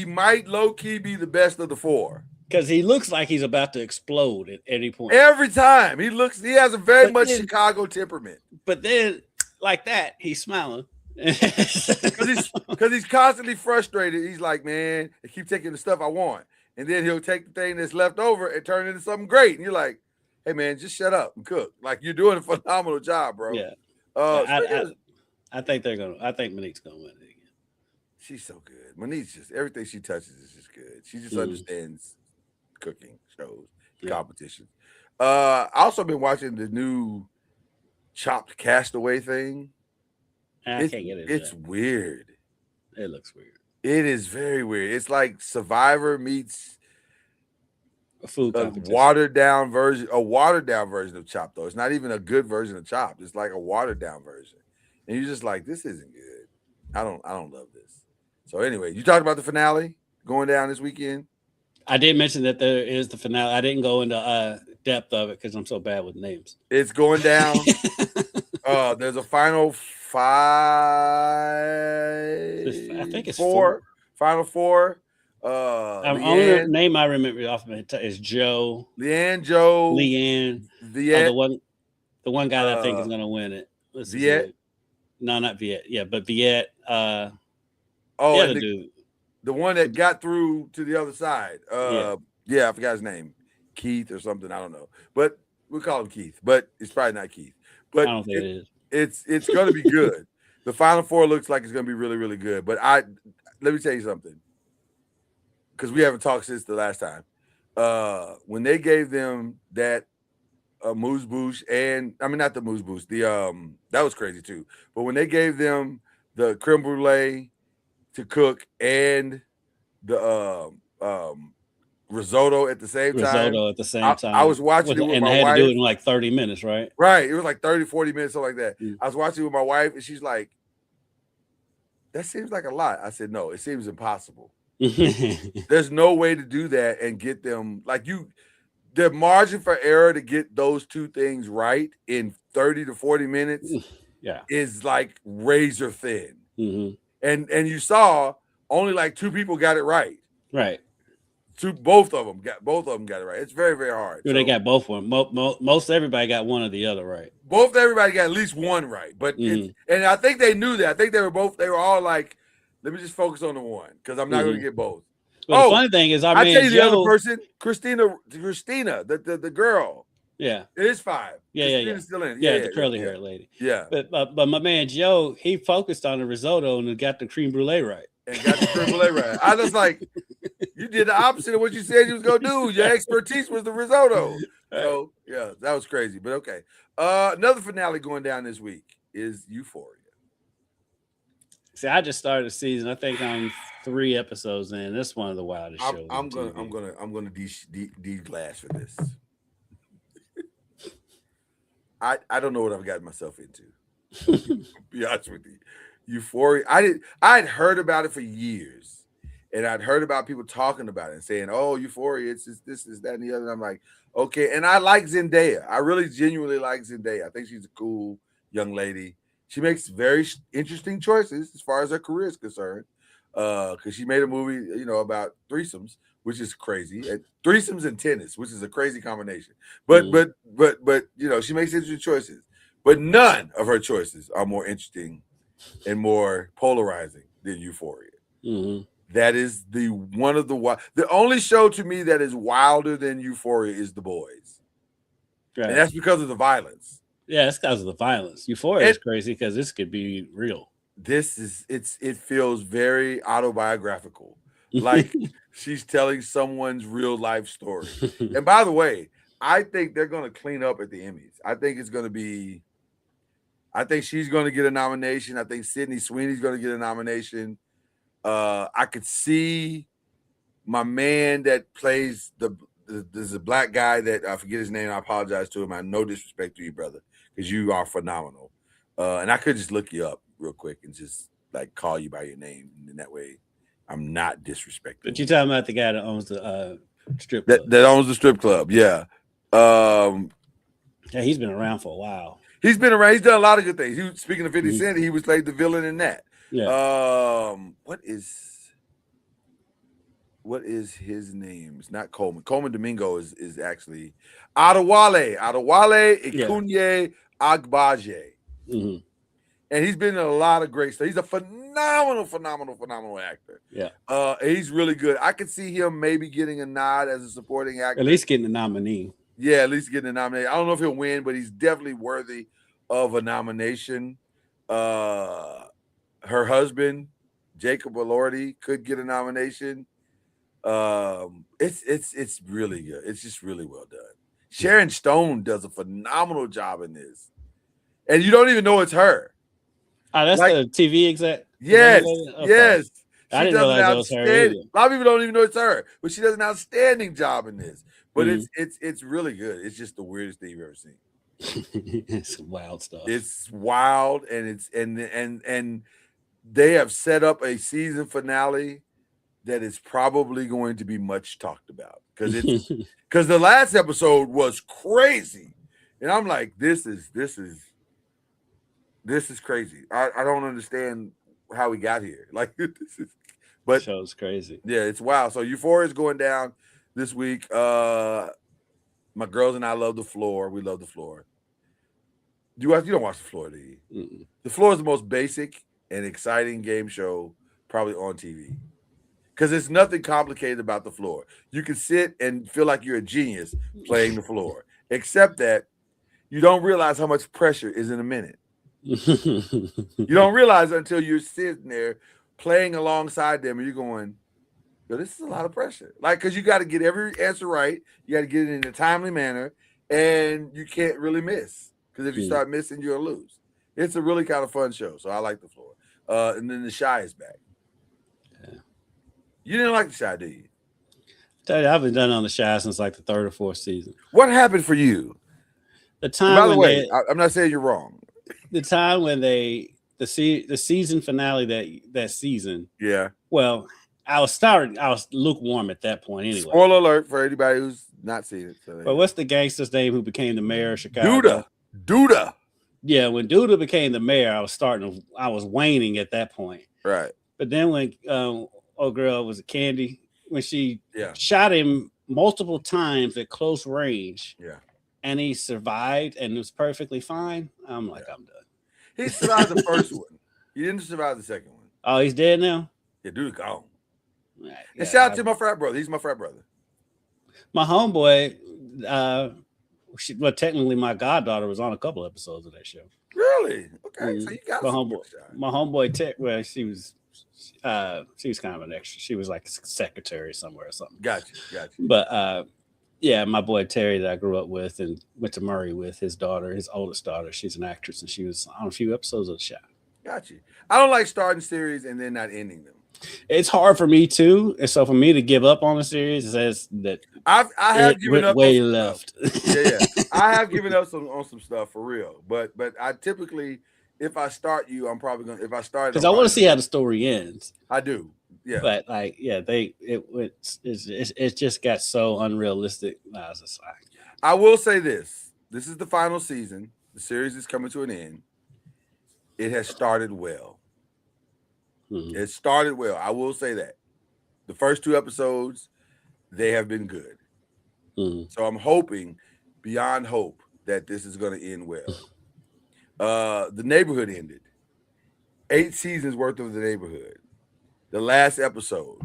might low key be the best of the four. Because he looks like he's about to explode at any point. Every time he has a very much Chicago temperament. But then, like that, he's smiling. Because he's constantly frustrated. He's like, man, they keep taking the stuff I want. And then he'll take the thing that's left over and turn it into something great. And you're like, hey, man, just shut up and cook. Like, you're doing a phenomenal job, bro. Yeah. I think Monique's gonna win it again. She's so good. Monique's just everything she touches is just good. She just understands cooking shows, competitions. I also been watching the new Chopped Castaway thing. I can't get it. It's weird. It looks weird. It is very weird. It's like Survivor meets a food watered down version of Chopped, though. It's not even a good version of Chopped. It's like a watered down version. And you're just like, this isn't good. I don't love this. So anyway, you talked about the finale going down this weekend. I did mention that there is the finale. I didn't go into depth of it because I'm so bad with names. It's going down. There's a final five. I think it's four. Final four. Only name I remember off of it is Joe. Leanne. The one guy that I think is going to win it. Viet. No, not Viet. Yeah, but Viet. The dude. The one that got through to the other side. I forgot his name. Keith or something. I don't know. But we'll call him Keith. But it's probably not Keith. But I don't think it is. It's going to be good. The final four looks like it's going to be really, really good. But let me tell you something. Because we haven't talked since the last time. When they gave them that moose bouche not the moose bouche, that was crazy too. But when they gave them the creme brulee to cook and the risotto at the same time. I was watching it with my wife. And they had to do it in like 30 minutes, right? Right. It was like 30, 40 minutes, something like that. I was watching it with my wife, and she's like, that seems like a lot. I said, no, it seems impossible. There's no way to do that and get them the margin for error to get those two things right in 30 to 40 minutes is like razor thin. Mm-hmm. And you saw only like two people got it right. Right. Both of them got it right. It's very, very hard. They got both of them. Most everybody got one or the other right. Everybody got at least one right. But and I think they knew that. I think they were all like, let me just focus on the one because I'm not going to get both. But the funny thing is, I tell you the other person, Christina, the girl. Yeah, it is 5. Christina's still in. The curly haired lady. Yeah, but my man Joe, he focused on the risotto and got the creme brulee right. And got the creme brulee right. I was like, you did the opposite of what you said you was gonna do. Your expertise was the risotto. So yeah, that was crazy. But okay, another finale going down this week is Euphoria. See, I just started the season. I think I'm 3 episodes in. This is one of the wildest shows. I'm gonna de-glass for this. I don't know what I've gotten myself into. Be honest with you, Euphoria. I had heard about it for years, and I'd heard about people talking about it and saying, "Oh, Euphoria, it's just this, that, and the other." And I'm like, okay. And I like Zendaya. I really genuinely like Zendaya. I think she's a cool young lady. She makes very interesting choices as far as her career is concerned. Because she made a movie, about threesomes, which is crazy. And threesomes and tennis, which is a crazy combination. But she makes interesting choices. But none of her choices are more interesting and more polarizing than Euphoria. Mm-hmm. That is the only show to me that is wilder than Euphoria is The Boys. Right. And that's because of the violence. Yeah, it's because of the violence. Euphoria is crazy because this could be real. It feels very autobiographical. like she's telling someone's real life story. And by the way, I think they're going to clean up at the Emmys. I think she's going to get a nomination. I think Sydney Sweeney's going to get a nomination. I could see my man that plays there's a black guy that I forget his name. I apologize to him. I no disrespect to you, brother, because you are phenomenal. And I could just look you up real quick and just like call you by your name, and that way I'm not disrespecting. But you're talking about the guy that owns the strip club. That owns the strip club, yeah. Yeah, he's been around for a while. He's been around. He's done a lot of good things. Speaking of 50 Cent, he was like the villain in that. Yeah. What is his name? It's not Coleman. Coleman Domingo is actually Adewale Ikunye Agbaje. Mm-hmm. And he's been in a lot of great stuff. He's a phenomenal actor. Yeah. He's really good. I could see him maybe getting a nod as a supporting actor. At least getting a nominee. Yeah, at least getting a nomination. I don't know if he'll win, but he's definitely worthy of a nomination. Her husband, Jacob Elordi, could get a nomination. It's really good. It's just really well done. Sharon Stone does a phenomenal job in this, and you don't even know it's her. Oh, that's the TV exec. Yes, okay. Yes. I didn't realize that was her either. A lot of people don't even know it's her, but she does an outstanding job in this. But it's really good. It's just the weirdest thing you've ever seen. It's wild stuff. It's wild, and it's and they have set up a season finale that is probably going to be much talked about because the last episode was crazy, and I'm like, this is crazy. I don't understand how we got here. Like this is, but show's crazy. Yeah, it's wild. So Euphoria is going down this week. My girls and I love The Floor. We love The Floor. You don't watch The Floor, do you? Mm-mm. The Floor is the most basic and exciting game show probably on TV. Because there's nothing complicated about The Floor. You can sit and feel like you're a genius playing The Floor, except that you don't realize how much pressure is in a minute. You don't realize it until you're sitting there playing alongside them and you're going, yo, this is a lot of pressure. Like, because you got to get every answer right. You got to get it in a timely manner, and you can't really miss. Because if you start missing, you'll lose. It's a really kind of fun show, so I like The Floor. And then The Chi is back. Yeah. You didn't like The Chi, did you? Tell you, I've been done on The Chi since like the 3rd or 4th season. What happened for you? The time. By the way, I'm not saying you're wrong. The time when the season finale that season. Yeah. Well, I was lukewarm at that point anyway. Spoiler alert for anybody who's not seen it. So but what's the gangster's name who became the mayor of Chicago? Duda. Yeah, when Duda became the mayor, I was waning at that point. Right. But then when old girl was Candy, when she shot him multiple times at close range, and he survived and was perfectly fine, I'm like, I'm done. He survived the first one. He didn't survive the second one. Oh, he's dead now? Yeah, Duda gone. Right, and shout out to my frat brother. He's my frat brother. My homeboy, technically my goddaughter was on a couple episodes of that show. Really? Okay, so you got my homeboy. Well, she was kind of an extra. She was like a secretary somewhere or something. Gotcha. But yeah, my boy Terry that I grew up with and went to Murray with, his oldest daughter. She's an actress, and she was on a few episodes of The Chi. Got you. I don't like starting series and then not ending them. It's hard for me too, and so for me to give up on a series says that I have given up way left. Yeah. I have given up on some stuff for real, but I typically, if I start you, I'm probably gonna. If I start, because I want to see how the story ends. I do. Yeah, but it just got so unrealistic. I was just like, I will say this: this is the final season. The series is coming to an end. It has started well. Mm-hmm. It started well. I will say that. The first 2 episodes, they have been good. Mm-hmm. So I'm hoping, beyond hope, that this is going to end well. The Neighborhood ended. 8 seasons worth of The Neighborhood. The last episode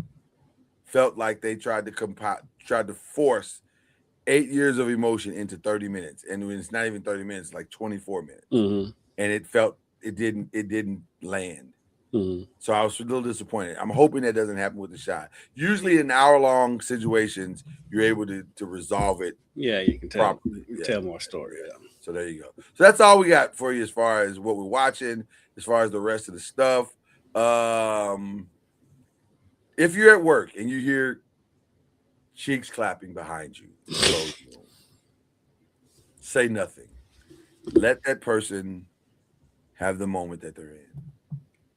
felt like they tried to force 8 years of emotion into 30 minutes. And when it's not even 30 minutes, like 24 minutes. Mm-hmm. And it didn't land. So I was a little disappointed. I'm hoping that doesn't happen with the shot. Usually in hour-long situations, you're able to resolve it. Yeah, you can tell properly. Tell more story. Yeah. So there you go. So that's all we got for you as far as what we're watching, as far as the rest of the stuff. If you're at work and you hear cheeks clapping behind you, say nothing. Let that person have the moment that they're in.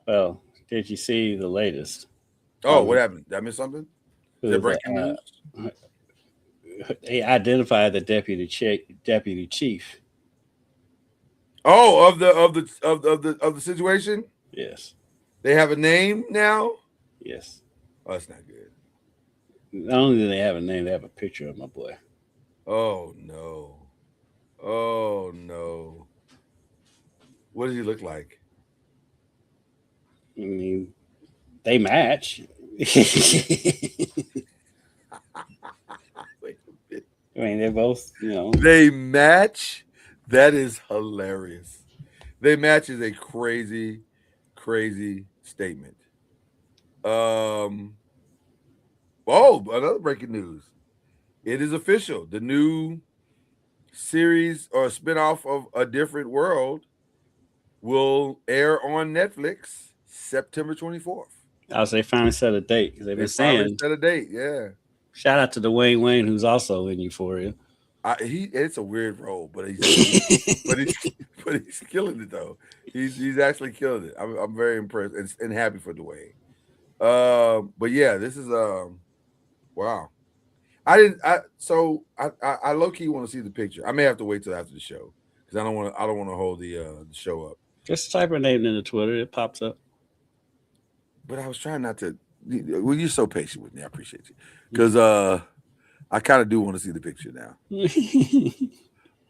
Well, did you see the latest? Oh, what happened? Did I miss something? Is it breaking news? They identified the deputy chief. Oh, of the situation? Yes. They have a name now? Yes. Oh, that's not good. Not only do they have a name, they have a picture of my boy. Oh no. Oh no. What does he look like? I mean, they match. I mean, they're both, They match? That is hilarious. They match is a crazy, crazy statement. Oh, another breaking news. It is official. The new series or spinoff of A Different World will air on Netflix September 24th. They finally set a date because they've been saying set a date. Yeah. Shout out to Dwayne Wayne, who's also in Euphoria. It's a weird role, but he's killing it though. He's actually killing it. I'm very impressed and happy for Dwayne. But yeah, this is wow. I low key want to see the picture. I may have to wait till after the show because I don't want to hold the show up. Just type her name into Twitter, it pops up. But I was trying not to. Well, you're so patient with me. I appreciate you because I kind of do want to see the picture now.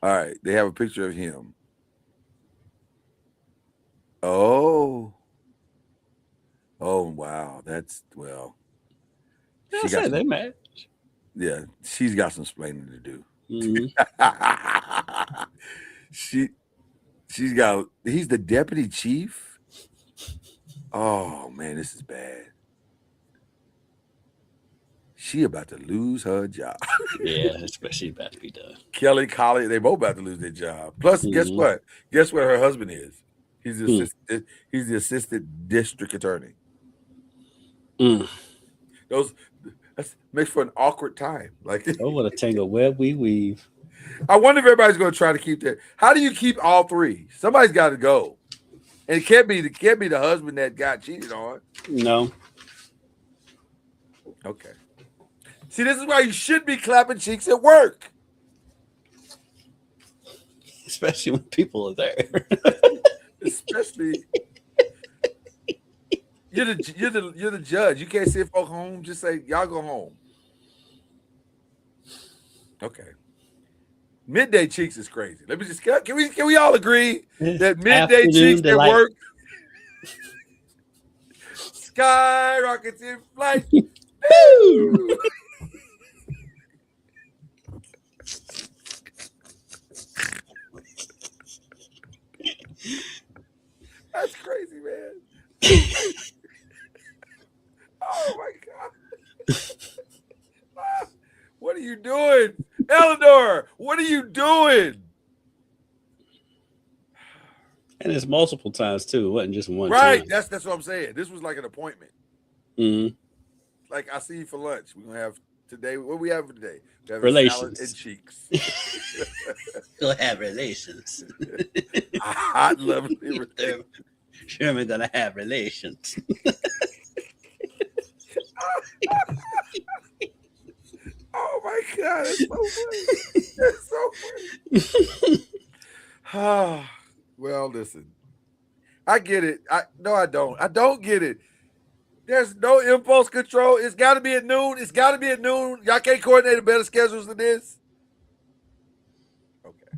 All right, they have a picture of him. Oh wow, that's well. They match. Yeah, she's got some explaining to do. Mm-hmm. He's the deputy chief. Oh man, this is bad. She about to lose her job. Yeah, especially about to be done. Kelly, Collie, they both about to lose their job. Plus, guess what? Guess where her husband is? He's the assistant district attorney. That makes for an awkward time. Like, oh, what a tangle web we weave. I wonder if everybody's going to try to keep that. How do you keep all three? Somebody's got to go, and it can't be the husband that got cheated on. No. Okay. See, this is why you should be clapping cheeks at work, especially when people are there. Especially. You're the judge. You can't send folk home. Just say y'all go home. Okay. Midday cheeks is crazy. Let me just can we all agree that midday cheeks at work skyrockets in flight. That's crazy, man. Oh my God. What are you doing? Eleanor, what are you doing? And it's multiple times too. It wasn't just one right. time. That's what I'm saying. This was like an appointment. Mm-hmm. Like, I see you for lunch. We're gonna have today. What we have for today? We have relations and cheeks. We'll have relations. Hot, lovely relations. Sherman gonna have relations. Oh my God, that's so funny. That's so funny. Well, listen. I get it. I don't. I don't get it. There's no impulse control. It's got to be at noon. Y'all can't coordinate a better schedules than this. Okay.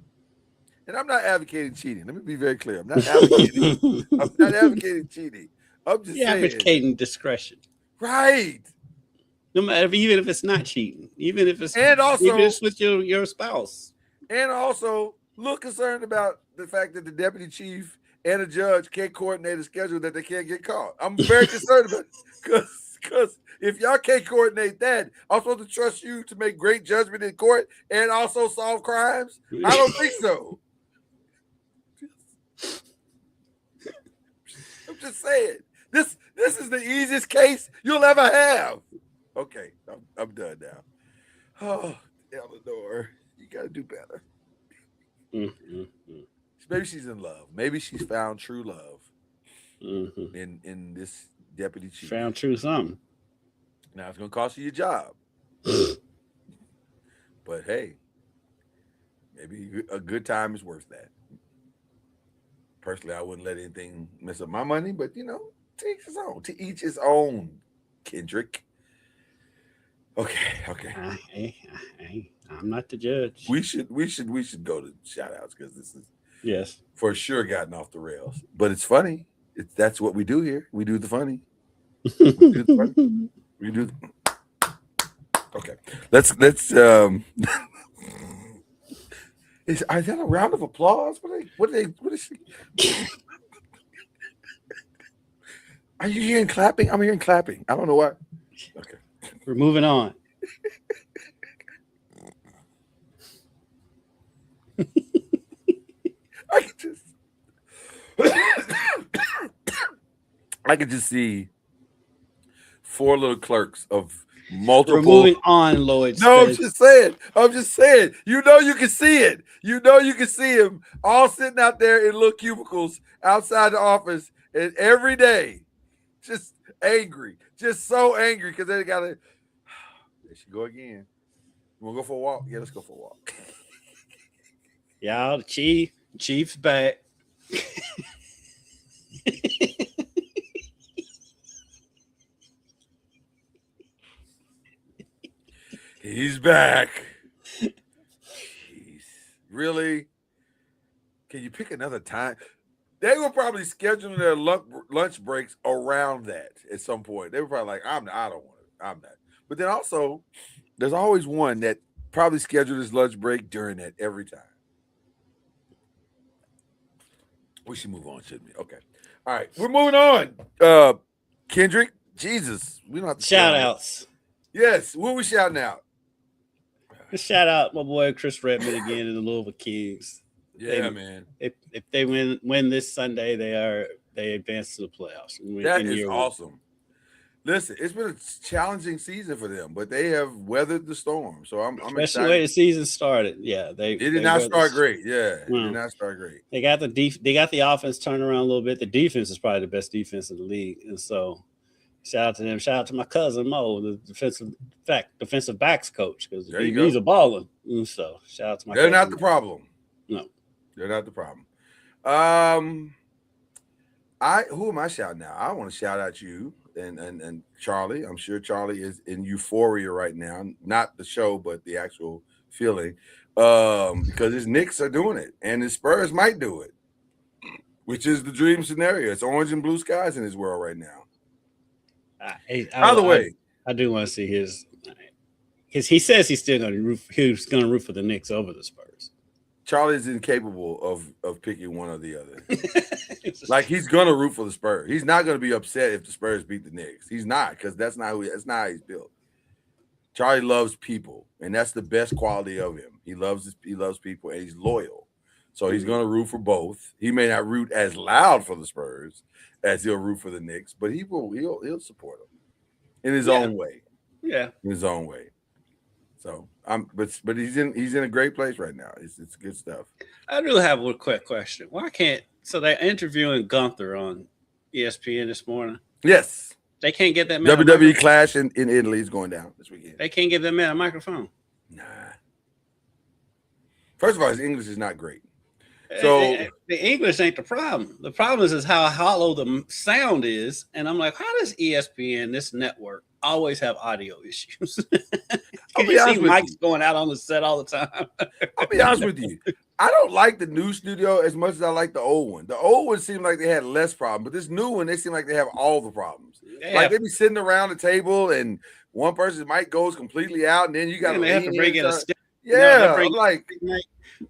And I'm not advocating cheating. Let me be very clear. I'm not advocating cheating. I'm just saying. Advocating discretion. Right. No matter, even if it's not cheating, even if it's with your spouse. And also, look concerned about the fact that the deputy chief and a judge can't coordinate a schedule that they can't get caught. I'm very concerned about it because if y'all can't coordinate that, I'm supposed to trust you to make great judgment in court and also solve crimes? I don't think so. I'm just saying. This is the easiest case you'll ever have. Okay, I'm done now. Oh, Eleanor, you gotta do better. Maybe she's in love. Maybe she's found true love in this deputy chief. Found true something. Now it's gonna cost you your job. But hey, maybe a good time is worth that. Personally, I wouldn't let anything mess up my money, but to each his own. To each his own, Kendrick. Okay. I'm not the judge. We should go to shout outs because this is for sure gotten off the rails. But it's funny. That's what we do here. We do the funny. We do. Okay. Let's is that a round of applause? What is she? Are you hearing clapping? I'm hearing clapping. I don't know why. Okay. We're moving on. I could just see 4 little clerks of multiple. We're moving on, Lloyd. No, I'm just saying. You can see it. You can see them all sitting out there in little cubicles outside the office, and every day, just angry, just so angry because they got to. There she go again. You want to go for a walk? Yeah, let's go for a walk. Y'all, the Chief's back. He's back. Jeez. Really? Can you pick another time? They were probably scheduling their lunch breaks around that at some point. They were probably like, I don't want it. I'm not. But then also, there's always one that probably scheduled his lunch break during that every time. We should move on, shouldn't we? Okay. All right. We're moving on. Kendrick, Jesus. We don't have to shout outs. Yes. What are we shouting out? Just shout out my boy Chris Redmond again in the Louisville Kings. Yeah, man. If they win this Sunday, they advance to the playoffs. That is awesome. Listen, it's been a challenging season for them, but they have weathered the storm. So I'm especially excited. the way the season started. Yeah, it did not start great. Yeah, it did not start great. They got the offense turned around a little bit. The defense is probably the best defense in the league, and so shout out to them. Shout out to my cousin Mo, the defensive backs coach, because he's a baller. And so shout out to my. They're not the problem. No, they're not the problem. Who am I shouting out? I want to shout out you. And Charlie, I'm sure Charlie is in euphoria right now. Not the show, but the actual feeling. Because his Knicks are doing it, and his Spurs might do it, which is the dream scenario. It's orange and blue skies in his world right now. By the way, I do want to see his, because he says he's still going to root. He's going to root for the Knicks over the Spurs. Charlie is incapable of picking one or the other. Like, he's gonna root for the Spurs. He's not gonna be upset if the Spurs beat the Knicks. He's not, because that's not how he's built. Charlie loves people, and that's the best quality of him. He loves people, and he's loyal. So he's gonna root for both. He may not root as loud for the Spurs as he'll root for the Knicks, but he'll support them in his own way. Yeah, in his own way. So but he's in a great place right now. It's good stuff. I do have one quick question. Why can't they're interviewing Gunther on ESPN this morning? Yes. They can't get that man. WWE Clash in Italy is going down this weekend. They can't give that man a microphone. Nah. First of all, his English is not great. So the English ain't the problem. The problem is how hollow the sound is. And I'm like, how does ESPN, this network, always have audio issues? You see mics going out on the set all the time. I'll be honest with you. I don't like the new studio as much as I like the old one. The old one seemed like they had less problems, but this new one, they seem like they have all the problems. They be sitting around the table and one person's mic goes completely out, and then you got to bring in a Yeah, I'm like,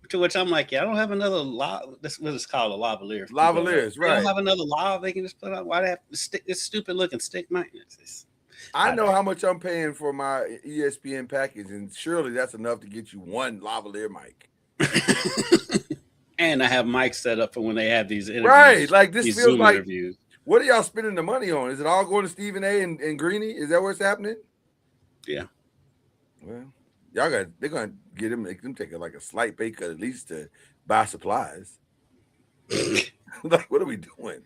to which I'm like, yeah, I don't have another lava. This what it's called, a lavalier. Lavaliers, right? They don't have another lava they can just put on. Why they have to stick this stupid looking stick maintenance? I know how much I'm paying for my ESPN package, and surely that's enough to get you one lavalier mic. And I have mics set up for when they have these interviews. Right, like this feels Zoom like. Interviews. What are y'all spending the money on? Is it all going to Stephen A. and Greeny? Is that what's happening? Yeah. Well, they're gonna get them, make them take like a slight pay cut at least to buy supplies. Like, what are we doing?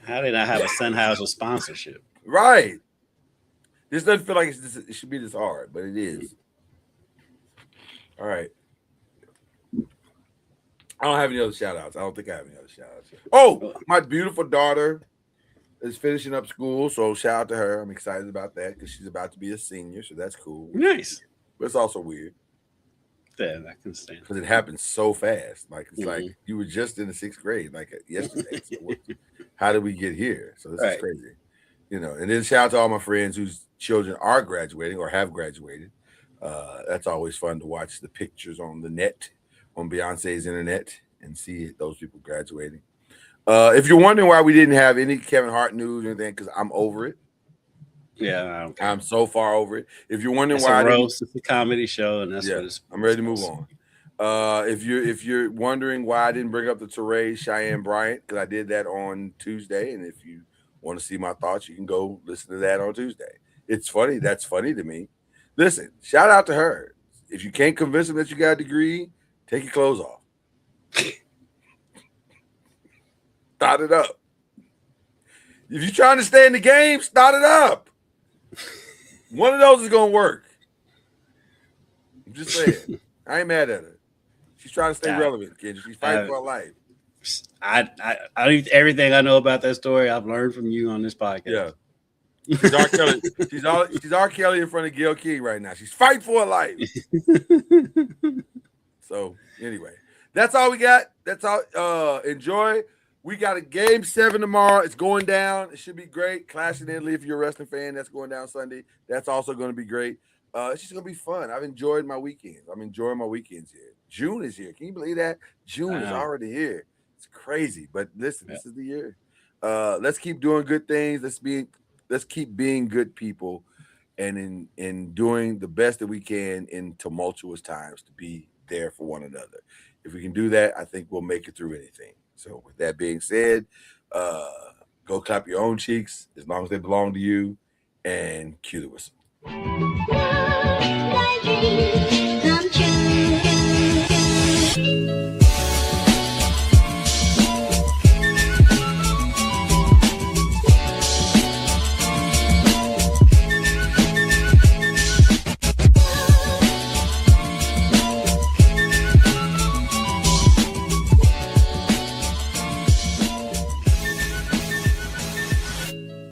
How did I have a Sennheiser sponsorship? Right. This doesn't feel like it should be this hard, but it is. All right. I don't have any other shout outs. I don't think I have any other shout outs. Oh, my beautiful daughter is finishing up school, so shout out to her. I'm excited about that because she's about to be a senior, so that's cool. Nice. But it's also weird. Yeah, I can stand. Because it happens so fast. Like it's like you were just in the 6th grade, like yesterday. So how did we get here? So this is crazy. You know, and then shout out to all my friends whose children are graduating or have graduated. That's always fun to watch the pictures on the net, on Beyonce's internet, and see those people graduating. If you're wondering why we didn't have any Kevin Hart news or anything, because I'm over it. Yeah, I'm so far over it. If you're wondering it's why, it's a comedy show, and that's what it's. I'm ready to move on. If you're wondering why I didn't bring up the Teray Cheyenne Bryant, because I did that on Tuesday, and if you want to see my thoughts, you can go listen to that on Tuesday. It's funny. That's funny to me. Listen, shout out to her. If you can't convince them that you got a degree, take your clothes off. Start it up. If you're trying to stay in the game, start it up. One of those is gonna work. I'm just saying. I ain't mad at her. She's trying to stay relevant, kid. She's fighting for her life. Everything I know about that story, I've learned from you on this podcast. Yeah. She's R. Kelly. She's R. Kelly in front of Gail King right now. She's fighting for her life. So anyway, that's all we got. That's all. Enjoy. We got a game 7 tomorrow. It's going down. It should be great. Clash in Italy. If you're a wrestling fan, that's going down Sunday. That's also going to be great. It's just going to be fun. I've enjoyed my weekends. I'm enjoying my weekends here. June is here. Can you believe that? June is already here. It's crazy. But listen, this is the year. Let's keep doing good things. Let's keep being good people, and in doing the best that we can in tumultuous times to be there for one another. If we can do that, I think we'll make it through anything. So with that being said, go clap your own cheeks as long as they belong to you, and cue the whistle.